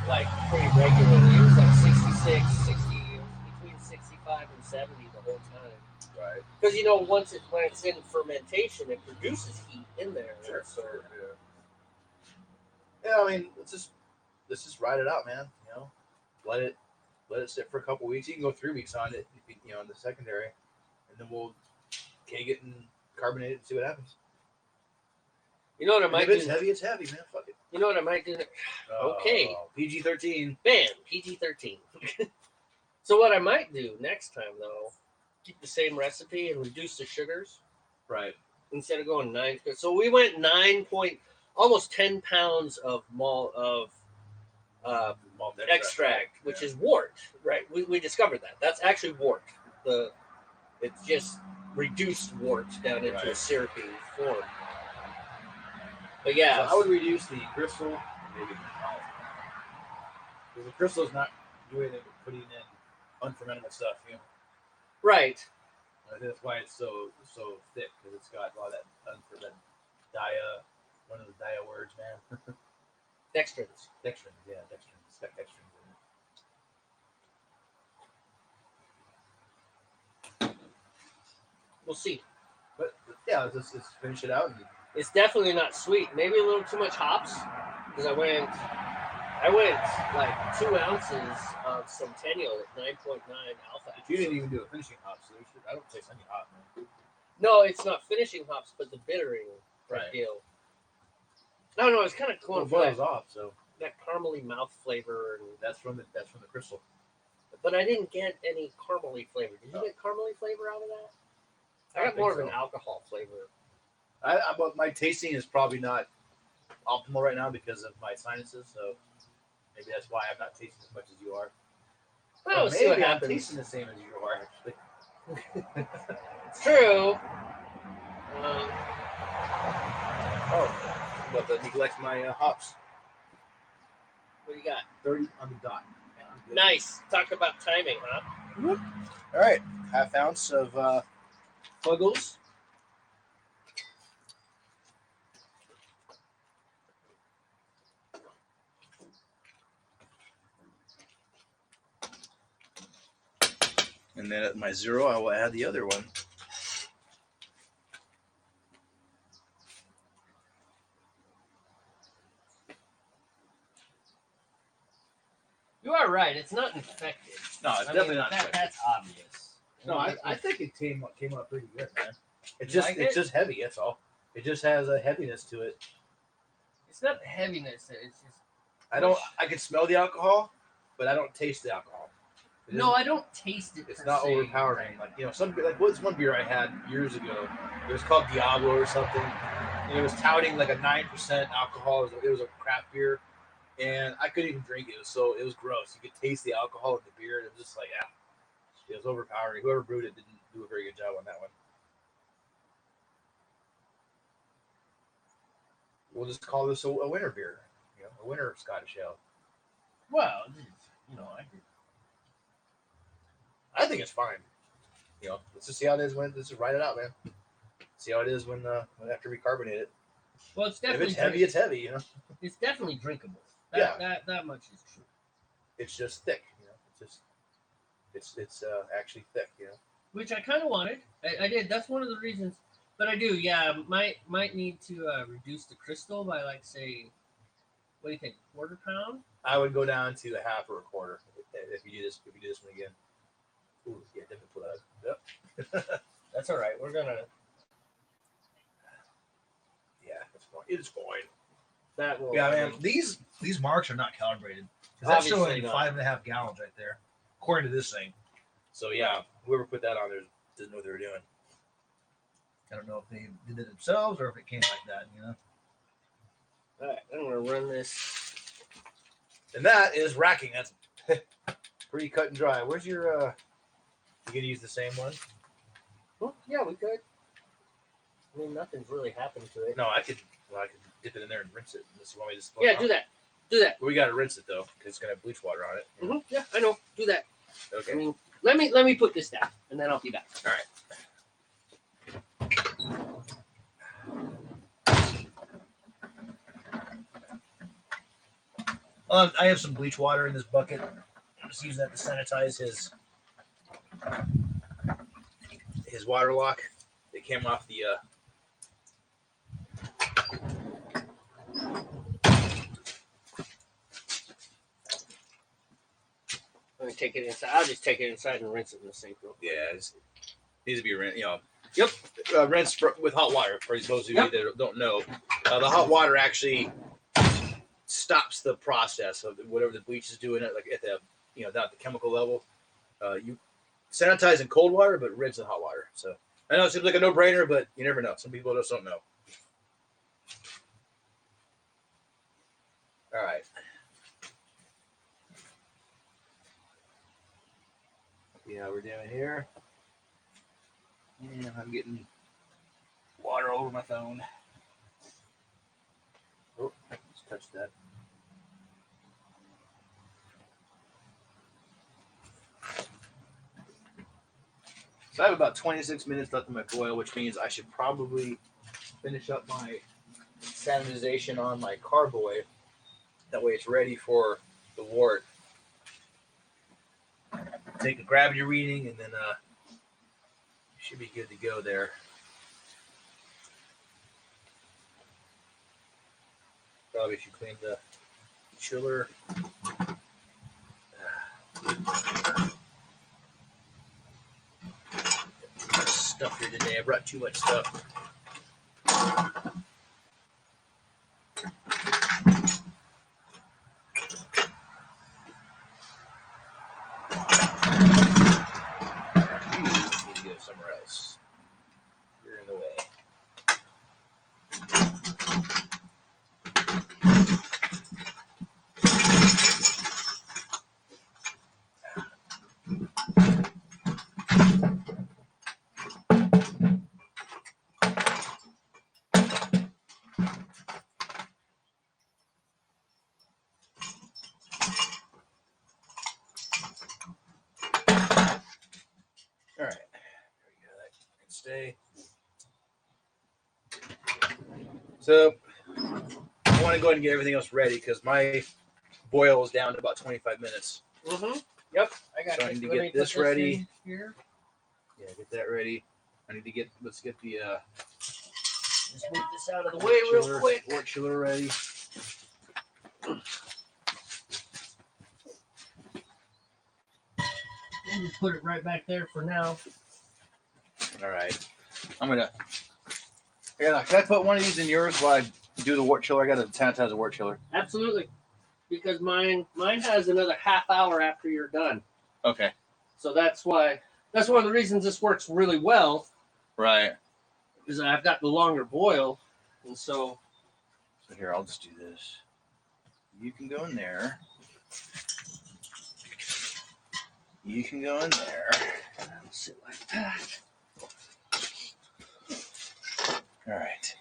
like pretty regularly. It was like 66, 60, between 65 and 70 the whole time. Right. Because when it's in fermentation, it produces heat in there. Sure. So Yeah, I mean, let's just ride it out, man. Let it sit for a couple weeks. You can go 3 weeks on it, in the secondary, and then we'll keg it and carbonate it and see what happens. you know what I might If it's do? heavy, it's heavy, man. Fuck it. You know what I might do? Okay. PG-13. Bam, PG-13. So what I might do next time though, keep the same recipe and reduce the sugars Right. instead of going 9. So we went almost 10 pounds of malt Malt extract, which is wort, right? We discovered that. That's actually wort. It's just reduced wort down into a syrupy form. But yeah, So I would reduce the crystal, maybe malt. Because the crystal is not doing anything but putting in unfermentable stuff, right. I think that's why it's so thick, because it's got a lot of that unfermented one of the words, man. Dextrins. Dextrins, yeah, dextrins. It's got dextrins in it. We'll see. But yeah, let's finish it out. And It's definitely not sweet. Maybe a little too much hops because I went like 2 ounces of Centennial at 9.9 alpha. you didn't even do a finishing hop, so I don't taste any hop, man. No, it's not finishing hops, but the bittering Right. deal. No, it's kind of cool. Well, boils off, so that caramely mouth flavor, and that's from the crystal. but I didn't get any caramely flavor. Did you get caramely flavor out of that? I got more of an alcohol flavor. But my tasting is probably not optimal right now because of my sinuses, so maybe that's why I'm not tasting as much as you are. Well, we'll see what maybe I'm happens. tasting the same as you are, actually. It's true. But to neglect my hops. What do you got? 30 on the dot. Yeah, Nice. Talk about timing, huh? all right, 1/2 ounce of Fuggles. And then at my 0, I will add the other one. You are right. It's not infected. No, it's definitely not. That's obvious. No, I think it came up pretty good, man. It's You just heavy. That's all. It just has a heaviness to it. It's not heaviness. It's just. I can smell the alcohol, but I don't taste the alcohol. No, I don't taste it. It's not overpowering. Like what's one beer I had years ago? It was called Diablo or something, and it was touting like a 9% alcohol. It was a craft beer, and I couldn't even drink it. It was gross. You could taste the alcohol in the beer, and it was just like, it was overpowering. Whoever brewed it didn't do a very good job on that one. We'll just call this a winter beer, a winter Scottish ale. Well, I think it's fine. Let's just see how it is when let's just write it out, man. See how it is when after we carbonate it. Well, it's definitely if it's heavy, it's heavy. It's definitely drinkable. That much is true. It's just thick. It's actually thick. Which I kind of wanted. I did. That's one of the reasons. But I do. Yeah, might need to reduce the crystal by like say, what do you think, 1/4 pound? I would go down to a 1/2 or a 1/4 if you do this one again. Ooh, yeah, definitely pull that up. Yep. That's all right. We're gonna. Yeah, it's fine. It's fine. That will. Yeah, man. These marks are not calibrated. That's showing 5.5 gallons right there, according to this thing. So yeah, whoever put that on there doesn't know what they were doing. I don't know if they did it themselves or if it came like that. All right, I'm gonna run this. And that is racking. That's pretty cut and dry. Where's your? You gonna use the same one? Well, yeah, we could. I mean, nothing's really happened to it. No, I could Well, I can dip it in there and rinse it. Unless you want me to just Yeah, do that. Do that. We got to rinse it though, because it's gonna have bleach water on it. Yeah, I know. Do that. Okay. I mean, let me put this down, and then I'll be back. All right. I have some bleach water in this bucket. I'm just using that to sanitize his water lock. It came off the. Let me take it inside. I'll just take it inside and rinse it in the sink. Real quick. Yeah, it needs to be rinsed. Yep. Rinsed with hot water. For those of you that don't know, the hot water actually stops the process of whatever the bleach is doing. Like at the down at the chemical level, you sanitize in cold water, but rinse in hot water. So I know it seems like a no-brainer, but you never know. Some people just don't know. All right. Yeah, we're doing here. And I'm getting water all over my phone. Oh, let's touch that. So I have about 26 minutes left in my boil, which means I should probably finish up my sanitization on my carboy. That way it's ready for the wort. Take a gravity reading, and then should be good to go there. Probably should clean the chiller. Stuff here today. I brought too much stuff. Need to go somewhere else. You're in the way. All right. There we go. That can stay. So I want to go ahead and get everything else ready because my boil is down to about 25 minutes. Yep. I got. So I need to get this ready. Here. Yeah, get that ready. I need to get. Let's get the. Just move this out of the way real quick. Wort chiller ready. We'll just put it right back there for now. All right. I'm gonna. Yeah, can I put one of these in yours while I do the wort chiller? I got to sanitize the wort chiller. Absolutely, because mine has another half hour after you're done. Okay. So that's why. That's one of the reasons this works really well. Right. Is I've got the longer boil, and so. So here, I'll just do this. You can go in there. You can go in there. Sit like that. All right.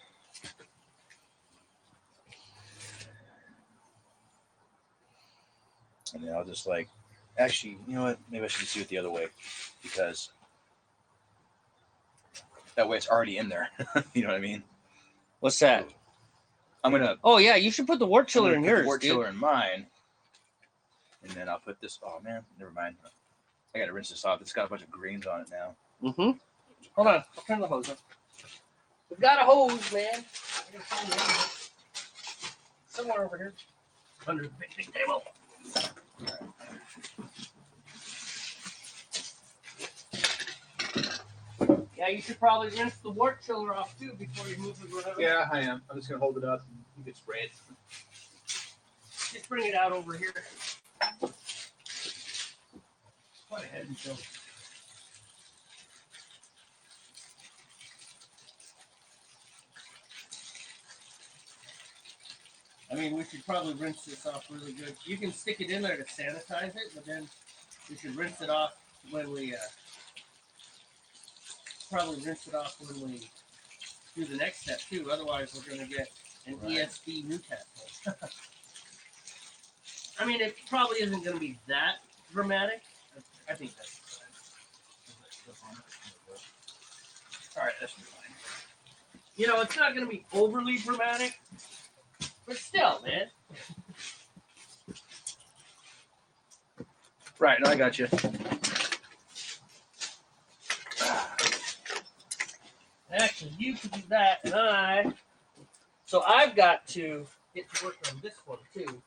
And then I'll just actually, you know what? Maybe I should just do it the other way because that way it's already in there. You know what I mean? What's that? I'm gonna. Oh yeah, you should put the wort chiller in yours. Wort chiller in mine, and then I'll put this. Oh man, never mind. I gotta rinse this off. It's got a bunch of greens on it now. Hold on, I'll turn the hose on. We've got a hose, man. Somewhere over here, under the picnic table. Yeah, you should probably rinse the wort chiller off too before you move it around. Yeah, I am. I'm just gonna hold it up. You can spray it. Just bring it out over here. Quite a heavy show. I mean, we should probably rinse this off really good. You can stick it in there to sanitize it, but then we should rinse it off when we probably rinse it off when we do the next step too. Otherwise, we're going to get and Right. ESB NewCastle. I mean, it probably isn't going to be that dramatic. I think that's fine. All right, that's fine. You know, it's not going to be overly dramatic, but still, man. Right, no, I got you. Actually, you can do that, and I. So I've got to get to work on this one too.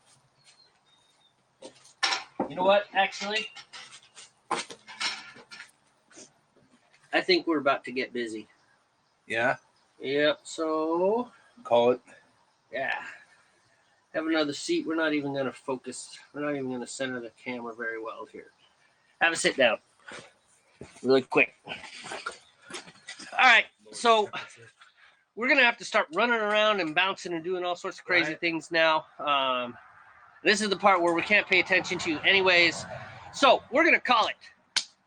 You know what? Actually, I think we're about to get busy. Yeah, Yep. So call it. yeah, have another seat. We're not even going to focus. We're not even going to center the camera very well here. Have a sit down, really quick. All right. So we're gonna have to start running around and bouncing and doing all sorts of crazy things now. This is the part where we can't pay attention to you anyways. So we're gonna call it.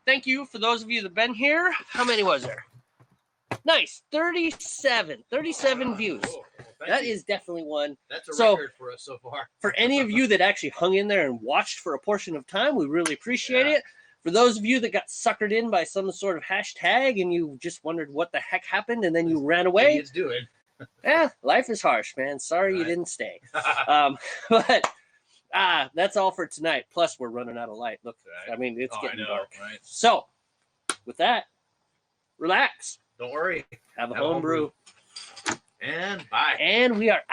Thank you for those of you that've been here. How many was there? Nice, 37 views. Cool. Well, That is definitely one. That's a So- record for us so far. For any of you that actually hung in there and watched for a portion of time, we really appreciate it. For those of you that got suckered in by some sort of hashtag and you just wondered what the heck happened and then you ran away, It's doing. life is harsh, man. Sorry you Right. didn't stay. But that's all for tonight. Plus, we're running out of light. Look, Right. I mean, it's Oh, I getting know, dark. right? So, with that, relax. Don't worry. Have a Have a home brew. And bye. And we are out.